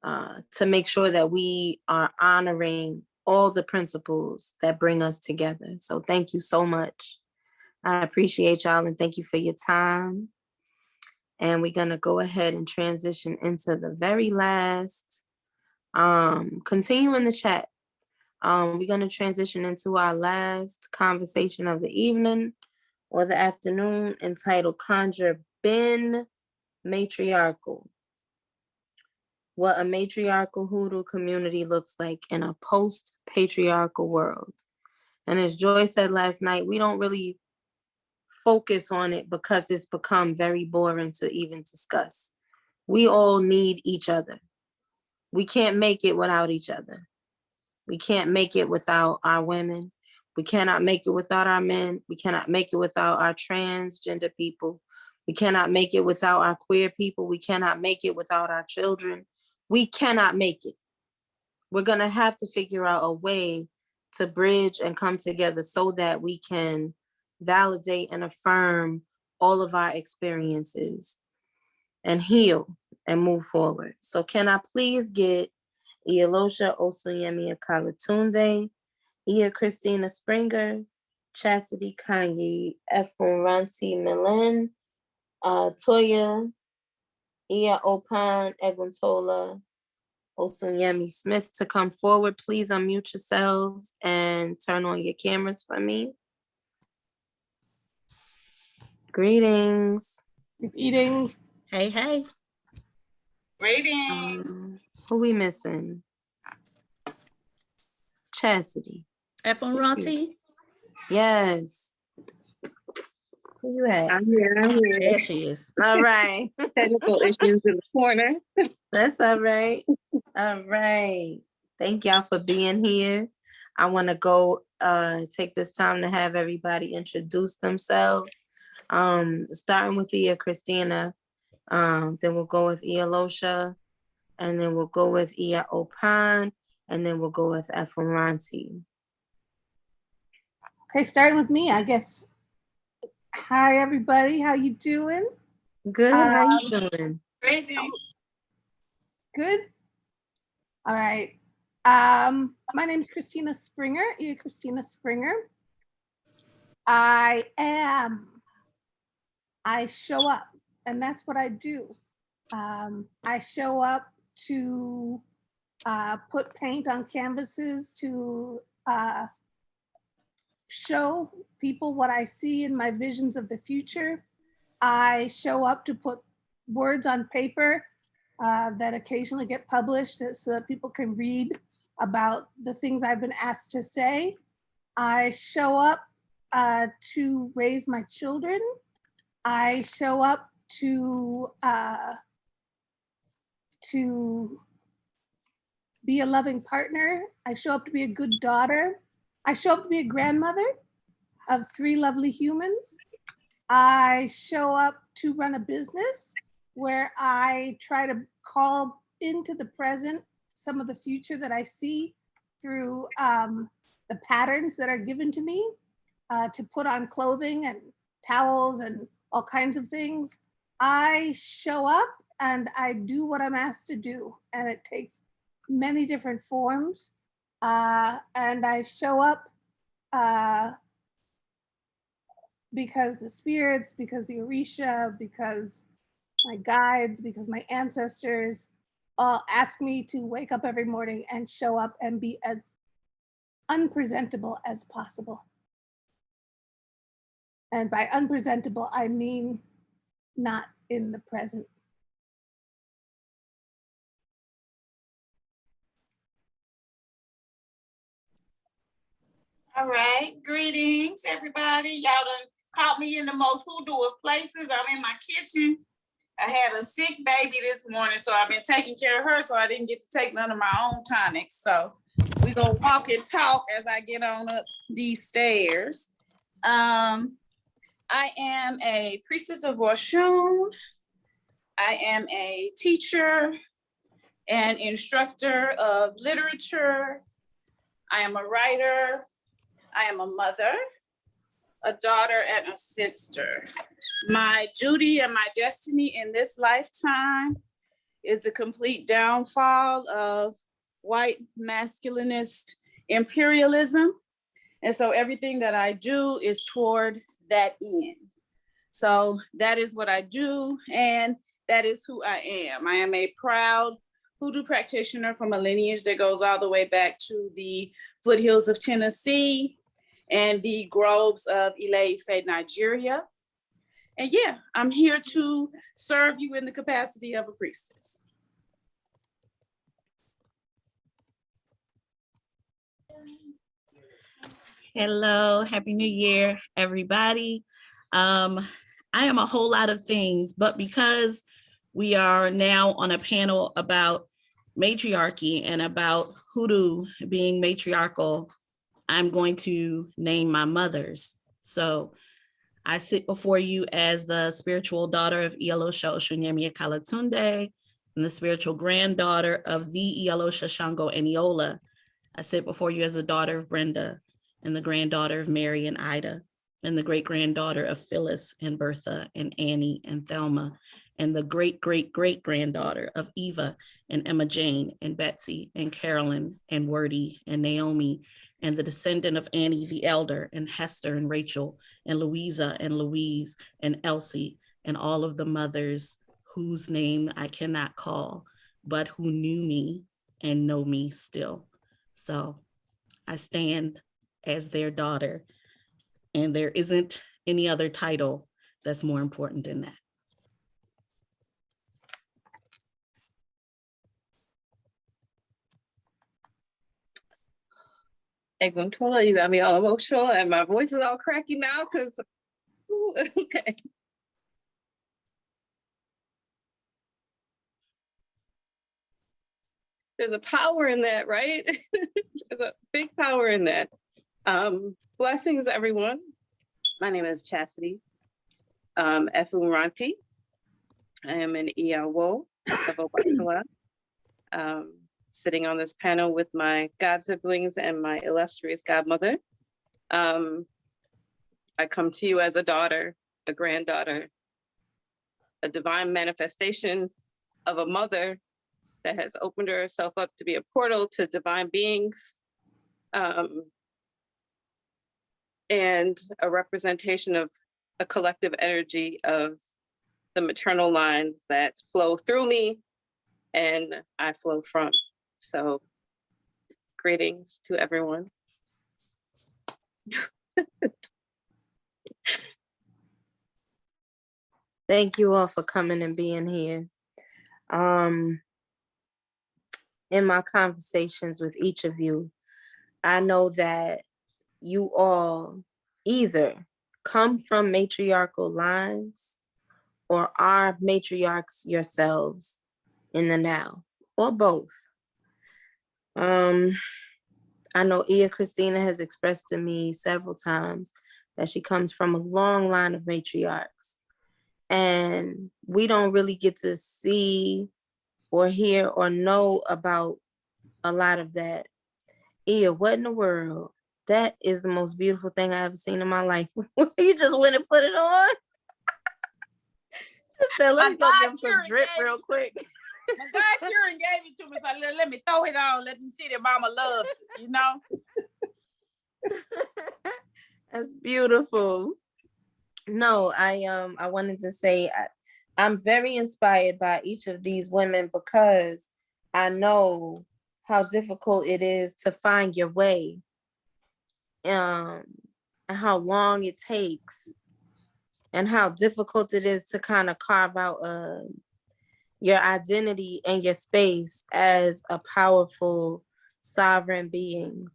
to make sure that we are honoring all the principles that bring us together. So thank you so much. I appreciate y'all, and thank you for your time. And we're gonna go ahead and transition into the very last, continue in the chat. We're gonna transition into our last conversation of the evening or the afternoon, entitled Conjure Ben Matriarchal. What a matriarchal Hoodoo community looks like in a post-patriarchal world. And as Joy said last night, we don't really focus on it because it's become very boring to even discuss. We all need each other. We can't make it without each other. We can't make it without our women. We cannot make it without our men. We cannot make it without our transgender people. We cannot make it without our queer people. We cannot make it without our children. We cannot make it. We're gonna have to figure out a way to bridge and come together so that we can validate and affirm all of our experiences and heal and move forward. So can I please get Iolosha Osoyemi Akalatunde, Ia Christina Springer, Chastity Kanye, Eferanti Milan, Toya, Ia Opan Eguntola, Osunyemi Smith to come forward. Please unmute yourselves and turn on your cameras for me. Greetings. Greetings. Hey, hey. Who we missing? Chastity. Eferanti. Yes. Who you at? I'm here. There she is. All right. Technical issues in the corner. That's all right. All right. Thank y'all for being here. I want to go take this time to have everybody introduce themselves. Starting with Ia Christina. Then we'll go with Iolosha. and then we'll go with Ia Opan, and then we'll go with Efuranti. Okay, starting with me, I guess. Hi, everybody. How you doing? Good, how you doing? Good. All right. My name is Christina Springer. You're Christina Springer. I show up, and that's what I do. I show up to put paint on canvases, to show people what I see in my visions of the future. I show up to put words on paper that occasionally get published so that people can read about the things I've been asked to say. I show up to raise my children. I show up to be a loving partner. I show up to be a good daughter. I show up to be a grandmother of 3 lovely humans. I show up to run a business where I try to call into the present some of the future that I see through the patterns that are given to me to put on clothing and towels and all kinds of things. I show up and I do what I'm asked to do, and it takes many different forms. And I show up because the spirits, because the Orisha, because my guides, because my ancestors all ask me to wake up every morning and show up and be as unpresentable as possible. And by unpresentable, I mean not in the present. All right, greetings, everybody. Y'all done caught me in the most hoodoo of places. I'm in my kitchen. I had a sick baby this morning, so I've been taking care of her, so I didn't get to take none of my own tonics. So we gonna walk and talk as I get on up these stairs. I am a priestess of Oshun. I am a teacher and instructor of literature. I am a writer. I am a mother, a daughter, and a sister. My duty and my destiny in this lifetime is the complete downfall of white masculinist imperialism. And so everything that I do is toward that end. So that is what I do, and that is who I am. I am a proud hoodoo practitioner from a lineage that goes all the way back to the foothills of Tennessee and the groves of Ile-Ife, Nigeria. And yeah, I'm here to serve you in the capacity of a priestess. Hello, Happy New Year, everybody. I am a whole lot of things, but because we are now on a panel about matriarchy and about hoodoo being matriarchal, I'm going to name my mothers. So I sit before you as the spiritual daughter of Ialosha Oshunyemi Kalatunde and the spiritual granddaughter of the Ialosha Shango Eniola. I sit before you as the daughter of Brenda and the granddaughter of Mary and Ida and the great granddaughter of Phyllis and Bertha and Annie and Thelma and the great granddaughter of Eva and Emma Jane and Betsy and Carolyn and Wordie and Naomi and the descendant of Annie the Elder and Hester and Rachel and Louisa and Louise and Elsie and all of the mothers whose name I cannot call, but who knew me and know me still. So I stand as their daughter, and there isn't any other title that's more important than that. Eglintola, you got me all emotional and my voice is all cracky now because, okay. There's a power in that, right? There's a big power in that. Blessings, everyone. My name is Chastity Efuranti. I am an Iyawo of Obatala. sitting on this panel with my god siblings and my illustrious godmother. I come to you as a daughter, a granddaughter, a divine manifestation of a mother that has opened herself up to be a portal to divine beings, and a representation of a collective energy of the maternal lines that flow through me and I flow from. So greetings to everyone. Thank you all for coming and being here. In my conversations with each of you, I know that you all either come from matriarchal lines or are matriarchs yourselves in the now, or both. I know Ia Christina has expressed to me several times that she comes from a long line of matriarchs, and we don't really get to see or hear or know about a lot of that. Ia, what in the world? That is the most beautiful thing I ever seen in my life. You just went and put it on. Just said, let me go give him some drip real quick. And God Sharon gave it to me, so let me throw it on. Let me see that mama love, you know? That's beautiful. No, I wanted to say I'm very inspired by each of these women because I know how difficult it is to find your way, and how long it takes, and how difficult it is to kind of carve out your identity and your space as a powerful, sovereign being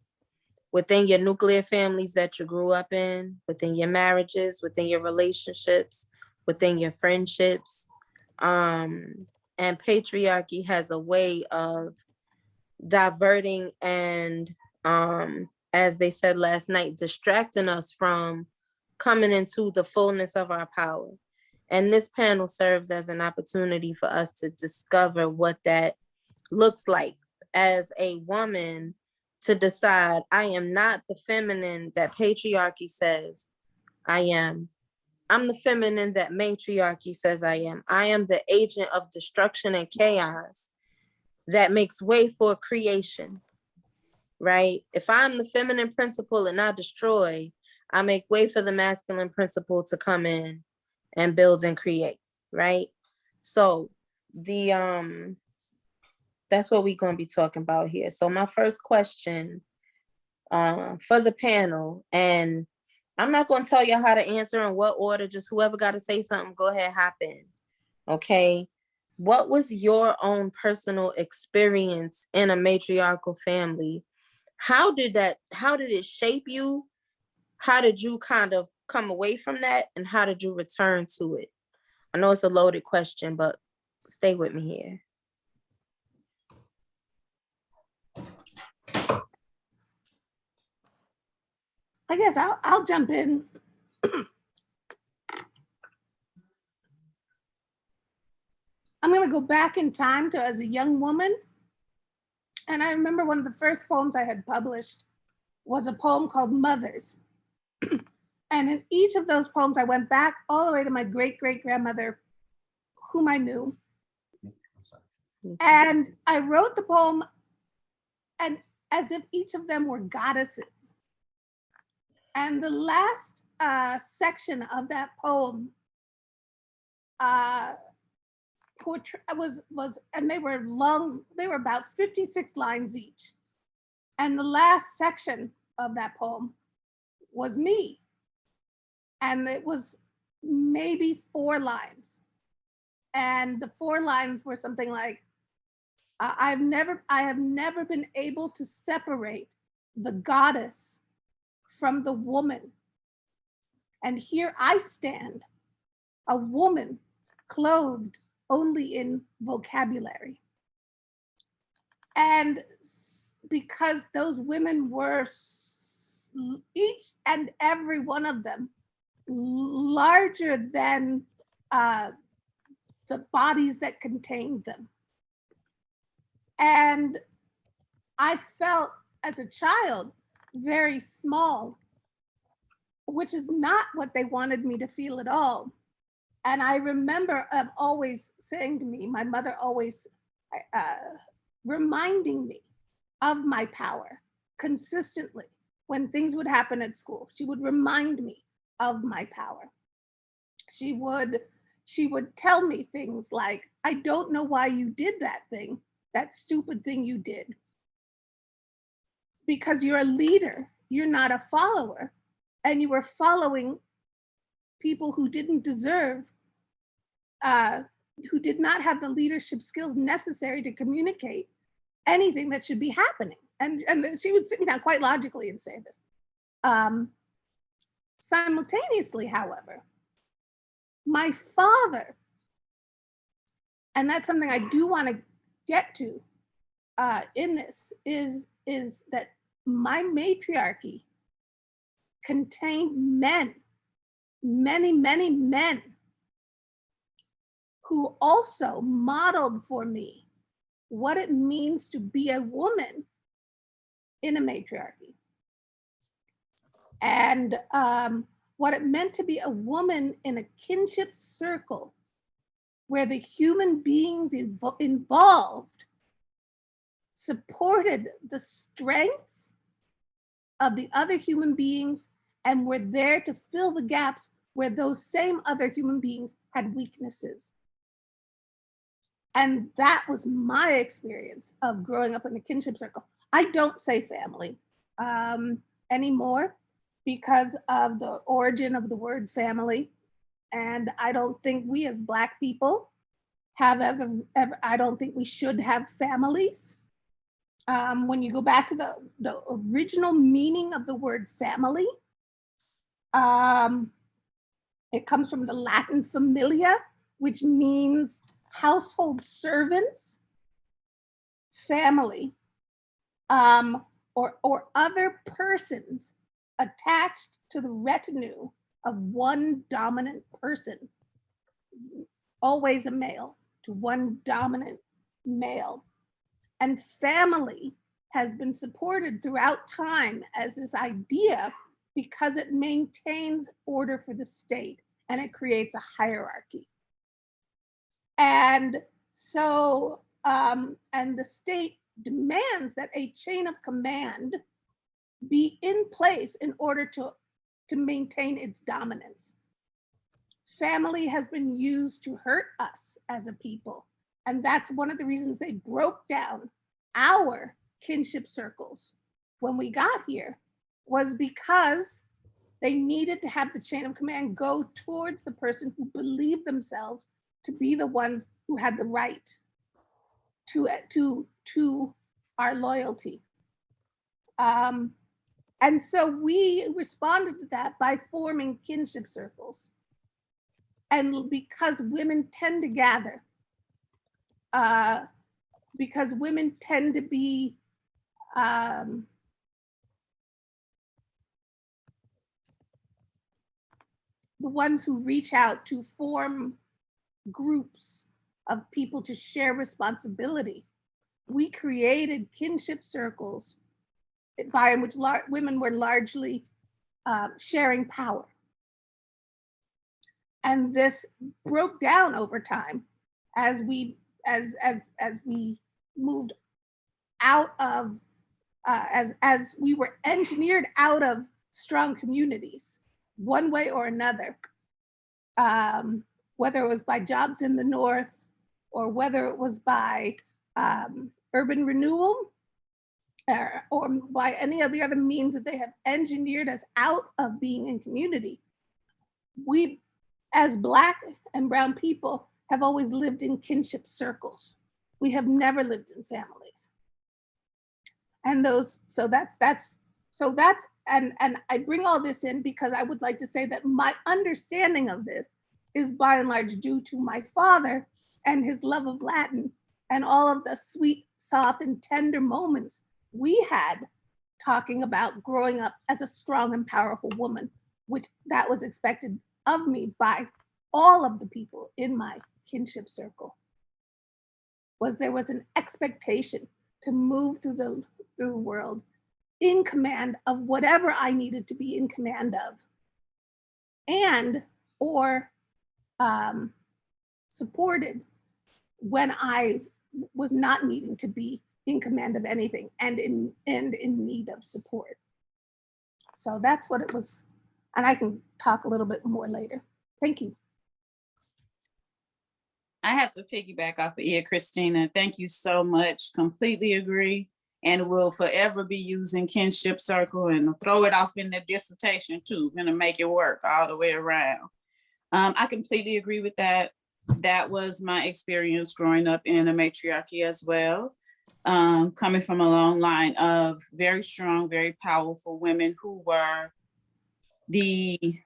within your nuclear families that you grew up in, within your marriages, within your relationships, within your friendships. And patriarchy has a way of diverting and, as they said last night, distracting us from coming into the fullness of our power. And this panel serves as an opportunity for us to discover what that looks like as a woman, to decide, I am not the feminine that patriarchy says I am. I'm the feminine that matriarchy says I am. I am the agent of destruction and chaos that makes way for creation, right? If I'm the feminine principle and I destroy, I make way for the masculine principle to come in and build and create, right? So that's what we're going to be talking about here. So my first question for the panel, and I'm not going to tell you how to answer in what order, just whoever got to say something, go ahead, hop in. Okay. What was your own personal experience in a matriarchal family? How did it shape you? How did you kind of come away from that? And how did you return to it? I know it's a loaded question, but stay with me here. I guess I'll jump in. I'm going to go back in time to as a young woman. And I remember one of the first poems I had published was a poem called Mothers. And in each of those poems, I went back all the way to my great-great-grandmother, whom I knew. And I wrote the poem and as if each of them were goddesses. And the last section of that poem and they were long, they were about 56 lines each. And the last section of that poem was me. And it was maybe 4 lines. And the 4 lines were something like, I have never been able to separate the goddess from the woman. And here I stand, a woman clothed only in vocabulary. And because those women were, each and every one of them, larger than the bodies that contained them. And I felt as a child very small, which is not what they wanted me to feel at all. And I remember always saying to me, my mother always reminding me of my power consistently. When things would happen at school, she would remind me of my power. She would tell me things like, I don't know why you did that thing, that stupid thing you did. Because you're a leader, you're not a follower, and you were following people who didn't deserve, who did not have the leadership skills necessary to communicate anything that should be happening. And she would sit me down quite logically and say this. Simultaneously, however, my father, and that's something I do want to get to in this, is that my matriarchy contained men, many men, who also modeled for me what it means to be a woman in a matriarchy. And what it meant to be a woman in a kinship circle where the human beings involved supported the strengths of the other human beings and were there to fill the gaps where those same other human beings had weaknesses. And that was my experience of growing up in a kinship circle. I don't say family anymore because of the origin of the word family. And I don't think we as Black people have ever I don't think we should have families. When you go back to the original meaning of the word family, it comes from the Latin familia, which means household servants, family, or other persons attached to the retinue of one dominant person, always a male, to one dominant male. And family has been supported throughout time as this idea because it maintains order for the state and it creates a hierarchy. And so, and the state demands that a chain of command be in place in order to maintain its dominance. Family has been used to hurt us as a people. And that's one of the reasons they broke down our kinship circles when we got here, was because they needed to have the chain of command go towards the person who believed themselves to be the ones who had the right to our loyalty. And so we responded to that by forming kinship circles. And because women tend to gather, because women tend to be the ones who reach out to form groups of people to share responsibility, we created kinship circles by which women were largely sharing power. And this broke down over time as we moved out of as we were engineered out of strong communities one way or another, whether it was by jobs in the North or whether it was by urban renewal or by any of the other means that they have engineered us out of being in community. We, as Black and Brown people, have always lived in kinship circles. We have never lived in families. And and I bring all this in because I would like to say that my understanding of this is by and large due to my father and his love of Latin and all of the sweet, soft, and tender moments we had talking about growing up as a strong and powerful woman, which that was expected of me by all of the people in my kinship circle. There was an expectation to move through the world in command of whatever I needed to be in command of, and or supported when I was not needing to be in command of anything and in need of support. So that's what it was. And I can talk a little bit more later. Thank you. I have to piggyback off of you, Christina. Thank you so much. Completely agree. And will forever be using kinship circle and throw it off in the dissertation too. Gonna make it work all the way around. I completely agree with that. That was my experience growing up in a matriarchy as well. Coming from a long line of very strong, very powerful women who were the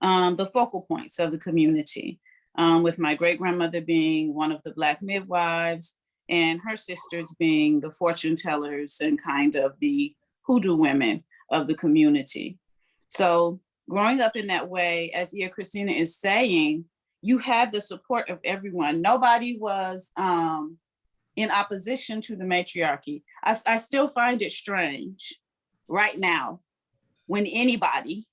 focal points of the community. With my great grandmother being one of the Black midwives, and her sisters being the fortune tellers and kind of the hoodoo women of the community. So growing up in that way, as Ia Christina is saying, you had the support of everyone. Nobody was in opposition to the matriarchy. I still find it strange right now when anybody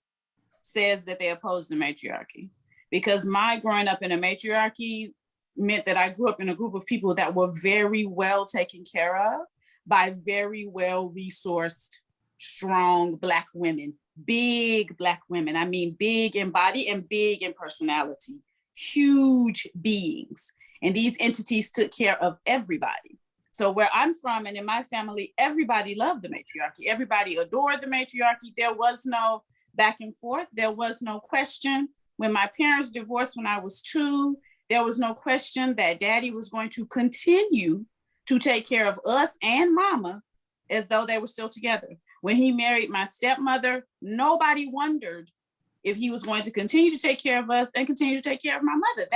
says that they oppose the matriarchy, because my growing up in a matriarchy meant that I grew up in a group of people that were very well taken care of by very well resourced, strong Black women, big Black women. I mean, big in body and big in personality, huge beings. And these entities took care of everybody. So where I'm from and in my family, everybody loved the matriarchy. Everybody adored the matriarchy. There was no back and forth. There was no question. When my parents divorced when I was 2, there was no question that daddy was going to continue to take care of us and mama as though they were still together. When he married my stepmother, nobody wondered if he was going to continue to take care of us and continue to take care of my mother.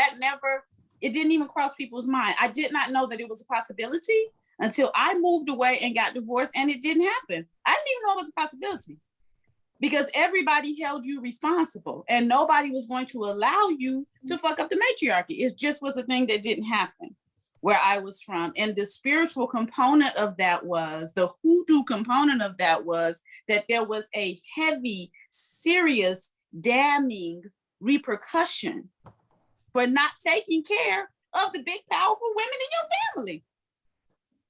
It didn't even cross people's mind. I did not know that it was a possibility until I moved away and got divorced, and it didn't happen. I didn't even know it was a possibility because everybody held you responsible and nobody was going to allow you to fuck up the matriarchy. It just was a thing that didn't happen where I was from. And the spiritual component of that was, the hoodoo component of that was that there was a heavy, serious, damning repercussion for not taking care of the big, powerful women in your family.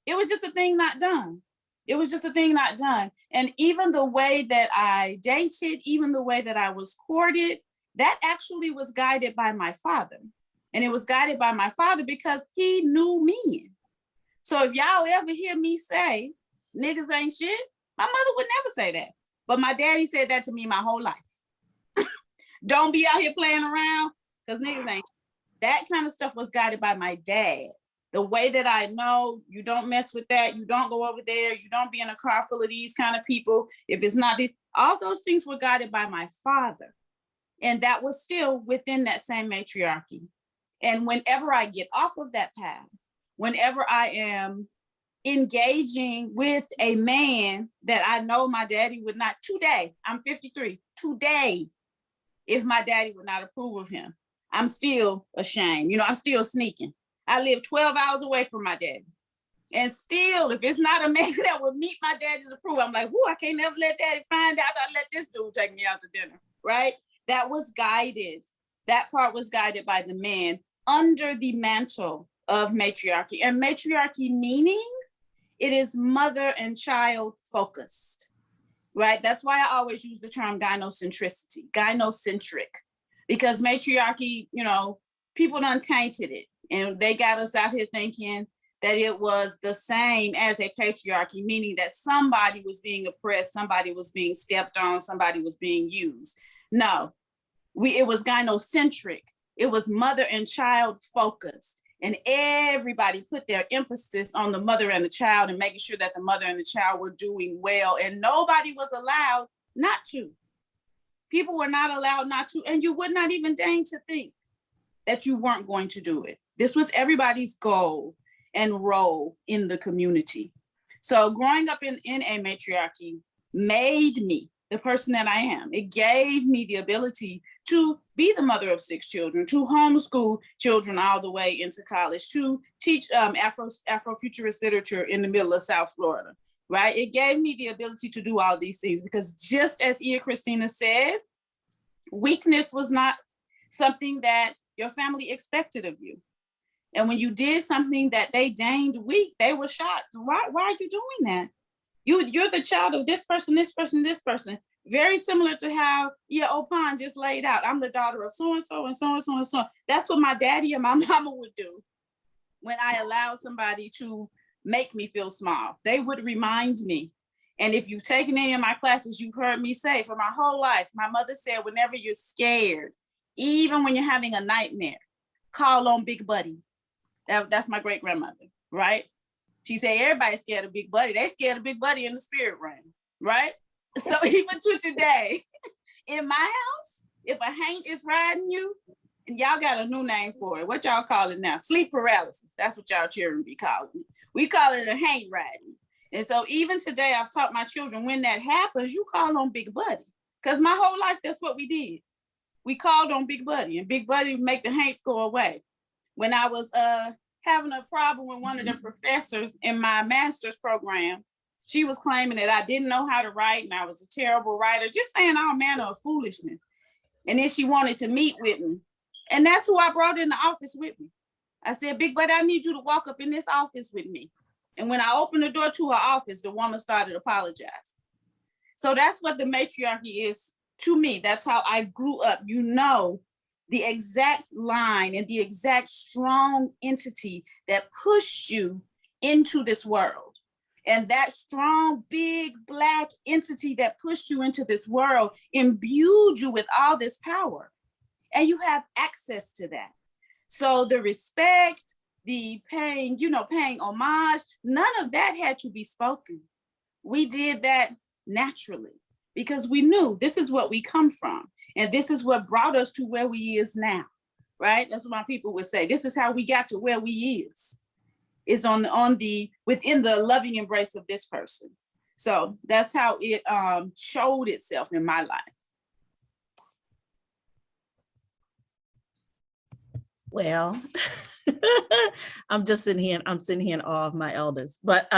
It was just a thing not done. It was just a thing not done. And even the way that I dated, even the way that I was courted, that actually was guided by my father. And it was guided by my father because he knew me. So if y'all ever hear me say, niggas ain't shit, my mother would never say that. But my daddy said that to me my whole life. Don't be out here playing around because niggas ain't shit. That kind of stuff was guided by my dad. The way that I know, you don't mess with that, you don't go over there, you don't be in a car full of these kind of people. If it's not, all those things were guided by my father. And that was still within that same matriarchy. And whenever I get off of that path, whenever I am engaging with a man that I know my daddy would not, today, I'm 53, today, if my daddy would not approve of him, I'm still ashamed. I'm still sneaking. I live 12 hours away from my daddy. And still, if it's not a man that would meet my daddy's approval, I'm like, I can't never let daddy find out. I let this dude take me out to dinner, right? That was guided. That part was guided by the man under the mantle of matriarchy. And matriarchy meaning it is mother and child focused, right? That's why I always use the term gynocentricity, gynocentric, because matriarchy, people done tainted it. And they got us out here thinking that it was the same as a patriarchy, meaning that somebody was being oppressed, somebody was being stepped on, somebody was being used. No, it was gynocentric. It was mother and child focused. And everybody put their emphasis on the mother and the child and making sure that the mother and the child were doing well. And nobody was allowed not to. People were not allowed not to. And you would not even deign to think that you weren't going to do it. This was everybody's goal and role in the community. So growing up in a matriarchy made me the person that I am. It gave me the ability to be the mother of 6 children, to homeschool children all the way into college, to teach Afrofuturist literature in the middle of South Florida, right? It gave me the ability to do all these things because just as Ia Christina said, weakness was not something that your family expected of you. And when you did something that they deemed weak, they were shocked. Why are you doing that? You're the child of this person, this person, this person. Very similar to how Opan just laid out. I'm the daughter of so-and-so and so-and-so and so. That's what my daddy and my mama would do when I allowed somebody to make me feel small. They would remind me. And if you've taken any of my classes, you've heard me say for my whole life, my mother said, whenever you're scared, even when you're having a nightmare, call on Big Buddy. That's my great grandmother, right? She said, everybody's scared of Big Buddy. They scared of Big Buddy in the spirit realm, right? So even to today, in my house, if a haint is riding you, and y'all got a new name for it. What y'all call it now? Sleep paralysis. That's what y'all children be calling it. We call it a haint riding. And so even today, I've taught my children when that happens, you call on Big Buddy. Because my whole life, that's what we did. We called on Big Buddy, and Big Buddy would make the haints go away. When I was having a problem with one of the professors in my master's program, she was claiming that I didn't know how to write and I was a terrible writer, just saying all manner of foolishness. And then she wanted to meet with me. And that's who I brought in the office with me. I said, Big Buddy, I need you to walk up in this office with me. And when I opened the door to her office, the woman started apologizing. So that's what the matriarchy is to me. That's how I grew up. You know, the exact line and the exact strong entity that pushed you into this world. And that strong, big, Black entity that pushed you into this world imbued you with all this power. And you have access to that. So the respect, the paying homage, none of that had to be spoken. We did that naturally because we knew this is what we come from. And this is what brought us to where we is now, right? That's what my people would say. This is how we got to where we is within the loving embrace of this person. So that's how it showed itself in my life. Well, I'm sitting here in awe of my elders. But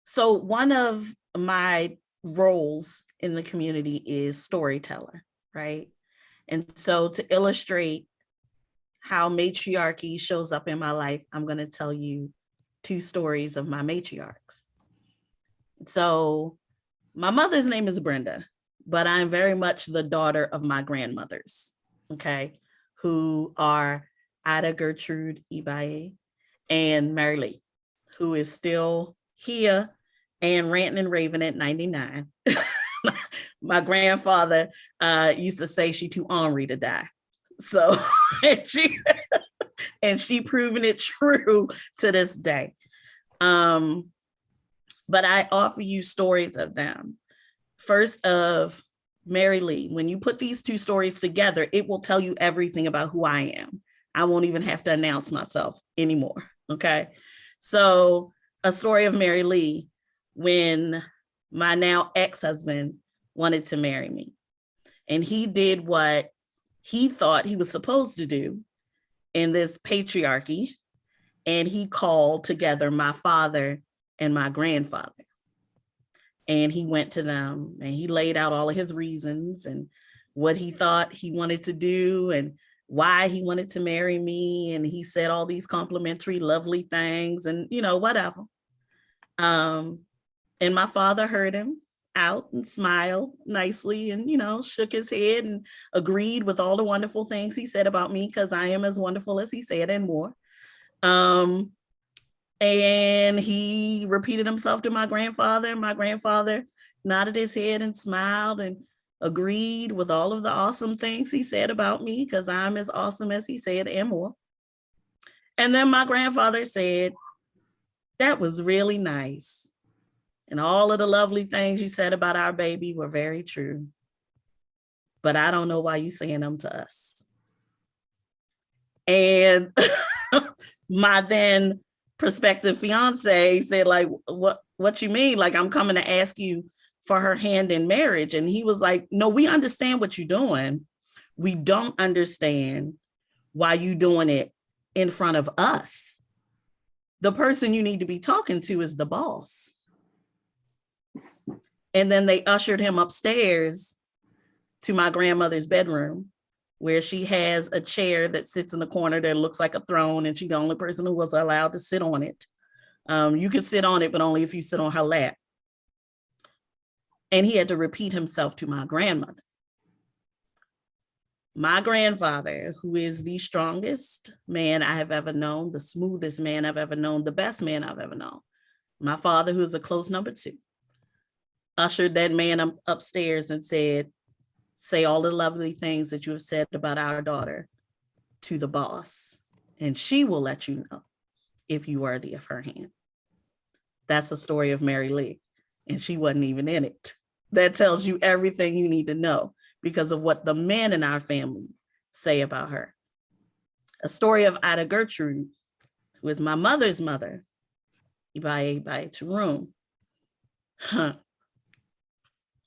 so one of my roles in the community is storyteller, right? And so to illustrate how matriarchy shows up in my life, I'm going to tell you 2 stories of my matriarchs. So my mother's name is Brenda, but I'm very much the daughter of my grandmothers, okay, who are Ida Gertrude Ibaye and Mary Lee, who is still here and ranting and raving at 99. My grandfather used to say she too ornery to die. So, and she proven it true to this day. But I offer you stories of them. First of Mary Lee, when you put these 2 stories together, it will tell you everything about who I am. I won't even have to announce myself anymore, okay? So a story of Mary Lee, when my now ex-husband wanted to marry me. And he did what he thought he was supposed to do in this patriarchy. And he called together my father and my grandfather. And he went to them and he laid out all of his reasons and what he thought he wanted to do and why he wanted to marry me. And he said all these complimentary, lovely things and, whatever. And my father heard him out and smiled nicely and, shook his head and agreed with all the wonderful things he said about me because I am as wonderful as he said and more. And he repeated himself to my grandfather. My grandfather nodded his head and smiled and agreed with all of the awesome things he said about me because I'm as awesome as he said and more. And then my grandfather said, that was really nice. And all of the lovely things you said about our baby were very true. But I don't know why you're saying them to us. And my then prospective fiance said, like, what you mean? Like, I'm coming to ask you for her hand in marriage. And he was like, no, we understand what you're doing. We don't understand why you doing it in front of us. The person you need to be talking to is the boss. And then they ushered him upstairs to my grandmother's bedroom, where she has a chair that sits in the corner that looks like a throne, and she's the only person who was allowed to sit on it. You could sit on it, but only if you sit on her lap. And he had to repeat himself to my grandmother. My grandfather, who is the strongest man I have ever known, the smoothest man I've ever known, the best man I've ever known, my father, who is a close number 2, ushered that man upstairs and said, say all the lovely things that you have said about our daughter to the boss, and she will let you know if you're worthy of her hand. That's the story of Mary Lee, and she wasn't even in it. That tells you everything you need to know because of what the men in our family say about her. A story of Ida Gertrude, who is my mother's mother, Ibaye Turum,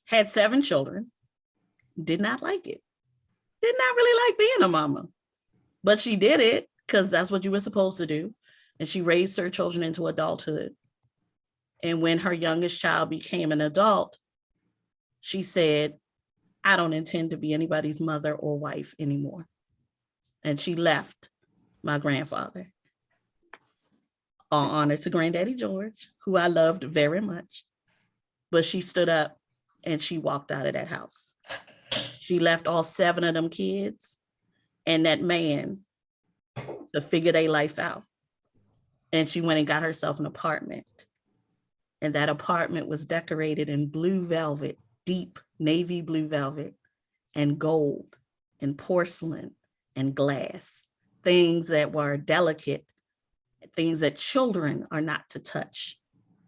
had 7 children, did not like it, did not really like being a mama, but she did it because that's what you were supposed to do. And she raised her children into adulthood. And when her youngest child became an adult, she said, I don't intend to be anybody's mother or wife anymore. And she left my grandfather. All honor to Granddaddy George, who I loved very much. But she stood up and she walked out of that house. She left all 7 of them kids and that man to figure their life out. And she went and got herself an apartment. And that apartment was decorated in blue velvet, deep navy blue velvet, and gold and porcelain and glass, things that were delicate, things that children are not to touch.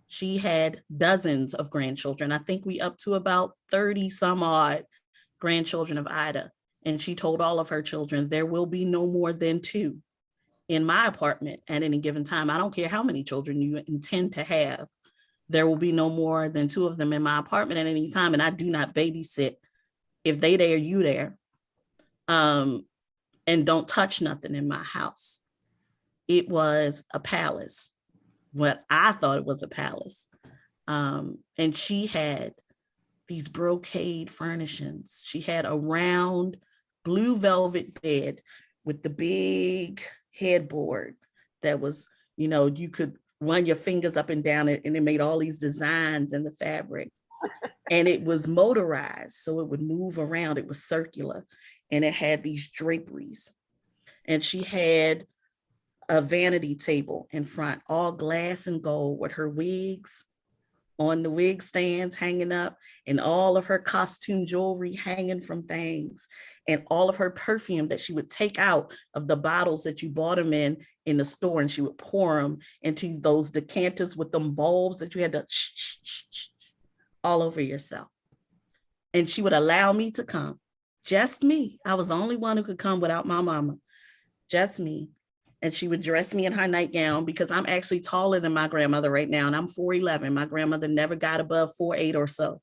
She had dozens of grandchildren. I think we up to about 30 some odd grandchildren of Ida. And she told all of her children, there will be no more than 2 in my apartment at any given time. I don't care how many children you intend to have. There will be no more than 2 of them in my apartment at any time. And I do not babysit. If they there, you there. And don't touch nothing in my house. It was a palace. What I thought it was a palace. And she had these brocade furnishings. She had a round blue velvet bed with the big headboard that was, you could run your fingers up and down it, and it made all these designs in the fabric. And it was motorized, so it would move around. It was circular, and it had these draperies. And she had a vanity table in front, all glass and gold, with her wigs on the wig stands hanging up, and all of her costume jewelry hanging from things, and all of her perfume that she would take out of the bottles that you bought them in the store, and she would pour them into those decanters with them bulbs that you had to all over yourself. And she would allow me to come, just me. I was the only one who could come without my mama, just me. And she would dress me in her nightgown, because I'm actually taller than my grandmother right now, and I'm 4'11". My grandmother never got above 4'8" or so.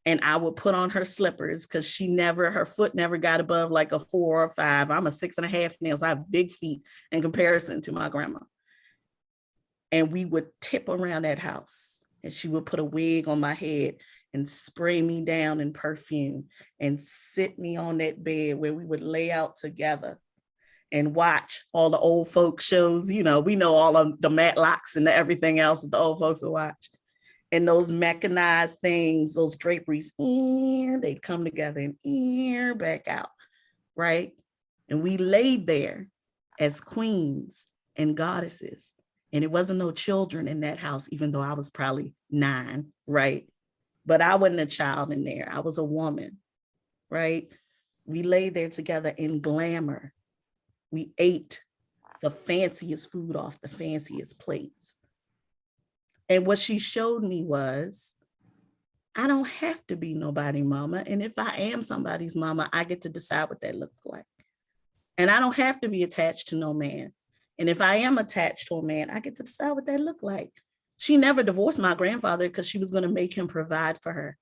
And I would put on her slippers because her foot never got above like a 4 or 5. I'm a 6.5 nails. I have big feet in comparison to my grandma. And we would tip around that house, and she would put a wig on my head and spray me down in perfume and sit me on that bed where we would lay out together and watch all the old folks shows. We know all of the Matlocks and everything else that the old folks would watch. And those mechanized things, those draperies, they'd come together and back out, right? And we laid there as queens and goddesses. And it wasn't no children in that house, even though I was probably 9, right? But I wasn't a child in there. I was a woman, right? We lay there together in glamour. We ate the fanciest food off the fanciest plates. And what she showed me was, I don't have to be nobody's mama. And if I am somebody's mama, I get to decide what that looks like. And I don't have to be attached to no man. And if I am attached to a man, I get to decide what that looks like. She never divorced my grandfather because she was going to make him provide for her.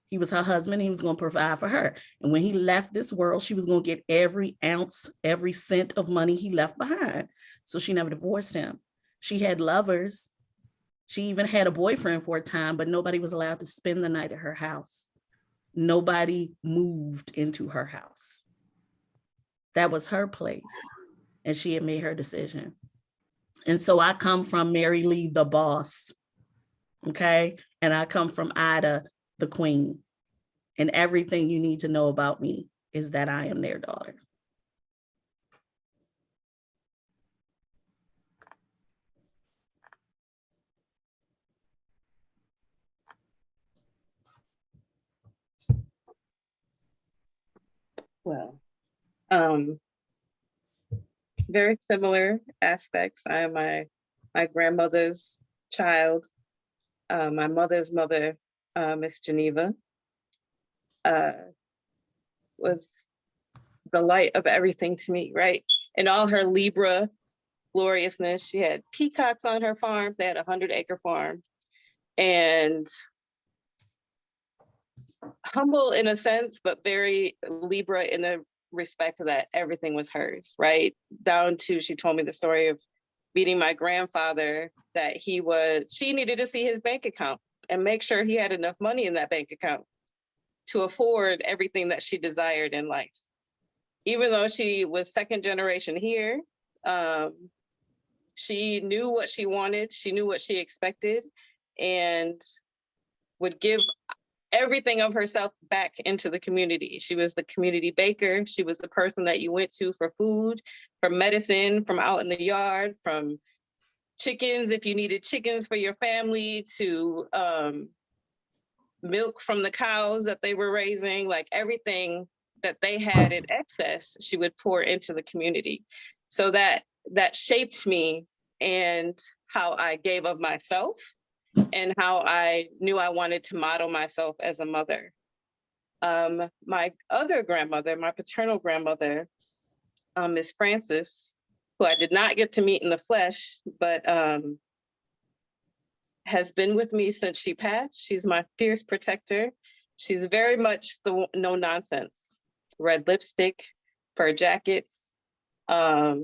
He was her husband. He was going to provide for her. And when he left this world, she was going to get every ounce, every cent of money he left behind. So she never divorced him. She had lovers. She even had a boyfriend for a time, but nobody was allowed to spend the night at her house. Nobody moved into her house. That was her place. And she had made her decision. And so I come from Mary Lee, the boss. Okay. And I come from Ida, the queen. And everything you need to know about me is that I am their daughter. Well, very similar aspects. I am my grandmother's child. My mother's mother, Miss Geneva, was the light of everything to me, right? In all her Libra gloriousness, she had peacocks on her farm. They had a 100-acre farm. And humble in a sense, but very Libra in the respect that everything was hers, right? Down to, she told me the story of meeting my grandfather, that she needed to see his bank account and make sure he had enough money in that bank account to afford everything that she desired in life. Even though she was second generation here, she knew what she wanted, she knew what she expected, and would give everything of herself back into the community. She was the community baker. She was the person that you went to for food, for medicine, from out in the yard, from chickens, if you needed chickens for your family, to milk from the cows that they were raising, like everything that they had in excess, she would pour into the community. So that shaped me and how I gave of myself, and how I knew I wanted to model myself as a mother. My other grandmother, my paternal grandmother, Miss Frances, who I did not get to meet in the flesh, but has been with me since she passed. She's my fierce protector. She's very much the no nonsense, red lipstick, fur jackets, a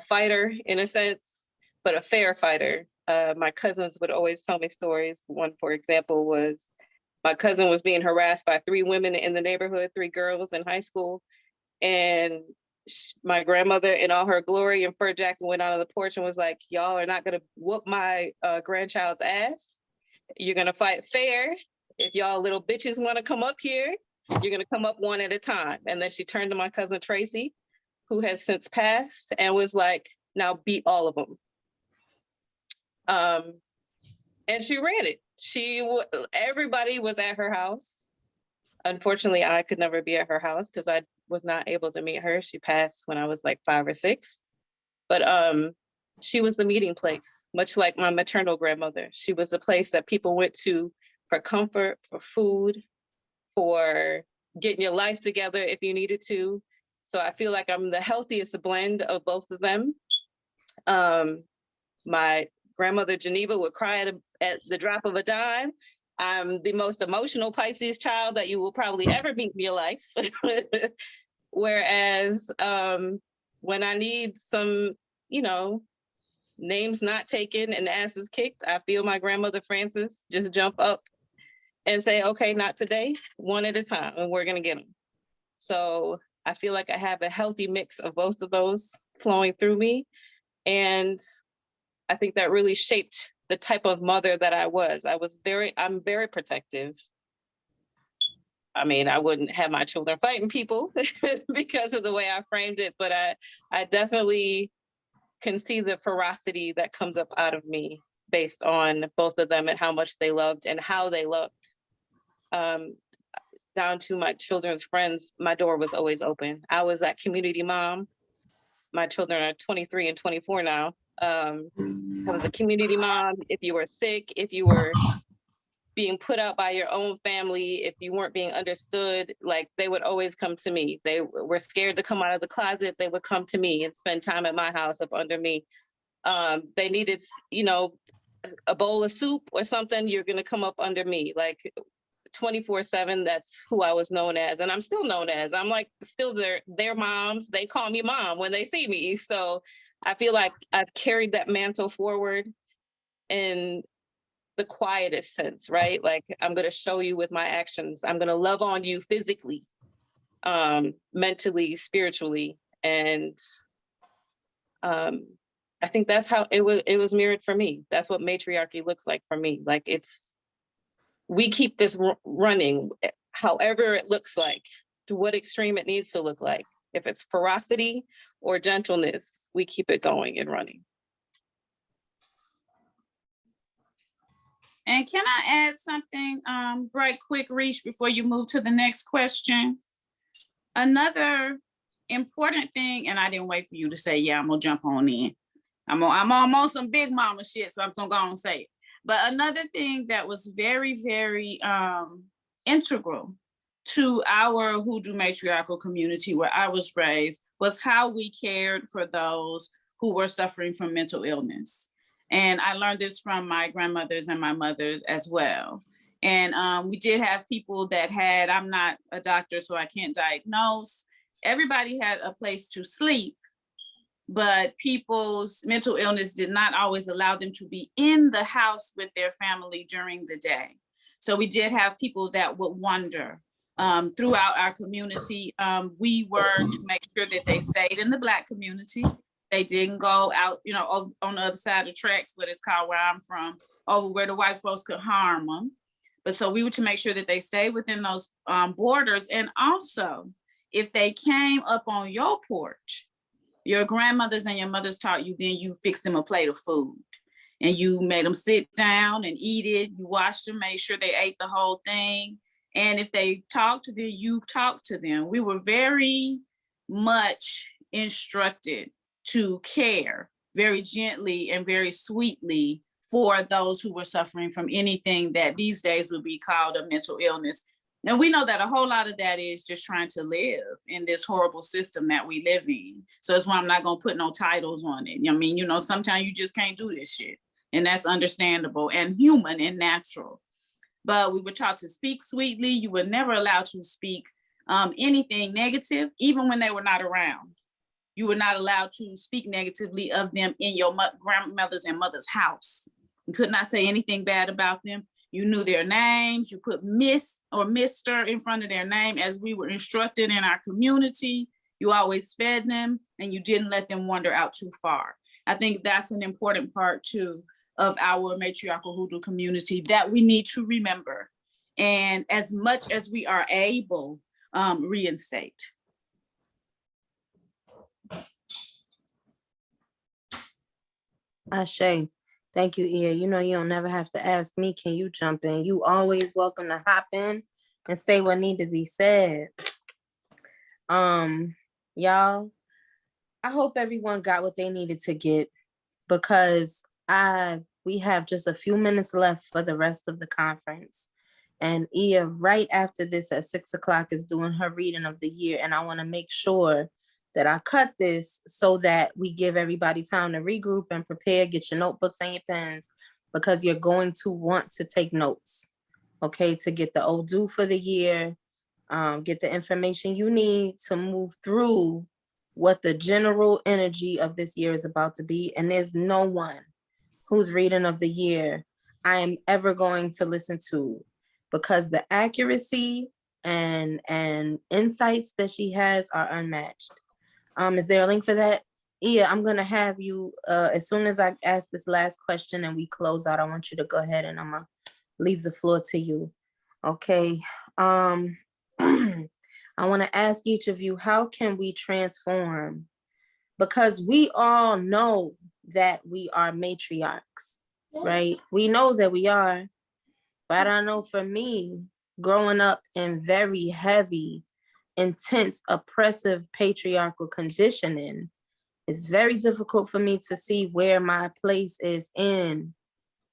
fighter in a sense, but a fair fighter. My cousins would always tell me stories. One, for example, was my cousin was being harassed by 3 women in the neighborhood, 3 girls in high school. And my grandmother, in all her glory and fur jacket, went out on the porch and was like, y'all are not gonna whoop my grandchild's ass. You're gonna fight fair. If y'all little bitches wanna come up here, you're gonna come up one at a time. And then she turned to my cousin Tracy, who has since passed, and was like, now beat all of them. And she ran it. Everybody was at her house. Unfortunately, I could never be at her house because I was not able to meet her. She passed when I was like 5 or 6. But she was the meeting place, much like my maternal grandmother. She was the place that people went to for comfort, for food, for getting your life together if you needed to. So I feel like I'm the healthiest blend of both of them. My grandmother Geneva would cry at the drop of a dime. I'm the most emotional Pisces child that you will probably ever meet in your life. Whereas when I need some, names not taken and asses kicked, I feel my grandmother Frances just jump up and say, okay, not today, one at a time, and we're gonna get them. So I feel like I have a healthy mix of both of those flowing through me. And I think that really shaped the type of mother that I was. I'm very protective. I mean, I wouldn't have my children fighting people because of the way I framed it, but I definitely can see the ferocity that comes up out of me based on both of them and how much they loved and how they loved. Down to my children's friends, my door was always open. I was that community mom. My children are 23 and 24 now. I was a community mom. If you were sick, if you were being put out by your own family, if you weren't being understood, like they would always come to me. They were scared to come out of the closet. They would come to me and spend time at my house up under me. they needed, you know, a bowl of soup or something, you're gonna come up under me. Like 24/7, that's who I was known as, and I'm still known as. I'm like still their moms. They call me mom when they see me. So I feel like I've carried that mantle forward in the quietest sense, right? Like I'm gonna show you with my actions. I'm gonna love on you physically, mentally, spiritually, and I think that's how it was mirrored for me. That's what matriarchy looks like for me. Like we keep this running, however it looks like, to what extreme it needs to look like. If it's ferocity or gentleness, we keep it going and running. And can I add something right quick, Reach, before you move to the next question? Another important thing, and I didn't wait for you to say, yeah, I'm gonna jump on in. I'm on some big mama shit, so I'm gonna go on and say it. But another thing that was very, very integral to our Hoodoo matriarchal community where I was raised was how we cared for those who were suffering from mental illness. And I learned this from my grandmothers and my mothers as well. And we did have people that had, I'm not a doctor, so I can't diagnose. Everybody had a place to sleep, but people's mental illness did not always allow them to be in the house with their family during the day. So we did have people that would wander throughout our community. We were to make sure that they stayed in the Black community. They didn't go out, you know, on the other side of the tracks, what it's called where I'm from, over where the white folks could harm them. But so we were to make sure that they stayed within those borders. And also, if they came up on your porch, your grandmothers and your mothers taught you, then you fixed them a plate of food and you made them sit down and eat it. You washed them, made sure they ate the whole thing. And if they talked to them, you talked to them. We were very much instructed to care very gently and very sweetly for those who were suffering from anything that these days would be called a mental illness. And we know that a whole lot of that is just trying to live in this horrible system that we live in. So that's why I'm not gonna put no titles on it. I mean, you know, sometimes you just can't do this shit. And that's understandable and human and natural. But we were taught to speak sweetly. You were never allowed to speak anything negative, even when they were not around. You were not allowed to speak negatively of them in your grandmother's and mother's house. You could not say anything bad about them. You knew their names. You put Miss or Mr. in front of their name as we were instructed in our community. You always fed them and you didn't let them wander out too far. I think that's an important part too of our matriarchal Hoodoo community that we need to remember. And as much as we are able, reinstate. Ashe. Thank you, Ia. You know, you don't never have to ask me, can you jump in? You always welcome to hop in and say what need to be said. Y'all, I hope everyone got what they needed to get because we have just a few minutes left for the rest of the conference. And Ia, right after this at 6 o'clock is doing her reading of the year. And I want to make sure that I cut this so that we give everybody time to regroup and prepare, get your notebooks and your pens, because you're going to want to take notes, okay, to get the Odu for the year, get the information you need to move through what the general energy of this year is about to be. And there's no one whose reading of the year I am ever going to listen to, because the accuracy and insights that she has are unmatched. Is there a link for that? Ia, I'm gonna have you, as soon as I ask this last question and we close out, I want you to go ahead and I'm gonna leave the floor to you. Okay. I wanna ask each of you, how can we transform? Because we all know that we are matriarchs, right? We know that we are, but I know for me, growing up in very heavy, intense, oppressive, patriarchal conditioning, it's very difficult for me to see where my place is in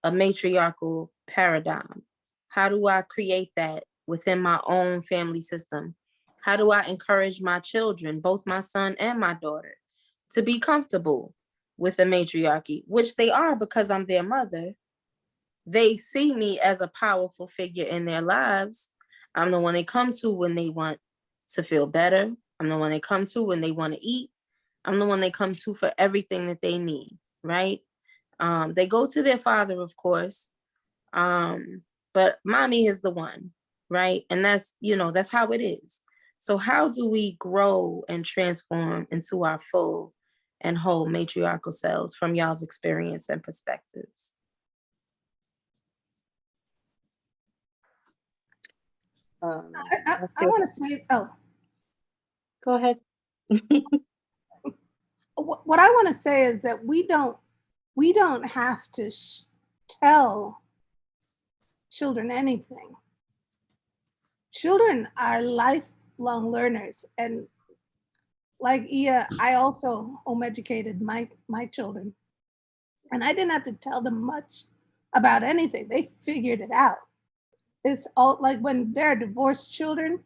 a matriarchal paradigm. How do I create that within my own family system? How do I encourage my children, both my son and my daughter, to be comfortable with the matriarchy, which they are because I'm their mother. They see me as a powerful figure in their lives. I'm the one they come to when they want to feel better. I'm the one they come to when they want to eat. I'm the one they come to for everything that they need, right? They go to their father, of course, but mommy is the one, right? And that's, that's how it is. So how do we grow and transform into our full and whole matriarchal selves from y'all's experience and perspectives? I want to say, oh, Go ahead. what I want to say is that we don't have to tell children anything. Children are lifelong learners, and like Ia, I also home educated my children, and I didn't have to tell them much about anything. They figured it out. It's all like when they're divorced children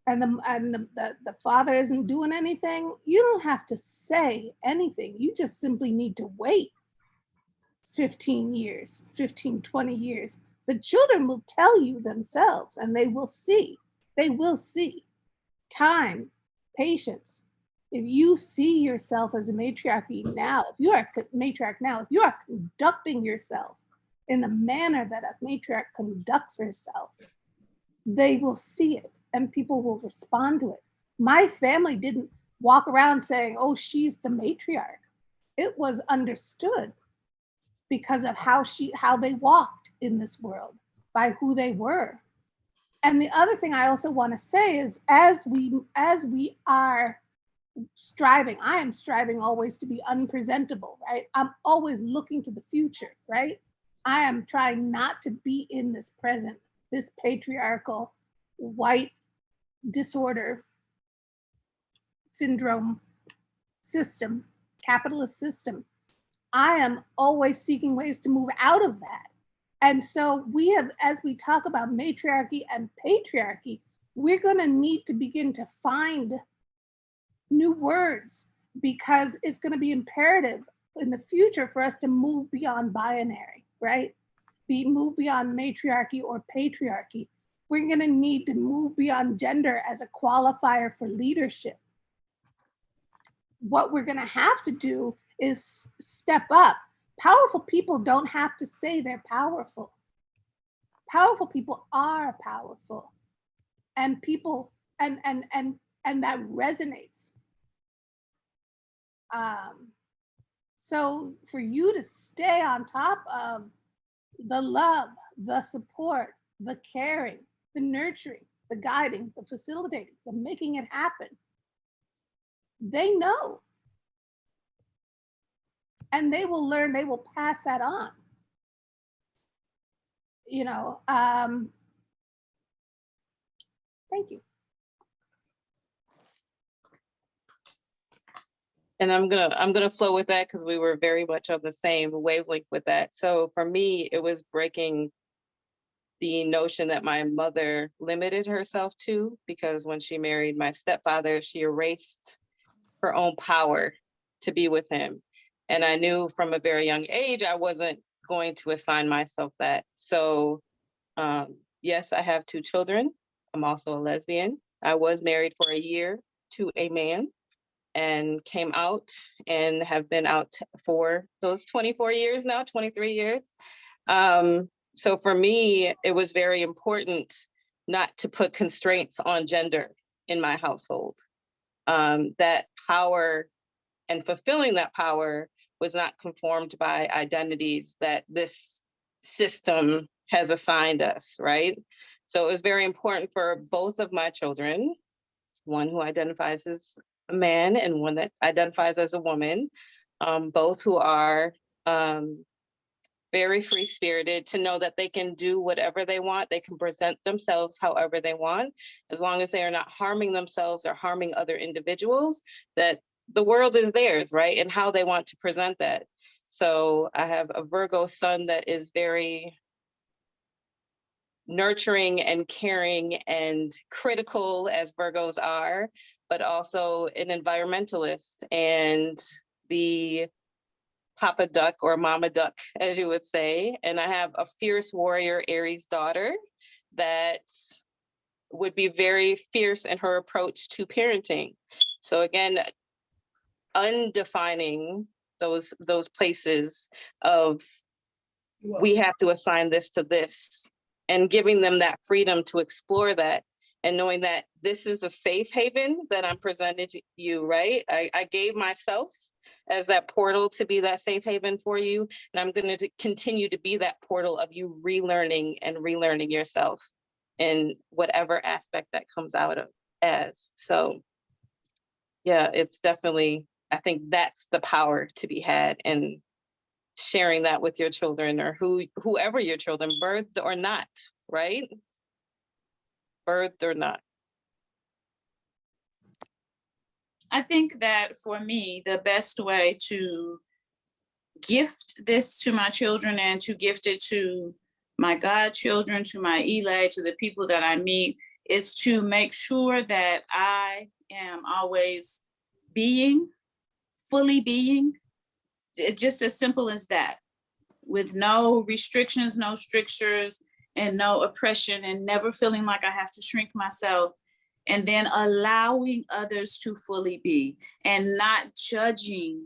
and the father isn't doing anything, you don't have to say anything. You just simply need to wait 15 years, 15, 20 years. The children will tell you themselves, and they will see. They will see. Time, patience. If you see yourself as a matriarchy now, if you are a matriarch now, if you are conducting yourself in the manner that a matriarch conducts herself, they will see it and people will respond to it. My family didn't walk around saying, oh, she's the matriarch. It was understood because of how they walked in this world, by who they were. And the other thing I also want to say is as we are striving, I am striving always to be unpresentable, right? I'm always looking to the future, right? I am trying not to be in this present, this patriarchal, white disorder syndrome system, capitalist system. I am always seeking ways to move out of that. And so we have, as we talk about matriarchy and patriarchy, we're going to need to begin to find new words because it's going to be imperative in the future for us to move beyond binary, right? Move beyond matriarchy or patriarchy. We're going to need to move beyond gender as a qualifier for leadership. What we're going to have to do is step up. Powerful people don't have to say they're powerful. Powerful people are powerful, and people and that resonates. So for you to stay on top of the love, the support, the caring, the nurturing, the guiding, the facilitating, the making it happen, they know. And they will learn, they will pass that on. Thank you. And I'm gonna flow with that because we were very much on the same wavelength with that. So for me, it was breaking the notion that my mother limited herself to, because when she married my stepfather, she erased her own power to be with him. And I knew from a very young age, I wasn't going to assign myself that. So yes, I have 2 children. I'm also a lesbian. I was married for a year to a man and came out and have been out for those 24 years now, 23 years. So for me, it was very important not to put constraints on gender in my household. That power and fulfilling that power was not conformed by identities that this system has assigned us, right? So it was very important for both of my children, one who identifies as a man and one that identifies as a woman, both who are very free-spirited, to know that they can do whatever they want. They can present themselves however they want, as long as they are not harming themselves or harming other individuals, that the world is theirs, right? And how they want to present that. So I have a Virgo son that is very nurturing and caring and critical, as Virgos are, but also an environmentalist. And the Papa Duck or Mama Duck, as you would say. And I have a fierce warrior Aries daughter that would be very fierce in her approach to parenting. So again, undefining those places of we have to assign this to this, and giving them that freedom to explore that, and knowing that this is a safe haven that I'm presenting to you, right? I gave myself as that portal to be that safe haven for you, and I'm going to continue to be that portal of you relearning and relearning yourself in whatever aspect that comes out of as. So yeah, it's definitely, I think that's the power to be had, and sharing that with your children, or whoever your children, birthed or not, right? Birthed or not. I think that for me, the best way to gift this to my children and to gift it to my godchildren, to my Eli, to the people that I meet, is to make sure that I am always being, fully being. It's just as simple as that, with no restrictions, no strictures, and no oppression, and never feeling like I have to shrink myself. And then allowing others to fully be, and not judging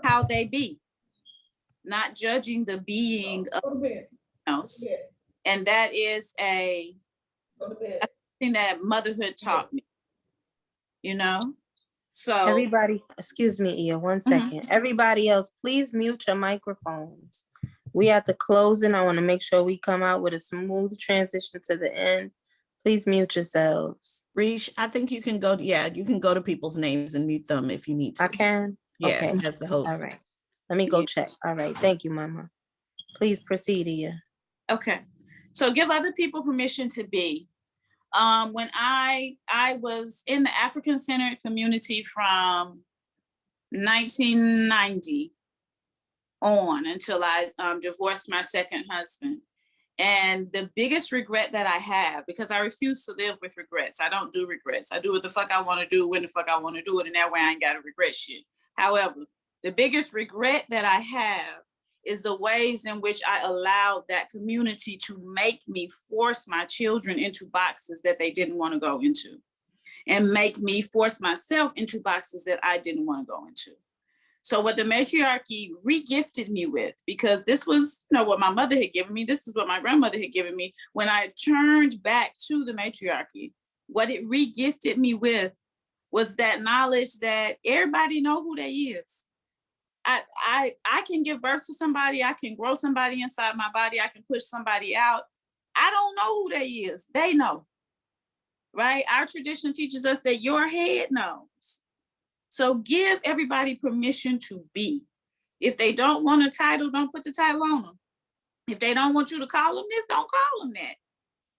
how they be, not judging the being of else. And that is a thing that motherhood taught me, you know? So Everybody, excuse me, Ia, 1 second. Everybody else, please mute your microphones. We at the closing. I want to make sure we come out with a smooth transition to the end. Please mute yourselves. Reesh, I think you can go, you can go to people's names and mute them if you need to. I can? Yeah, Okay. as the host. All right. Let me go check. All right. Thank you, Mama. Please proceed, Ia. okay, so give other people permission to be. When I was in the African-centered community from 1990 on until I divorced my second husband. And the biggest regret that I have, because I refuse to live with regrets. I don't do regrets. I do what the fuck I want to do, when the fuck I want to do it. And that way I ain't got to regret shit. However, the biggest regret that I have is the ways in which I allowed that community to make me force my children into boxes that they didn't want to go into, and make me force myself into boxes that I didn't want to go into. So what the matriarchy re-gifted me with, because this was, what my mother had given me, this is what my grandmother had given me, when I turned back to the matriarchy, what it re-gifted me with was that knowledge that everybody know who they is. I can give birth to somebody, I can grow somebody inside my body, I can push somebody out. I don't know who they is, they know, right? Our tradition teaches us that your head knows. So give everybody permission to be. If they don't want a title, don't put the title on them. If they don't want you to call them this, don't call them that.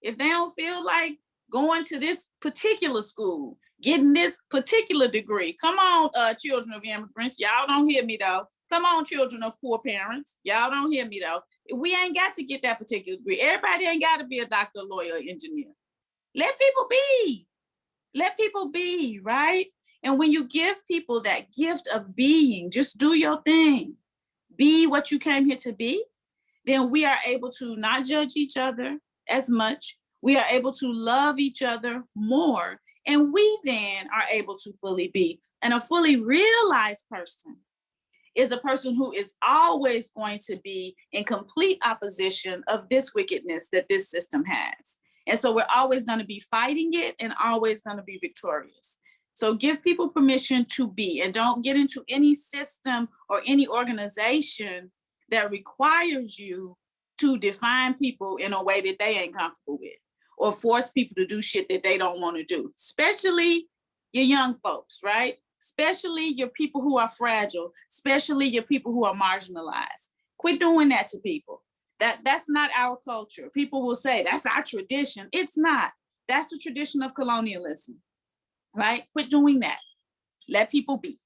If they don't feel like going to this particular school, getting this particular degree, come on, children of immigrants, y'all don't hear me though. Come on, children of poor parents, y'all don't hear me though. We ain't got to get that particular degree. Everybody ain't got to be a doctor, lawyer, engineer. Let people be. Let people be, right? And when you give people that gift of being, just do your thing, be what you came here to be, then we are able to not judge each other as much. We are able to love each other more. And we then are able to fully be. And a fully realized person is a person who is always going to be in complete opposition of this wickedness that this system has. And so we're always going to be fighting it and always going to be victorious. So give people permission to be, and don't get into any system or any organization that requires you to define people in a way that they ain't comfortable with, or force people to do shit that they don't want to do, especially your young folks, right? Especially your people who are fragile, especially your people who are marginalized. Quit doing that to people. That's not our culture. People will say, that's our tradition. It's not. That's the tradition of colonialism, right? Quit doing that. Let people be.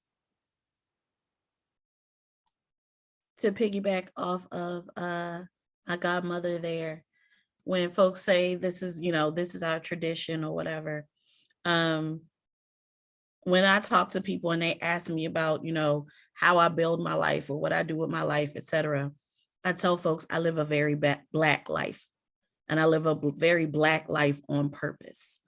To piggyback off of my godmother there, when folks say this is, this is our tradition or whatever, when I talk to people and they ask me about, how I build my life or what I do with my life, etc., I tell folks I live a very Black life, and I live a very Black life on purpose.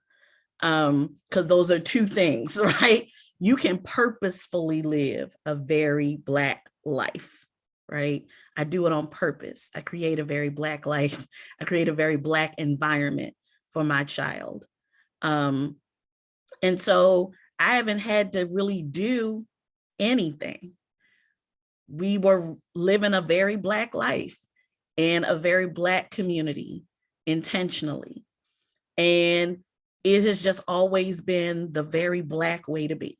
Because those are two things, right? You can purposefully live a very Black life, right? I do it on purpose. I create a very Black life. I create a very Black environment for my child. And so I haven't had to really do anything. We were living a very Black life in a very Black community intentionally. And it has just always been the very Black way to be.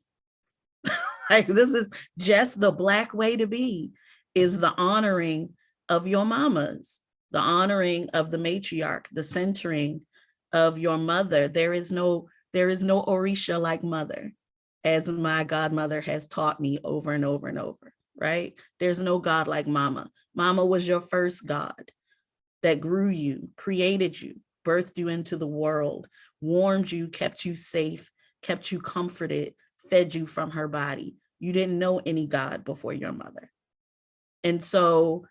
Like, this is just the Black way to be, is the honoring of your mamas, the honoring of the matriarch, the centering of your mother. There is no Orisha like mother, as my godmother has taught me over and over and over, right? There's no God like mama. Mama was your first God that grew you, created you, birthed you into the world, warmed you, kept you safe, kept you comforted, fed you from her body. You didn't know any God before your mother. And so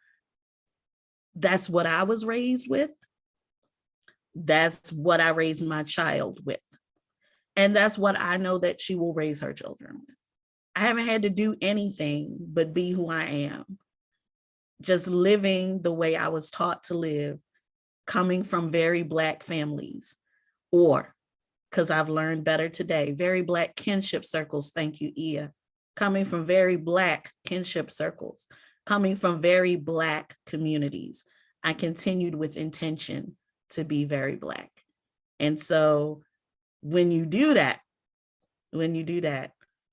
that's what I was raised with. That's what I raised my child with. And that's what I know that she will raise her children with. I haven't had to do anything but be who I am, just living the way I was taught to live, coming from very Black families, or, because I've learned better today, very Black kinship circles. Thank you, Ia. Coming from very Black kinship circles, coming from very Black communities. I continued with intention to be very Black. And so when you do that,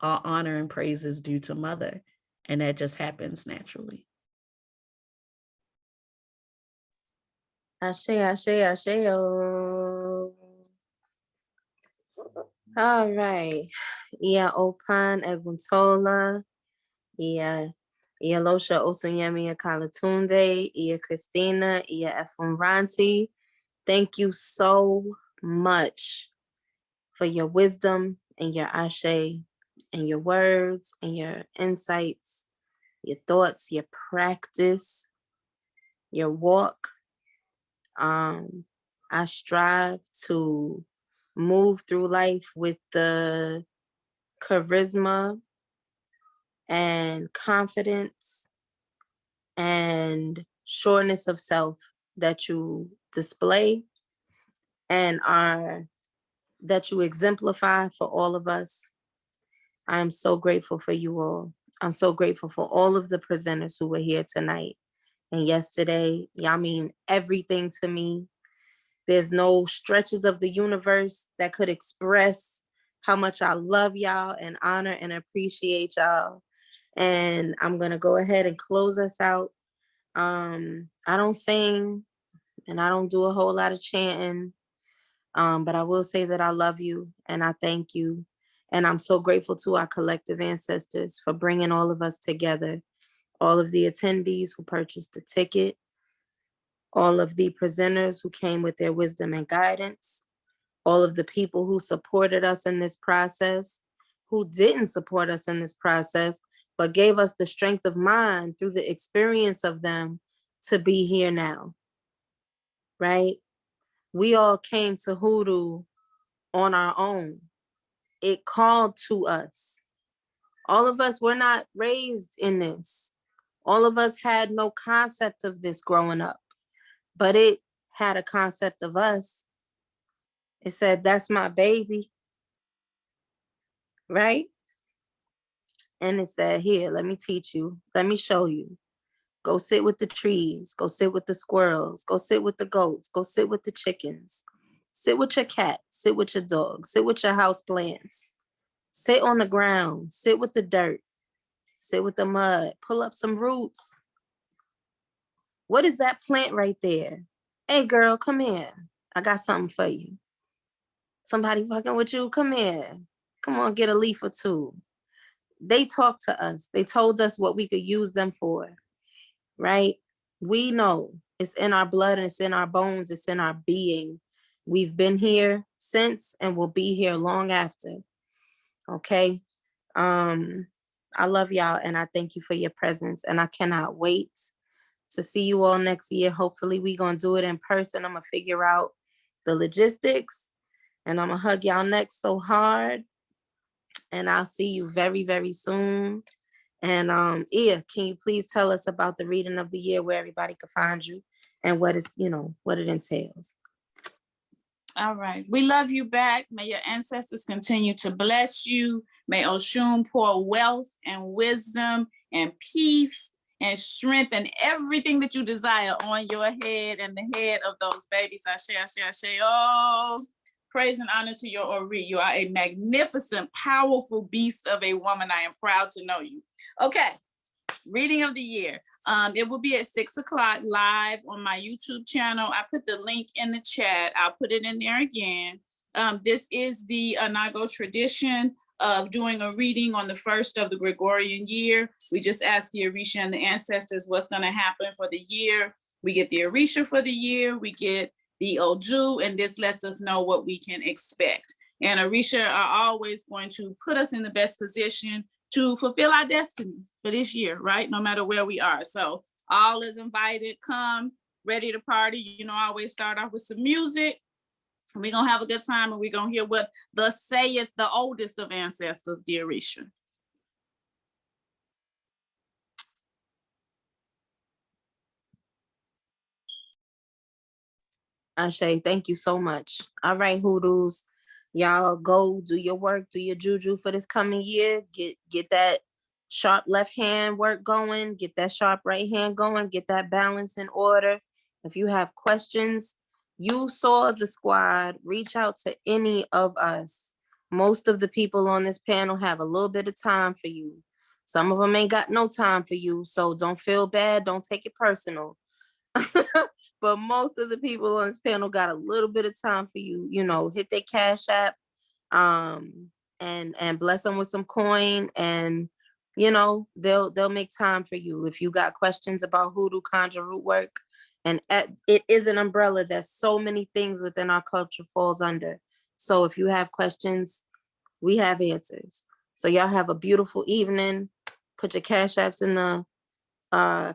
all honor and praise is due to mother. And that just happens naturally. Ashe, ashe, ashe. All right. Ia Opan Eguntola. Ia Losha Osunyemi Akalatunde. Ia Christina. Ia Efunranti. Thank you so much for your wisdom and your ashe and your words and your insights, your thoughts, your practice, your walk. I strive to move through life with the charisma and confidence and sureness of self that you display and that you exemplify for all of us. I am so grateful for you all. I'm so grateful for all of the presenters who were here tonight and yesterday. Y'all mean everything to me. There's no stretches of the universe that could express how much I love y'all and honor and appreciate y'all. And I'm gonna go ahead and close us out. I don't sing and I don't do a whole lot of chanting, but I will say that I love you and I thank you. And I'm so grateful to our collective ancestors for bringing all of us together, all of the attendees who purchased the ticket, all of the presenters who came with their wisdom and guidance, all of the people who supported us in this process, who didn't support us in this process, but gave us the strength of mind through the experience of them to be here now, right? We all came to Hoodoo on our own. It called to us. All of us were not raised in this. All of us had no concept of this growing up, but it had a concept of us. It said, that's my baby, right? And it said, here, let me teach you. Let me show you. Go sit with the trees. Go sit with the squirrels. Go sit with the goats. Go sit with the chickens. Sit with your cat. Sit with your dog. Sit with your house plants. Sit on the ground. Sit with the dirt. Sit with the mud. Pull up some roots. What is that plant right there? Hey, girl, come here. I got something for you. Somebody fucking with you? Come here. Come on, get a leaf or two. They talked to us. They told us what we could use them for, right? We know it's in our blood and it's in our bones. It's in our being. We've been here since and will be here long after. Okay. I I love y'all and I thank you for your presence. And I cannot wait to see you all next year. Hopefully we gonna do it in person. I'm gonna figure out the logistics and I'm gonna hug y'all next so hard. And I'll see you very, very soon. And Ia, can you please tell us about the reading of the year, where everybody can find you and what is, what it entails? All right. We love you back. May your ancestors continue to bless you. May Oshun pour wealth and wisdom and peace and strength and everything that you desire on your head and the head of those babies. Ashe, ashe, ashe. Oh, praise and honor to your Ori. You are a magnificent, powerful beast of a woman. I am proud to know you. Okay. Reading of the year. It will be at 6 o'clock live on my YouTube channel. I put the link in the chat. I'll put it in there again. This is the Anago tradition of doing a reading on the first of the Gregorian year. We just ask the Orisha and the ancestors what's going to happen for the year. We get the Orisha for the year. We get the Odu, and this lets us know what we can expect. And Orisha are always going to put us in the best position to fulfill our destinies for this year, right? No matter where we are. So all is invited, come, ready to party. I always start off with some music. We're gonna have a good time and we're gonna hear what thus saith the oldest of ancestors, dear Risha. Ashe, thank you so much. All right, Hoodoos. Y'all go do your work, do your juju for this coming year. Get that sharp left hand work going, get that sharp right hand going, get that balance in order. If you have questions, you saw the squad, reach out to any of us. Most of the people on this panel have a little bit of time for you. Some of them ain't got no time for you, so don't feel bad, don't take it personal. But most of the people on this panel got a little bit of time for you. Hit their Cash App, and bless them with some coin, and they'll make time for you. If you got questions about hoodoo conjure root work, and it is an umbrella that so many things within our culture falls under. So if you have questions, we have answers. So y'all have a beautiful evening. Put your Cash Apps in the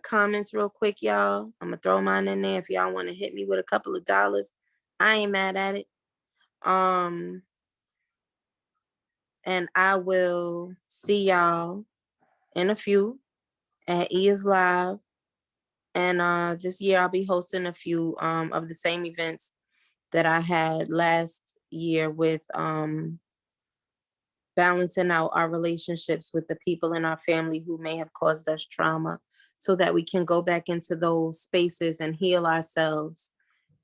comments real quick, y'all. I'm gonna throw mine in there if y'all want to hit me with a couple of dollars. I ain't mad at it. And I will see y'all in a few at Ia's Live. And this year I'll be hosting a few of the same events that I had last year with balancing out our relationships with the people in our family who may have caused us trauma, so that we can go back into those spaces and heal ourselves,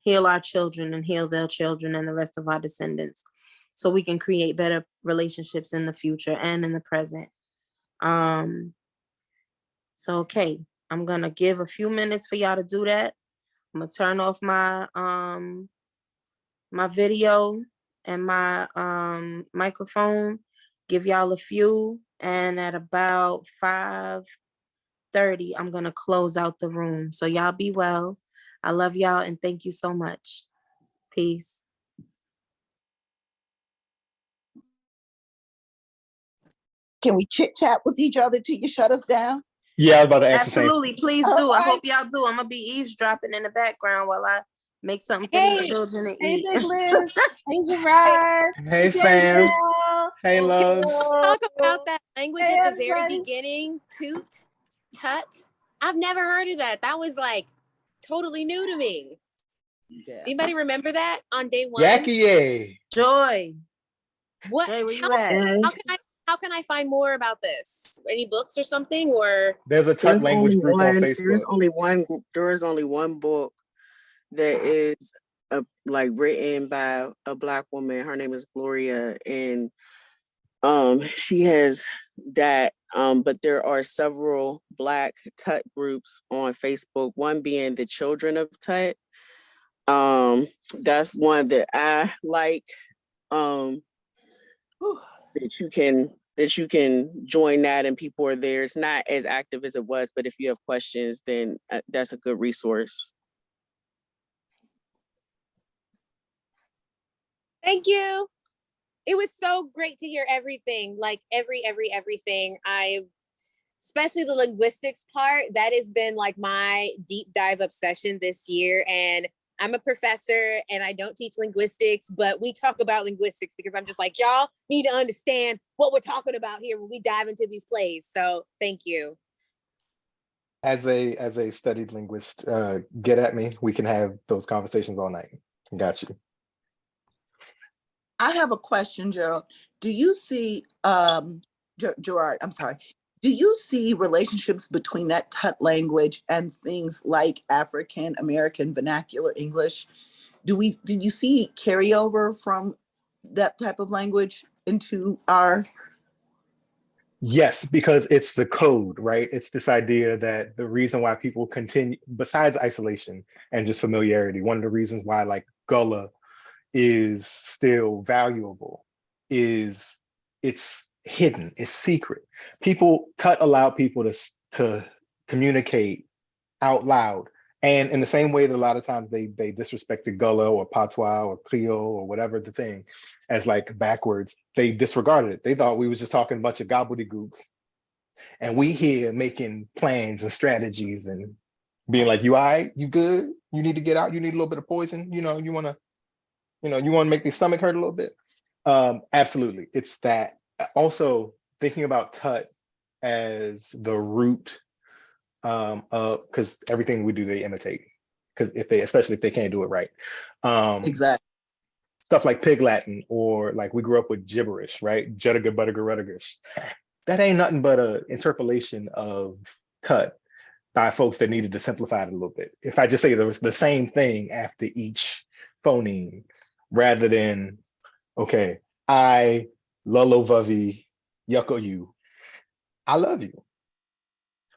heal our children, and heal their children and the rest of our descendants, so we can create better relationships in the future and in the present. So, okay, I'm gonna give a few minutes for y'all to do that. I'm gonna turn off my my video and my microphone, give y'all a few, and at about 5:30, I'm gonna close out the room. So y'all be well. I love y'all and thank you so much. Peace. Can we chit chat with each other till you shut us down? Yeah, I was about to ask the same. Absolutely, please do. I hope y'all do. I'm gonna be eavesdropping in the background while I make something for these children to Hey, eat. Big Liz. Hey, Gerard. Hey, fam. Danielle. Hey, loves. Talk about that language Hey, at the very everybody. beginning, toot, tut. I've never heard of that. That was like totally new to me. Yeah. Anybody remember that on day one? Yaki. Joy. What? Joy, where you Tell at? me, how can I find more about this? Any books or something? Or There's a Tut language group on Facebook. There is only one book that is written by a Black woman. Her name is Gloria, and she has that. But there are several Black Tut groups on Facebook. One being the Children of Tut. That's one that I like. That you can join that, and people are there. It's not as active as it was, but if you have questions, then that's a good resource. thank you. It was so great to hear everything, like everything. I especially the linguistics part. That has been like my deep dive obsession this year. And I'm a professor and I don't teach linguistics, but we talk about linguistics because I'm just like, y'all need to understand what we're talking about here when we dive into these plays. So thank you. As a studied linguist, get at me. We can have those conversations all night. Got you. I have a question, Gerald. Do you see, Gerard, I'm sorry. Do you see relationships between that Tut language and things like African American vernacular English? Do you see carryover from that type of language into our? Yes, because it's the code, right? It's this idea that the reason why people continue, besides isolation and just familiarity, one of the reasons why like Gullah is still valuable is it's hidden, it's secret. Tut allowed people to communicate out loud. And in the same way that a lot of times they disrespected Gullah or Patois or Creole or whatever the thing as like backwards, they disregarded it. They thought we was just talking a bunch of gobbledygook. And we here making plans and strategies and being like, you all right, you good? You need to get out, you need a little bit of poison, you wanna make the stomach hurt a little bit. Absolutely. It's that. Also thinking about Tut as the root because everything we do they imitate, because especially if they can't do it right. Exactly. Stuff like Pig Latin, or like we grew up with gibberish, right? Juddiga Buddiga Ruddigish. That ain't nothing but a interpolation of Tut by folks that needed to simplify it a little bit. If I just say there was the same thing after each phoneme, rather than, okay, I lolo vavi yucko you, I love you,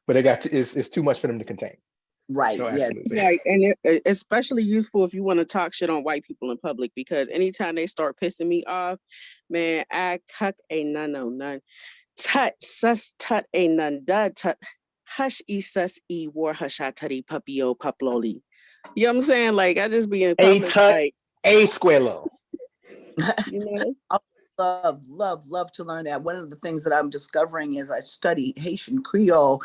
but it's too much for them to contain. Right. So Yeah. absolutely. Like, and especially useful if you want to talk shit on white people in public, because anytime they start pissing me off, man, I cuck a none. Tut sus tut a none da tut hush e sus e war hushatari pupio puploli. You know what I'm saying? Like, I just be in A public, tut, like, a squello. I love to learn that. One of the things that I'm discovering as I study Haitian Creole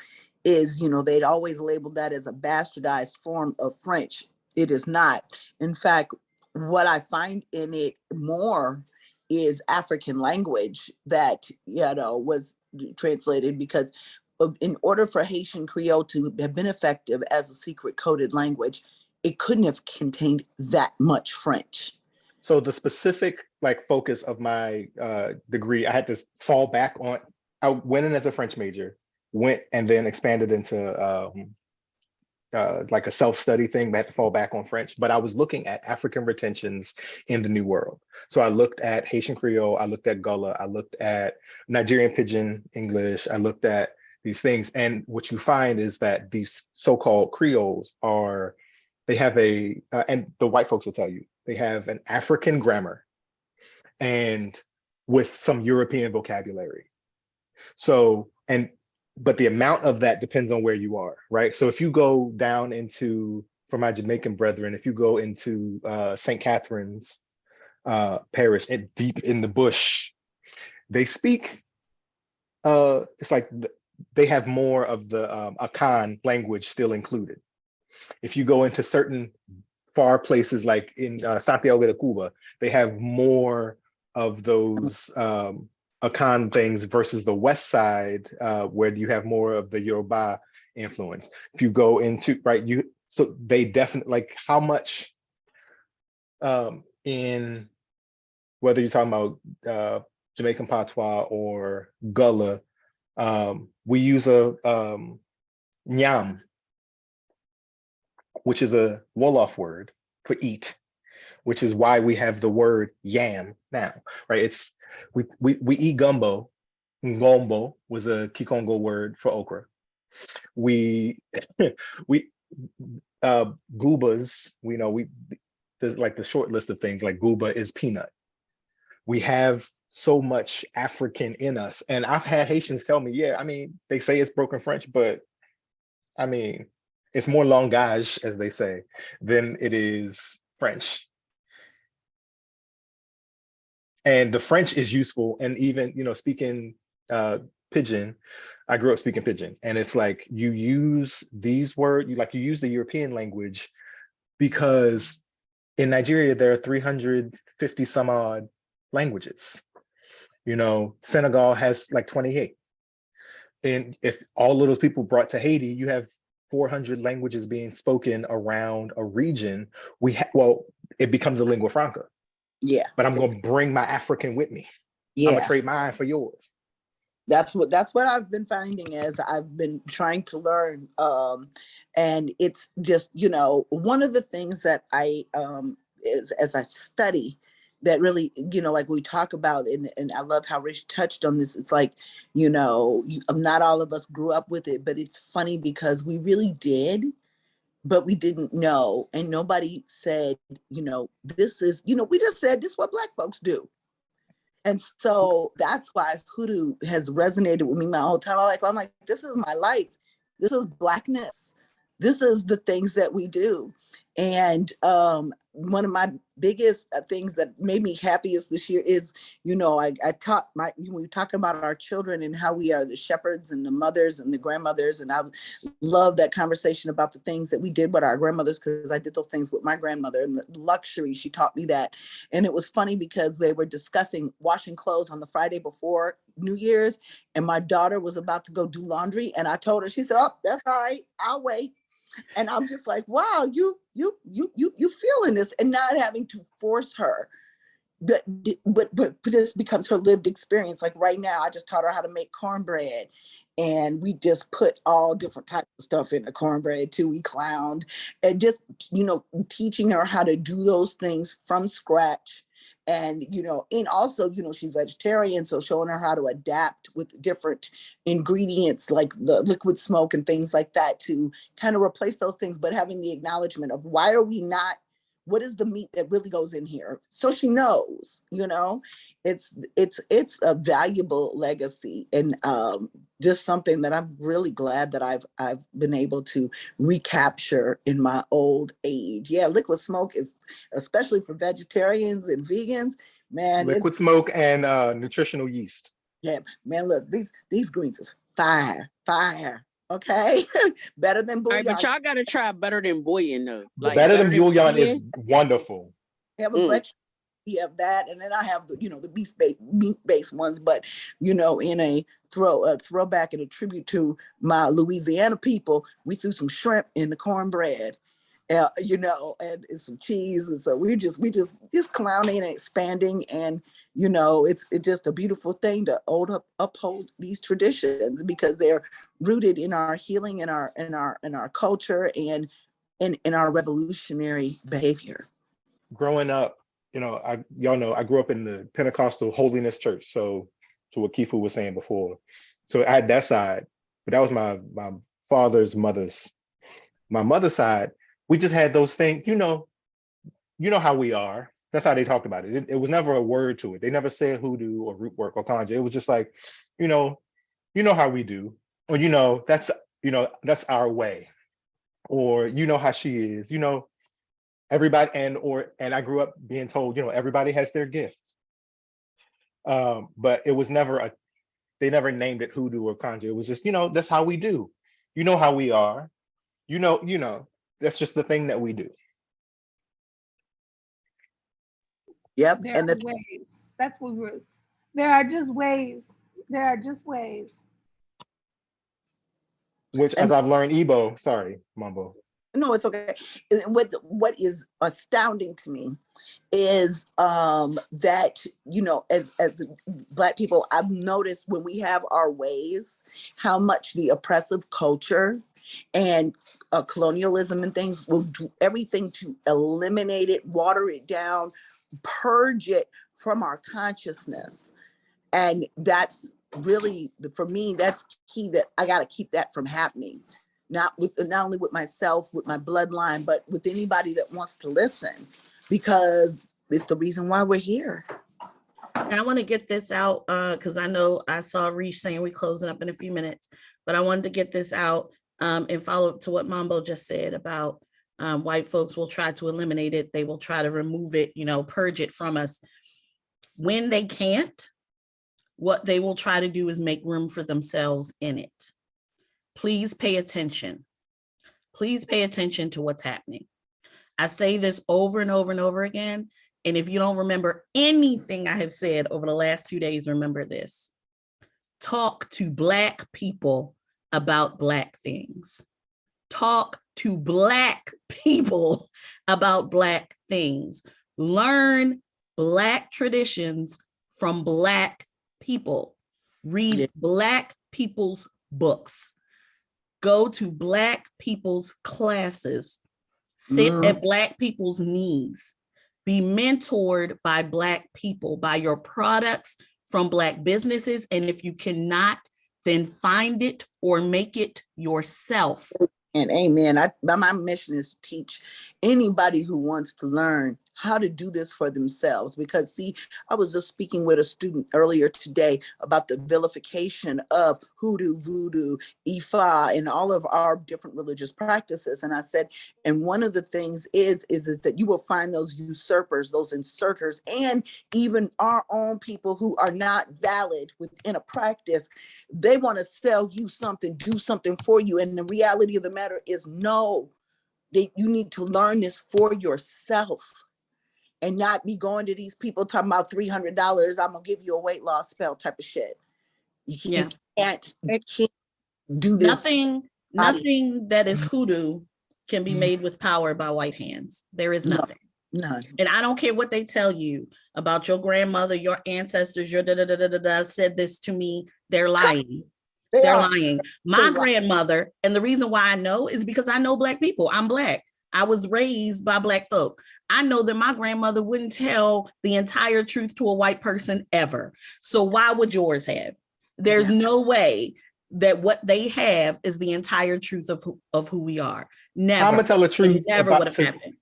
is, they'd always labeled that as a bastardized form of French. It is not. In fact, what I find in it more is African language that, was translated, because in order for Haitian Creole to have been effective as a secret coded language, it couldn't have contained that much French. So the specific like focus of my degree, I had to fall back on. I went in as a French major, went and then expanded into like a self-study thing. I had to fall back on French, but I was looking at African retentions in the New World. So I looked at Haitian Creole, I looked at Gullah, I looked at Nigerian Pidgin English, I looked at these things. And what you find is that these so-called Creoles they have and the white folks will tell you, they have an African grammar and with some European vocabulary. So, but the amount of that depends on where you are, right? So if you go down into, for my Jamaican brethren, if you go into St. Catherine's Parish, deep in the bush, they speak, it's like they have more of the Akan language still included. If you go into certain far places like in Santiago de Cuba, they have more of those Akan things versus the west side, where you have more of the Yoruba influence. If you go into, right, so they definitely, like how much in, whether you're talking about Jamaican Patois or Gullah, we use a nyam, which is a Wolof word for eat, which is why we have the word yam now, right? It's we eat gumbo. Ngombo was a Kikongo word for okra. We goobas, there's like the short list of things, like gooba is peanut. We have so much African in us. And I've had Haitians tell me, yeah, I mean, they say it's broken French, but I mean, it's more langage, as they say, than it is French. And the French is useful. And even, speaking Pidgin. I grew up speaking Pidgin, and it's like you use these words, you use the European language because in Nigeria there are 350 some odd languages. Senegal has like 28. And if all of those people brought to Haiti, you have 400 languages being spoken around a region. Well, it becomes a lingua franca. Yeah. But I'm going to bring my African with me. Yeah. I'm going to trade mine for yours. That's what I've been finding as I've been trying to learn. And it's just, one of the things that I is as I study that really, like we talk about, and I love how Rich touched on this. It's like, not all of us grew up with it, but it's funny because we really did, but we didn't know. And nobody said, this is, we just said this is what Black folks do. And so that's why Hoodoo has resonated with me my whole time. I'm like, this is my life. This is Blackness. This is the things that we do. And one of my biggest things that made me happiest this year is, I taught we were talking about our children and how we are the shepherds and the mothers and the grandmothers. And I love that conversation about the things that we did with our grandmothers, because I did those things with my grandmother and the luxury. She taught me that. And it was funny because they were discussing washing clothes on the Friday before New Year's. And my daughter was about to go do laundry. And I told her, she said, oh, that's all right, I'll wait. And I'm just like, wow, you feeling this and not having to force her. But this becomes her lived experience. Like right now, I just taught her how to make cornbread, and we just put all different types of stuff in the cornbread too. We clowned and just, teaching her how to do those things from scratch. And, and also, she's vegetarian, so showing her how to adapt with different ingredients like the liquid smoke and things like that to kind of replace those things, but having the acknowledgement of why are we not, what is the meat that really goes in here? So she knows, it's a valuable legacy, and just something that I'm really glad that I've been able to recapture in my old age. Yeah, liquid smoke is, especially for vegetarians and vegans, man. Liquid smoke and nutritional yeast. Yeah, man, look, these greens is fire. Okay, better than bouillon. All right, but y'all gotta try better than bouillon though. Like better than bouillon is wonderful. Have a breakfast. We have that, and then I have the the meat-based ones. But in a throwback and a tribute to my Louisiana people, we threw some shrimp in the cornbread, and some cheese, and so we just clowning and expanding, and it's just a beautiful thing to uphold these traditions because they're rooted in our healing, in our culture, and in our revolutionary behavior. Growing up, y'all know I grew up in the Pentecostal Holiness Church. So to what Kifu was saying before, so I had that side, but that was my father's mother's. My mother's side, we just had those things. You know how we are. That's how they talked about it. It was never a word to it. They never said hoodoo or root work or conjure. It was just like, you know how we do, or that's our way, or how she is, everybody, and I grew up being told, everybody has their gift. But it was never they never named it hoodoo or conjure. It was just, that's how we do. How we are. That's just the thing that we do. Yep. There are ways. That's what we're. There are just ways. There are just ways. Which, as I've learned, Igbo. Sorry, Mambo. No, it's okay. What is astounding to me is that as Black people, I've noticed when we have our ways, how much the oppressive culture and colonialism and things will do everything to eliminate it, water it down, purge it from our consciousness. And that's really, for me, that's key, that I got to keep that from happening. Not only with myself, with my bloodline, but with anybody that wants to listen, because it's the reason why we're here. And I want to get this out because I know I saw Reese saying we're closing up in a few minutes, but I wanted to get this out and follow up to what Mambo just said about white folks will try to eliminate it. They will try to remove it, purge it from us. When they can't, what they will try to do is make room for themselves in it. Please pay attention. Please pay attention to what's happening. I say this over and over and over again. And if you don't remember anything I have said over the last 2 days, remember this. Talk to Black people about Black things. Talk to Black people about Black things. Learn Black traditions from Black people. Read Black people's books. Go to Black people's classes. Sit at Black people's knees. Be mentored by Black people, by your products from Black businesses. And if you cannot, then find it or make it yourself. And amen. My mission is to teach anybody who wants to learn how to do this for themselves. Because see, I was just speaking with a student earlier today about the vilification of hoodoo, voodoo, Ifa, and all of our different religious practices. And I said, and one of the things is that you will find those usurpers, those inserters, and even our own people who are not valid within a practice. They want to sell you something, do something for you. And the reality of the matter is, no, you need to learn this for yourself. And not be going to these people talking about $300, I'm gonna give you a weight loss spell type of shit. You can't do this. Nothing that is hoodoo can be made with power by white hands. There is nothing. None. And I don't care what they tell you about your grandmother, your ancestors, your said this to me. They're lying. They're lying. My grandmother, and the reason why I know is because I know Black people. I'm Black. I was raised by Black folk. I know that my grandmother wouldn't tell the entire truth to a white person ever. So why would yours have? There's no way that what they have is the entire truth of who we are. Never. I'm gonna tell the truth. Never would have happened.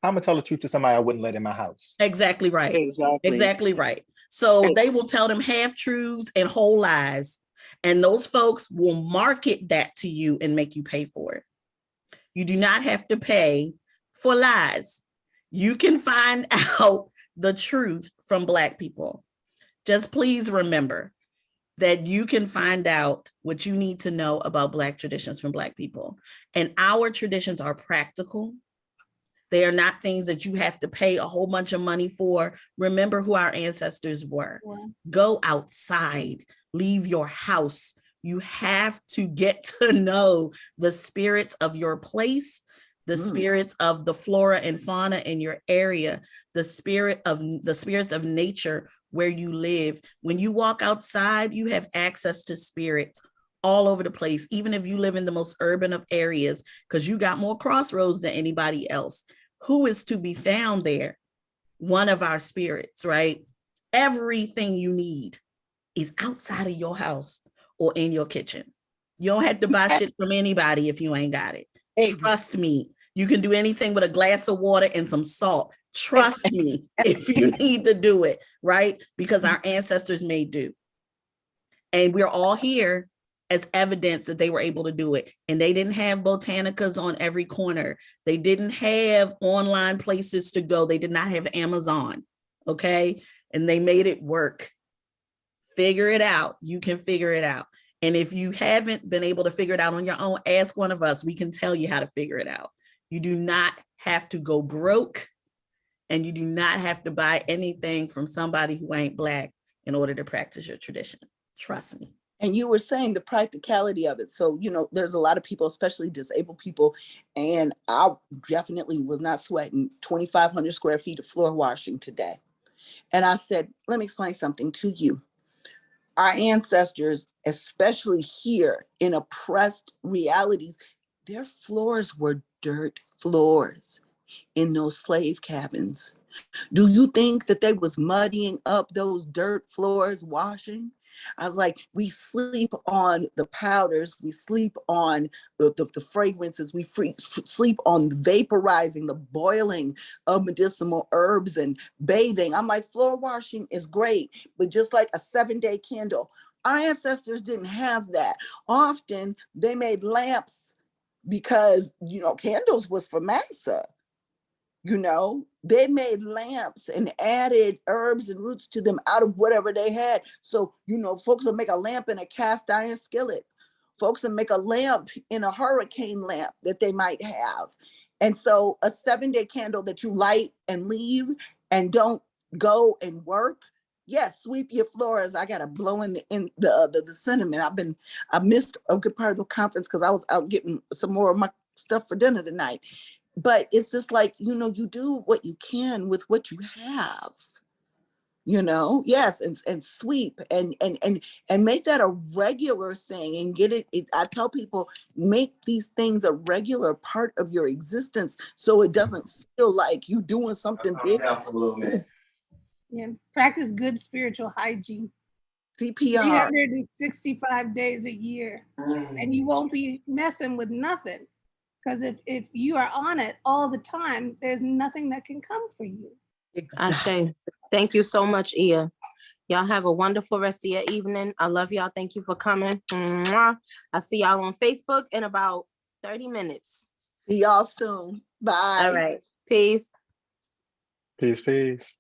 I'm gonna tell the truth to somebody I wouldn't let in my house. Exactly right. Exactly right. So they will tell them half truths and whole lies. And those folks will market that to you and make you pay for it. You do not have to pay for lies. You can find out the truth from Black people. Just please remember that you can find out what you need to know about Black traditions from Black people. And our traditions are practical. They are not things that you have to pay a whole bunch of money for. Remember who our ancestors were. Go outside, leave your house. You have to get to know the spirits of your place, the spirits of the flora and fauna in your area, the spirits of nature where you live. When you walk outside, you have access to spirits all over the place, even if you live in the most urban of areas, because you got more crossroads than anybody else. Who is to be found there? One of our spirits, right? Everything you need is outside of your house or in your kitchen. You don't have to buy shit from anybody if you ain't got it. Trust me. You can do anything with a glass of water and some salt. Trust me if you need to do it, right? Because our ancestors may do. And we're all here as evidence that they were able to do it. And they didn't have botanicas on every corner. They didn't have online places to go. They did not have Amazon, okay? And they made it work. Figure it out. You can figure it out. And if you haven't been able to figure it out on your own, ask one of us. We can tell you how to figure it out. You do not have to go broke, and you do not have to buy anything from somebody who ain't Black in order to practice your tradition. Trust me. And you were saying the practicality of it. So, there's a lot of people, especially disabled people, and I definitely was not sweating 2,500 square feet of floor washing today. And I said, let me explain something to you. Our ancestors, especially here in oppressed realities, their floors were dirt floors in those slave cabins. Do you think that they was muddying up those dirt floors washing? I was like, we sleep on the powders, we sleep on the fragrances, we sleep on vaporizing, the boiling of medicinal herbs and bathing. I'm like, floor washing is great, but just like a 7-day candle, our ancestors didn't have that. Often they made lamps because, candles was for massa. They made lamps and added herbs and roots to them out of whatever they had. So, you know, folks will make a lamp in a cast iron skillet. Folks will make a lamp in a hurricane lamp that they might have. And so a 7-day candle that you light and leave and don't go and work. Yes, sweep your floors. I gotta blow in the cinnamon. I missed a good part of the conference because I was out getting some more of my stuff for dinner tonight. But it's just like, you know, you do what you can with what you have, you know. Yes, and sweep and make that a regular thing and get it. I tell people, make these things a regular part of your existence so it doesn't feel like you doing something big. Down for a little minute. Yeah, practice good spiritual hygiene. CPR. 365 days a year, and you won't be messing with nothing. Because if you are on it all the time, there's nothing that can come for you. Ashe. Thank you so much, Ia. Y'all have a wonderful rest of your evening. I love y'all. Thank you for coming. Mwah. I'll see y'all on Facebook in about 30 minutes. See y'all soon. Bye. All right. Peace. Peace, peace.